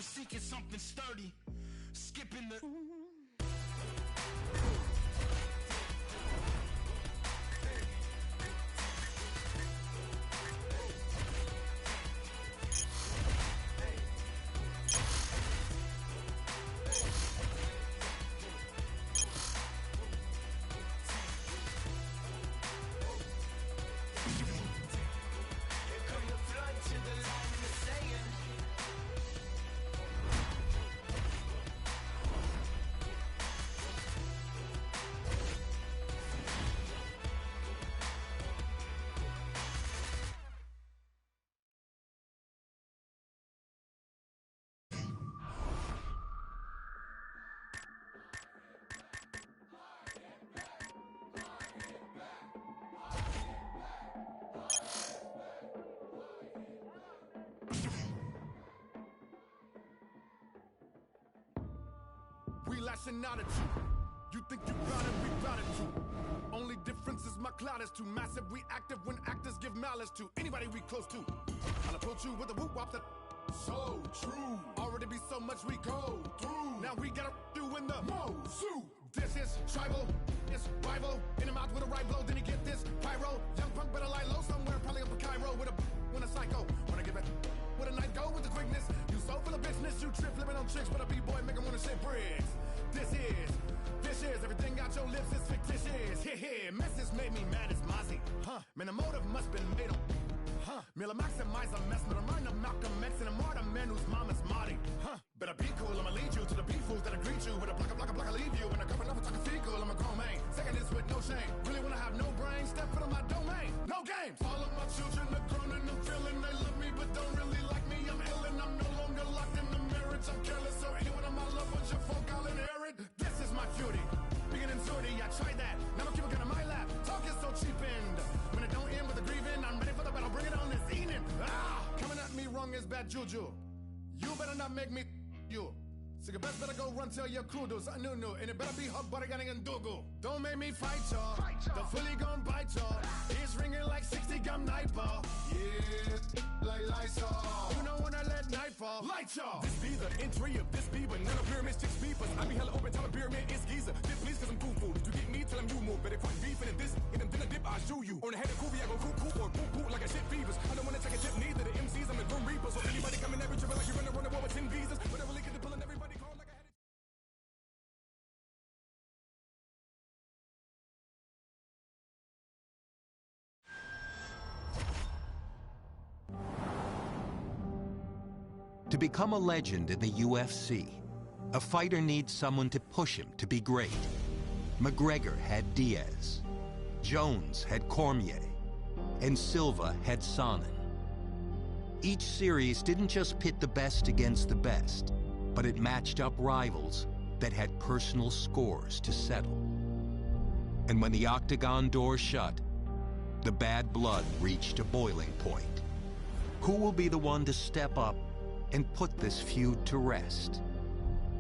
Seeking something sturdy, skipping the We lashing out at you. You think you got it, we got it too. Only difference is my cloud is too massive. We active when actors give malice to anybody we close to. I'll approach you with a whoop wop that so true. Already be so much we go through. Now we gotta do in the Mosu. This is tribal, it's rival. In the mouth with a right blow, then you get this pyro. Young punk better lie low somewhere, probably up in Cairo with a psycho. Wanna give it with a night go with the quickness. You so full of business, you trip flipping on chicks, but a b-boy make 'em wanna shake bricks. This is everything out your lips is fictitious. Here, messes made me mad as Mozzie. Huh, man, the motive must been made 'em. Huh, Miller maximize a mess, but I'm running Malcolm X and I'm more the man whose mama's Marty. Huh, better be cool, I'ma lead you to the beef fools that'll greet you with a block, I leave you. And a couple of talking fecal, I'm a grown man. Second this with no shame. Really wanna have no brain, step foot on my domain. No games. All of my children are grown and I'm feeling they love me, but don't really like me. I'm ill and I'm no longer locked in a marriage. I'm careless, so anyone of my loved ones, your folk, I'll inherit. This is my cutie. Beginning sorty, I tried that. Now I'm keeping it on my lap. Talk is so cheap and when it don't end with a grieving, I'm ready for the battle, bring it on this evening. Coming at me wrong is bad juju. You better not make me you. So you best better go run tell your crew do something new. And it better be hot butter getting and dogo. Don't make me fight y'all. The fully gon' bite y'all. It's ringing like 60 gum night ball. Yeah, like Lysol. You know when I let night fall. Light y'all. This be the entry of this be, but none of pyramids, chicks beepers. I be hella open, tell a pyramid it's geezer. This please cause I'm cool. Did you get me? Tell them you move. Better quit beefing and this. And then a dip, I shoot you. On the head of Kobe, I go cool or poo like a shit fevers. I don't wanna take a tip neither. The MCs, I'm the Grim Reaper. So anybody coming every trip like you're running a war with 10 visas. Whatever lick it, pulling everybody call like a head. To become a legend in the UFC, a fighter needs someone to push him to be great. McGregor had Diaz, Jones had Cormier, and Silva had Sonnen. Each series didn't just pit the best against the best, but it matched up rivals that had personal scores to settle. And when the octagon door shut, the bad blood reached a boiling point. Who will be the one to step up and put this feud to rest?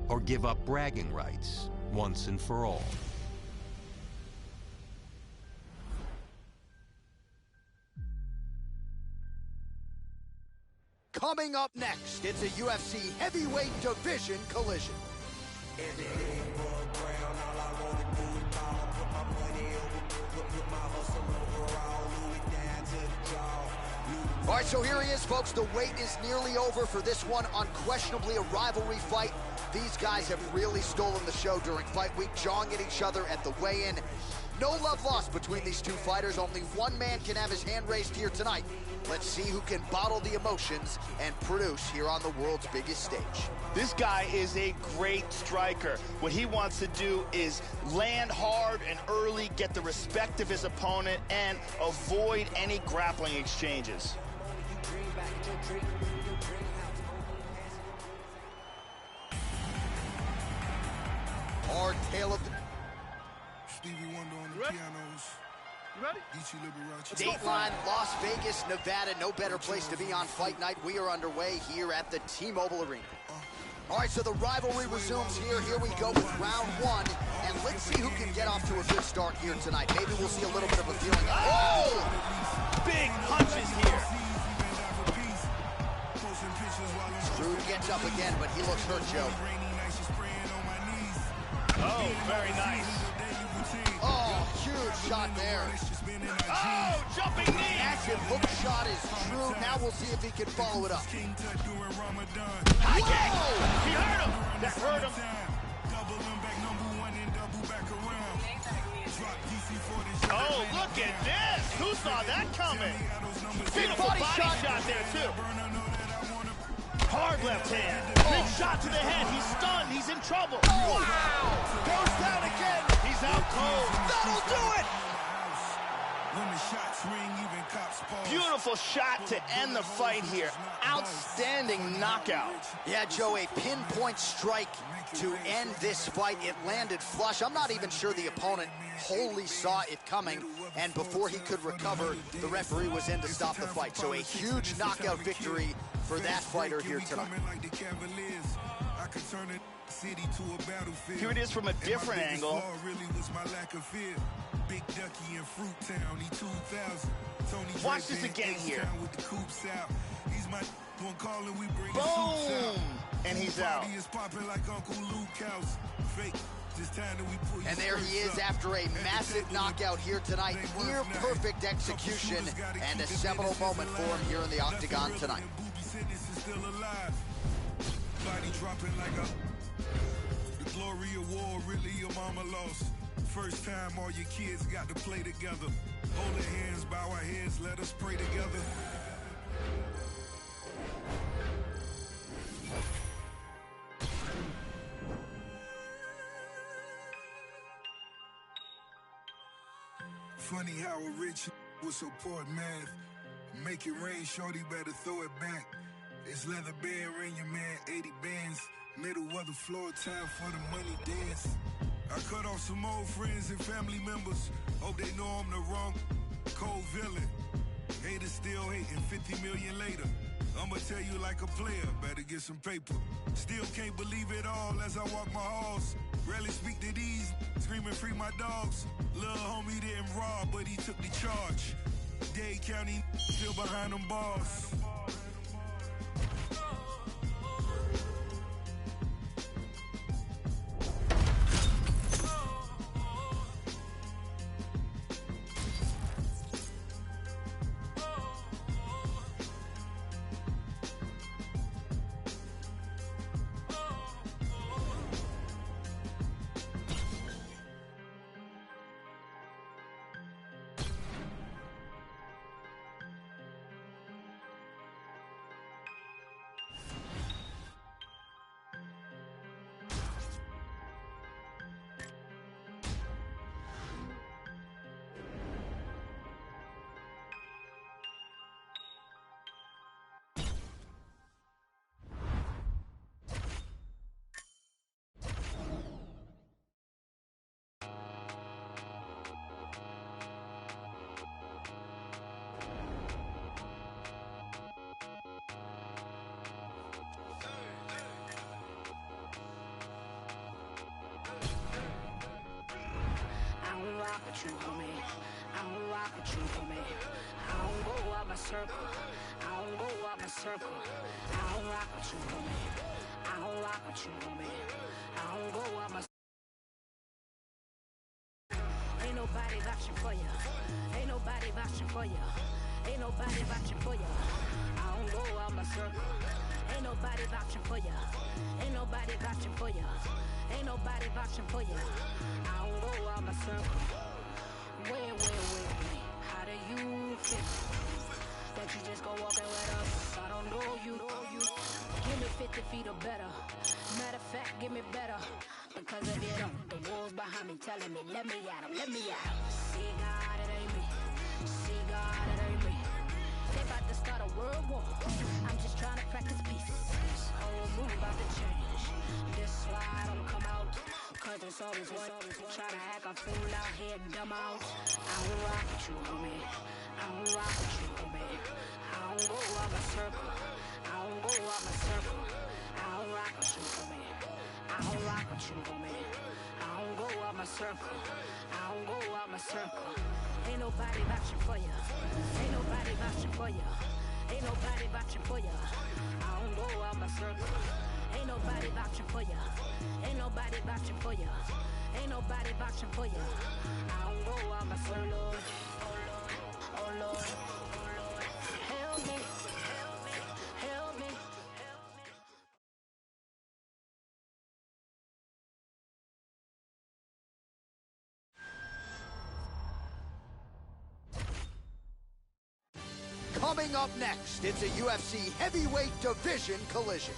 Or give up bragging rights once and for all? Coming up next, it's a UFC heavyweight division collision. All right, so here he is, folks. The wait is nearly over for this one. Unquestionably a rivalry fight. These guys have really stolen the show during fight week, jawing at each other at the weigh-in. No love lost between these two fighters. Only one man can have his hand raised here tonight. Let's see who can bottle the emotions and produce here on the world's biggest stage. This guy is a great striker. What he wants to do is land hard and early, get the respect of his opponent, and avoid any grappling exchanges. Hard tale of the... Stevie Wonder on the pianos. You ready? Dateline, Las Vegas, Nevada. No better place to be on fight night. We are underway here at the T-Mobile Arena. All right, so the rivalry resumes here. Here we go with round one. And let's see who can get off to a good start here tonight. Maybe we'll see a little bit of a feeling. Oh! Big punches here. Struve gets up again, but he looks hurt, Joe. Oh, very nice. Oh, huge shot there. Oh, jumping knee. Massive hook shot is Struve. Now we'll see if he can follow it up. High kick. He hurt him. That hurt him. Oh, look at this. Who saw that coming? Beautiful body shot there, too. Hard left hand. Big shot to the head. He's stunned. He's in trouble. Oh, wow. Goes down again. He's out cold. That'll do it. Beautiful shot to end the fight here. Outstanding knockout. Yeah, Joe, a pinpoint strike to end this fight. It landed flush. I'm not even sure the opponent wholly saw it coming, and before he could recover, the referee was in to stop the fight. So a huge knockout victory for that fighter here tonight. Here it is from a different angle. Watch this again here. Boom! And he's out. And there he is after a massive knockout here tonight. Near perfect execution and a seminal moment for him here in the octagon tonight. Body dropping like the glory of war, really your mama lost. First time all your kids got to play together. Hold their hands, bow our heads, let us pray together. Funny how a rich will support math. Make it rain, shorty, better throw it back. It's leather band, ring your man, 80 bands. Middle of the floor, time for the money dance. I cut off some old friends and family members. Hope they know I'm the wrong cold villain. Haters still hating 50 million later. I'ma tell you like a player, better get some paper. Still can't believe it all as I walk my halls. Rarely speak to these, screaming free my dogs. Lil' homie didn't rob, but he took the charge. Dade County still behind them bars. with you, homie. I don't rock with you, homie. I don't go out my circle. I don't go out my circle. I don't rock with you, homie. I don't rock with you, homie. I don't go out my circle. Ain't nobody vouching for you. Ain't nobody vouching for you. Ain't nobody vouching for you. I don't go out my circle. Ain't nobody vouching for you. Ain't nobody vouching for you. Ain't nobody vouching for you. I don't go out my circle. Wait. How do you feel? That you just go walking with us? I don't know you. Give me 50 feet or better. Matter of fact, give me better. Because if you don't, the walls behind me telling me, let me at 'em, let me at 'em. See God, it ain't me. See God, it ain't me. They about to start a world war. I'm just trying to practice peace. Whole move about to change. This why I don't come out. Cause it's always one. Trying to act a fool out here, dumb out. I don't rock with you, homie. I don't rock with you, homie. I don't go out my circle. I don't go out my circle. I don't rock with you, homie. I don't rock with you, homie. I don't go out my circle. I don't go out my circle. Ain't nobody vouching for you. Ain't nobody vouching for you. Ain't nobody vouching for you. I don't go out my circle. Ain't nobody vouching for you. Ain't nobody vouching for you. Ain't nobody vouching for you. I don't go out my circle. Oh Lord, help me, help me. Coming up next, it's a UFC heavyweight division collision.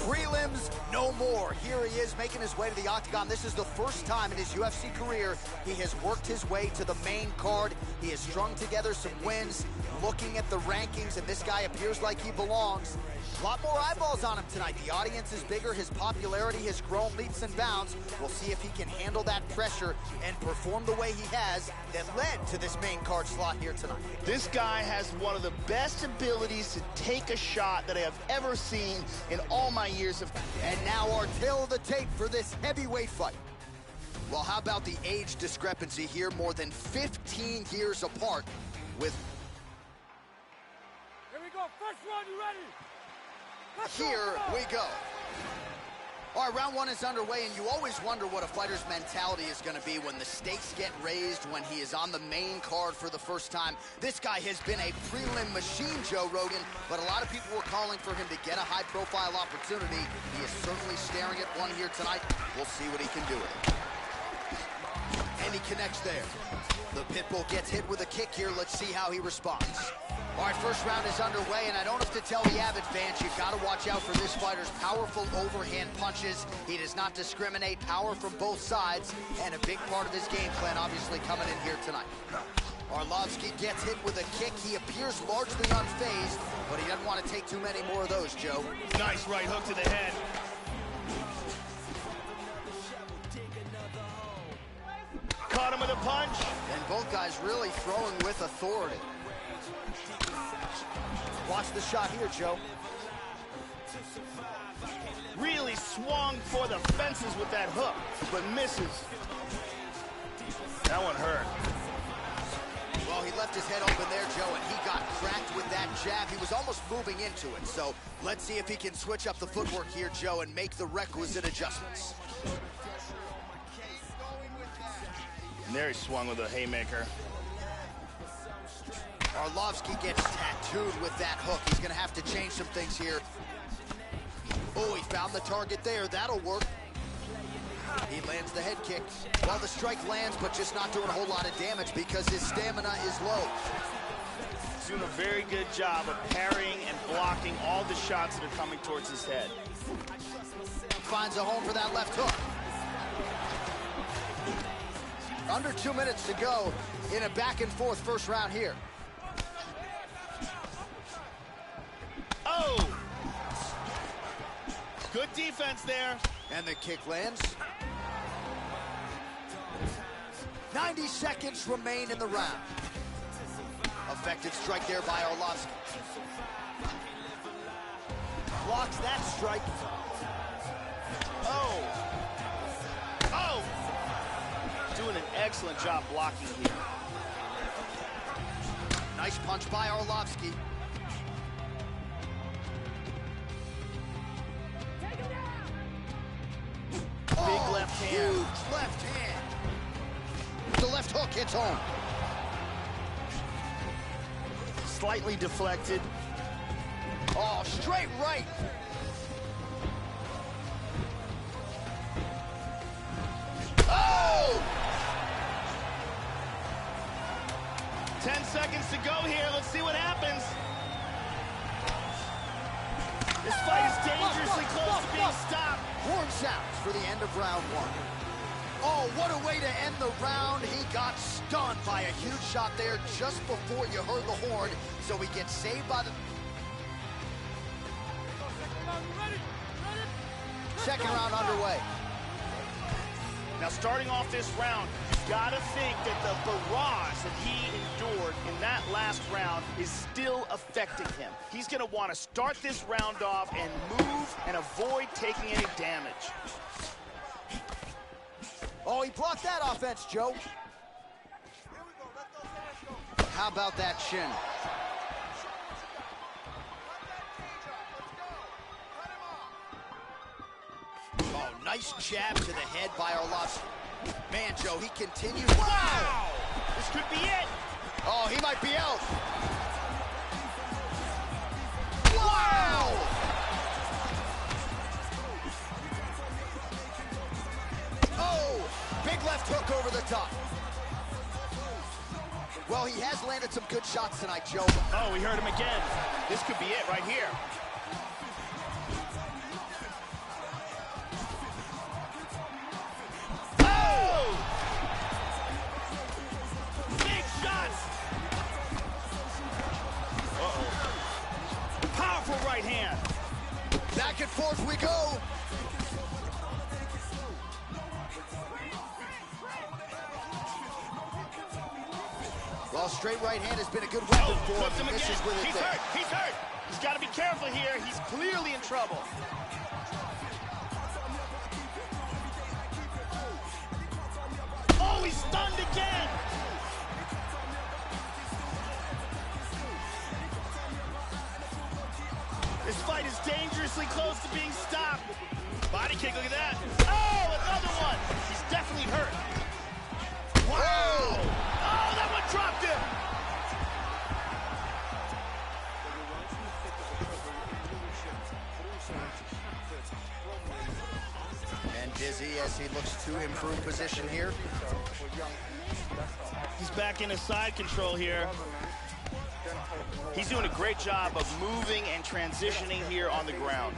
Prelims no more. Here he is making his way to the octagon. This is the first time in his UFC career he has worked his way to the main card. He has strung together some wins, looking at the rankings, and this guy appears like he belongs. A lot more eyeballs on him tonight. The audience is bigger. His popularity has grown leaps and bounds. We'll see if he can handle that pressure and perform the way he has that led to this main card slot here tonight. This guy has one of the best abilities to take a shot that I have ever seen in all my years of... And now our tail of the tape for this heavyweight fight. Well, how about the age discrepancy here? More than 15 years apart with... Here we go, first round, you ready? Here we go. All right, round one is underway, and you always wonder what a fighter's mentality is going to be when the stakes get raised, when he is on the main card for the first time. This guy has been a prelim machine, Joe Rogan, but a lot of people were calling for him to get a high-profile opportunity. He is certainly staring at one here tonight. We'll see what he can do with it. And he connects there. The Pitbull gets hit with a kick here. Let's see how he responds. All right, first round is underway, and I don't have to tell the avid fans, you've got to watch out for this fighter's powerful overhand punches. He does not discriminate, power from both sides, and a big part of his game plan obviously coming in here tonight. Arlovsky gets hit with a kick. He appears largely unfazed, but he doesn't want to take too many more of those, Joe. Nice right hook to the head. Caught him with a punch. And both guys really throwing with authority. Watch the shot here, Joe. Really swung for the fences with that hook, but misses. That one hurt. Well, he left his head open there, Joe, and he got cracked with that jab. He was almost moving into it. So let's see if he can switch up the footwork here, Joe, and make the requisite adjustments. And there he swung with a haymaker. Arlovsky gets tattooed with that hook. He's going to have to change some things here. Oh, he found the target there. That'll work. He lands the head kick. Well, the strike lands, but just not doing a whole lot of damage because his stamina is low. He's doing a very good job of parrying and blocking all the shots that are coming towards his head. Finds a home for that left hook. Under 2 minutes to go in a back-and-forth first round here. Oh! Good defense there. And the kick lands. 90 seconds remain in the round. effective strike there by Arlovsky. Blocks that strike. Oh! Oh! Doing an excellent job blocking here. Nice punch by Arlovsky. Big left hand. Huge left hand. The left hook hits home. Slightly deflected. Oh, straight right. Oh! 10 seconds to go here. Let's see what happens. This fight is dangerously close to being stopped. Horn sounds for the end of round one. Oh, what a way to end the round. He got stunned by a huge shot there just before you heard the horn, so he gets saved by the... Second round underway. Now, starting off this round, you gotta think that the barrage that he endured in that last round is still affecting him. He's gonna want to start this round off and move and avoid taking any damage. Oh, he blocked that offense, Joe. How about that shin? Oh, nice jab to the head by Arlovsky. Man, Joe, he continues. Wow! This could be it. Oh, he might be out. Wow! Oh, big left hook over the top. Well, he has landed some good shots tonight, Joe. Oh, we heard him again. This could be it right here. Right hand. Back and forth we go. Well, straight right hand has been a good weapon for him. This is with it. He's hurt. He's hurt. He's got to be careful here. He's clearly in trouble. Oh, he's stunned again. This fight is dangerously close to being stopped. Body kick, look at that. Oh, another one. He's definitely hurt. Wow. Oh, that one dropped him. And dizzy as he looks to improve position here. He's back into side control here. He's doing a great job of moving and transitioning here on the ground.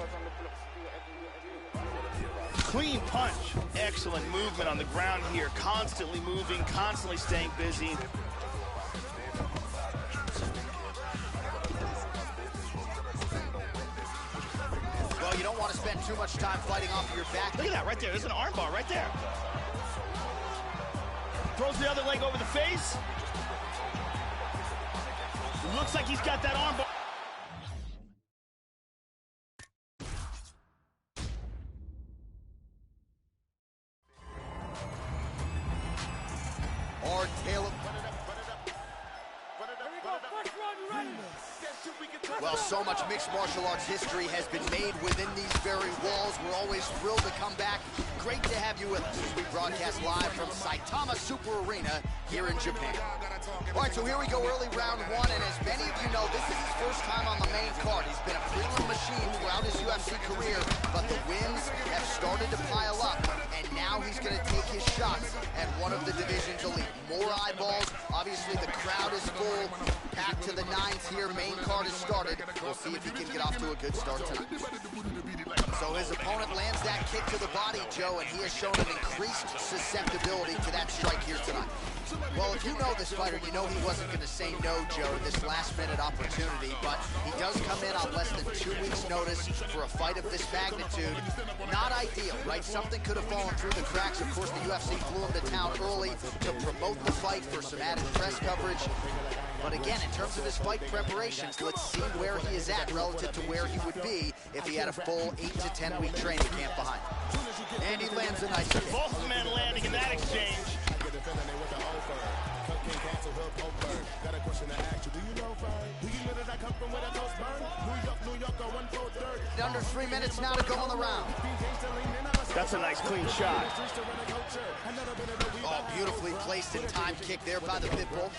Clean punch. Excellent movement on the ground here. Constantly moving, constantly staying busy. Well, you don't want to spend too much time fighting off your back. Look at that right there. There's an arm bar right there. Throws the other leg over the face. Looks like he's got that arm bar. Hard tail of... Well, so much mixed martial arts history has been made within these very walls. We're always thrilled to come back. Great to have you with us as we broadcast live from Saitama Super Arena here in Japan. All right, so here we go, early round one, and as many of you know, this is his first time on the main card. He's been a prelim machine throughout his UFC career, but the wins have started to pile up, and now he's going to take his shots at one of the division's elite. More eyeballs, obviously the crowd is full, packed to the nines here, main card has started. We'll see if he can get off to a good start tonight. So his opponent lands that kick to the body, Joe, and he has shown an increased susceptibility to that strike here tonight. Well, if you know this fighter, you know he wasn't going to say no, Joe, to this last-minute opportunity, but he does come in on less than 2 weeks' notice for a fight of this magnitude. Not ideal, right? Something could have fallen through the cracks. Of course, the UFC flew him to town early to promote the fight for some added press coverage. But again, in terms of his fight preparations, let's see where he is at relative to where he would be if he had a full 8 to 10 week training camp behind him. And he lands a nice kick. Both men landing in that exchange. Got a question to ask you. Do you know do you know that I come from where the coast burn? New York, 1/4. Under 3 minutes now to go on the round. That's a nice clean shot. Oh, beautifully placed and timed kick there by the Pitbull.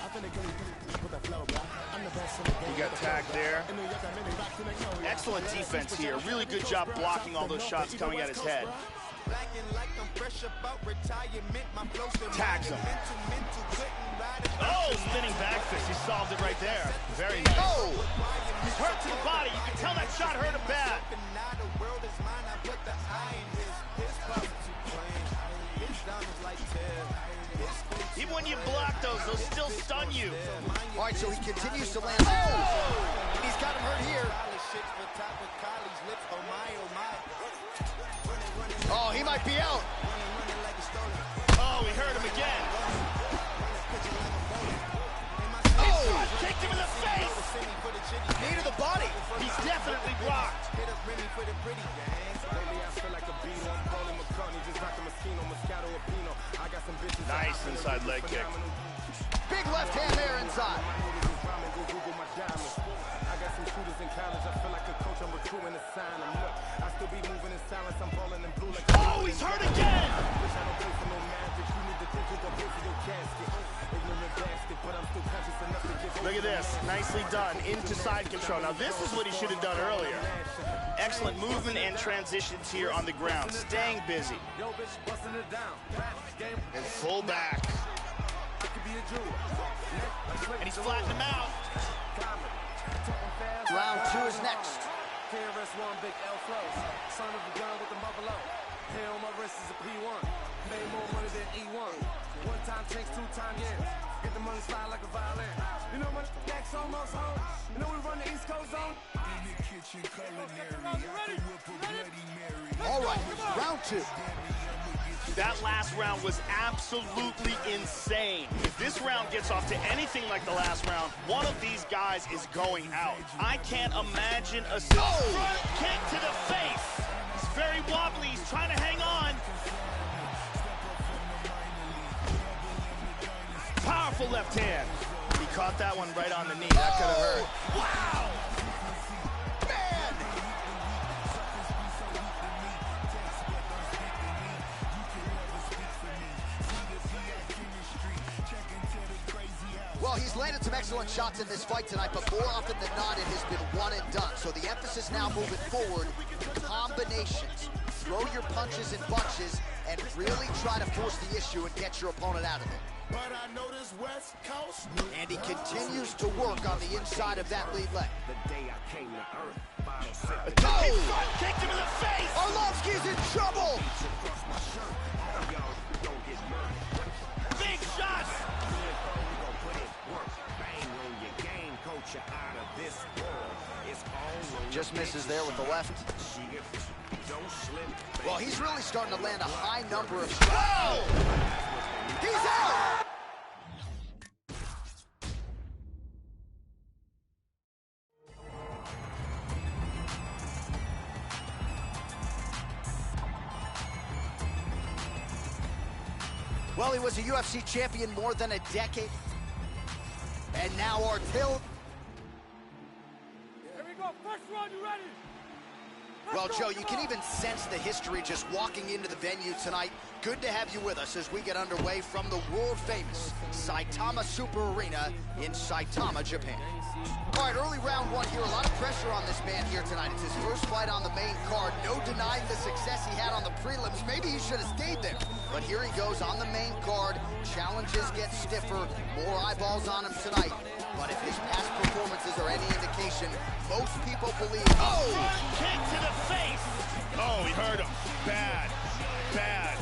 He got tagged there. Excellent defense here. Really good job blocking all those shots coming at his head. Tags him. Oh, spinning back fist. He solved it right there. Very nice. Oh! He's hurt to the body. You can tell that shot hurt him bad. Even when you block those still stun you. All right, so he continues to land. Oh! And he's got him hurt here. Oh, he might be out. Oh, he hurt him again. Oh! Kicked him in the face. Knee to the body. He's definitely blocked. Nice inside leg kick. Big left hand there inside. I got some shooters in college. I feel like a coach. I'm recruiting a sign. Look, I still be moving in silence. I'm balling in blue like. Oh, he's hurt again. Wish I don't play for no magic. You need to think you're gonna pay for your casket. Ignorant basket, but I'm still conscious enough to give. Look at this. Nicely done. Into side control. Now this is what he should have done earlier. Excellent movement and transitions here on the ground. Staying busy. And full back. And he's flattened him out. Round 2 is next. KRS-One, big L flows. Son of a gun with the buffalo. Hair on my wrist is a P1. Pay more money than E1. One time takes 2 times, yeah. Get the money slide like a violin. You know my neck's almost home. You know we run the East Coast zone. In the kitchen culinary, All right, round 2. That last round was absolutely insane. If this round gets off to anything like the last round, one of these guys is going out. I can't imagine a front kick to the face. He's very wobbly. He's trying to hang on. Powerful left hand. He caught that one right on the knee. That could have hurt. Wow! Well, he's landed some excellent shots in this fight tonight, but more often than not, it has been one and done. So the emphasis now moving forward, combinations. Throw your punches in bunches and really try to force the issue and get your opponent out of it. But I know this West Coast. And he continues to work on the inside of that lead leg. The day I came to earth. Oh! Kicked him in the face! Arlovsky's in trouble! Big shots! Just misses there with the left. Well, he's really starting to land a high number of shots. Oh! He's out! Well, he was a UFC champion more than a decade. And now our tilt. Here we go, first round, you ready? Well, Joe, you can even sense the history just walking into the venue tonight. Good to have you with us as we get underway from the world-famous Saitama Super Arena in Saitama, Japan. All right, early round 1 here. A lot of pressure on this man here tonight. It's his first fight on the main card. No denying the success he had on the prelims. Maybe he should have stayed there. But here he goes on the main card. Challenges get stiffer. More eyeballs on him tonight. But if his past performances are any indication, most people believe... Oh! Kick to the face! Oh, he hurt him. Bad. Bad.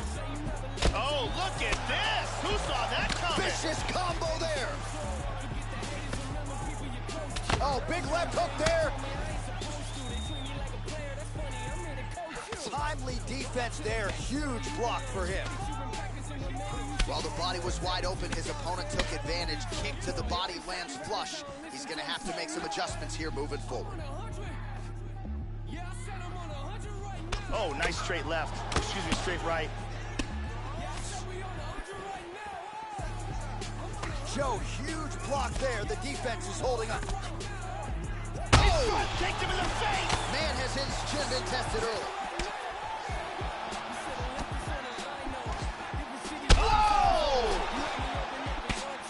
Oh, look at this! Who saw that coming? Vicious combo there! Oh, big left hook there! Timely defense there. Huge block for him. While the body was wide open, his opponent took advantage. Kick to the body lands flush. He's going to have to make some adjustments here moving forward. Oh, nice straight left. Excuse me, straight right. Joe, huge block there. The defense is holding up. Oh! Kicked him in the face! Man has his chin been tested early. Oh!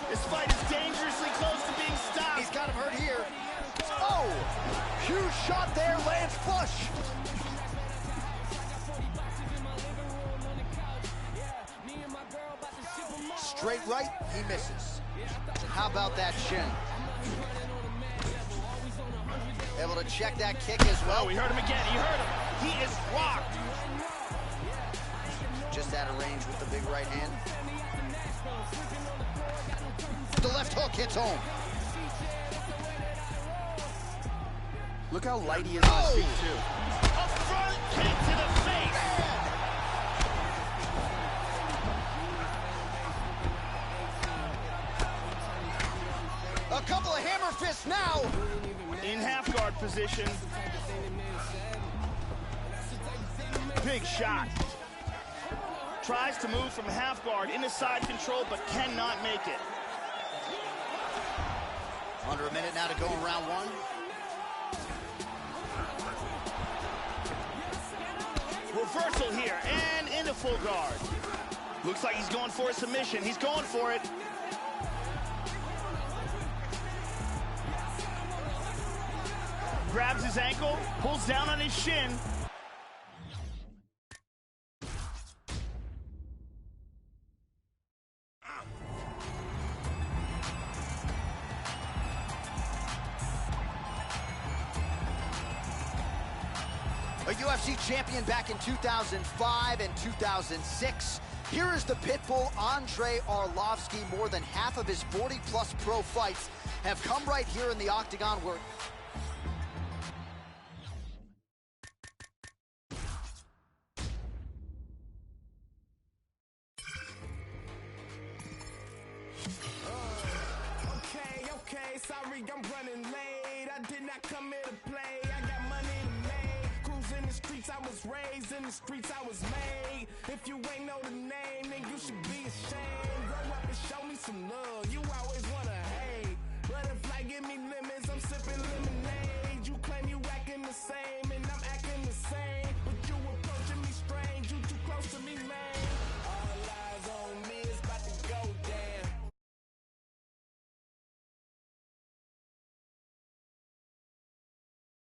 This fight is dangerously close to being stopped. He's got him hurt here. Oh! Huge shot there, lands flush. Straight right, he misses. How about that shin? Able to check that kick as well. Oh, he hurt him again. He hurt him. He is rocked. Just out of range with the big right hand. The left hook hits home. Look how light he is on his feet, too. A front kick to the face. A couple of hammer fists now. In half guard position. Big shot. Tries to move from half guard into side control, but cannot make it. Under a minute now to go in round one. Reversal here, and into full guard. Looks like he's going for a submission. He's going for it. Grabs his ankle, pulls down on his shin. A UFC champion back in 2005 and 2006. Here is the Pitbull, Andrei Arlovski. More than half of his 40-plus pro fights have come right here in the octagon where... Okay, sorry I'm running late. I did not come here to play. I got money to make. Cruise in the streets, I was raised in the streets, I was made. If you ain't know the name, then you should be ashamed. Grow up and show me some love. You always wanna hate. But if life give me lemons, I'm sipping lemon.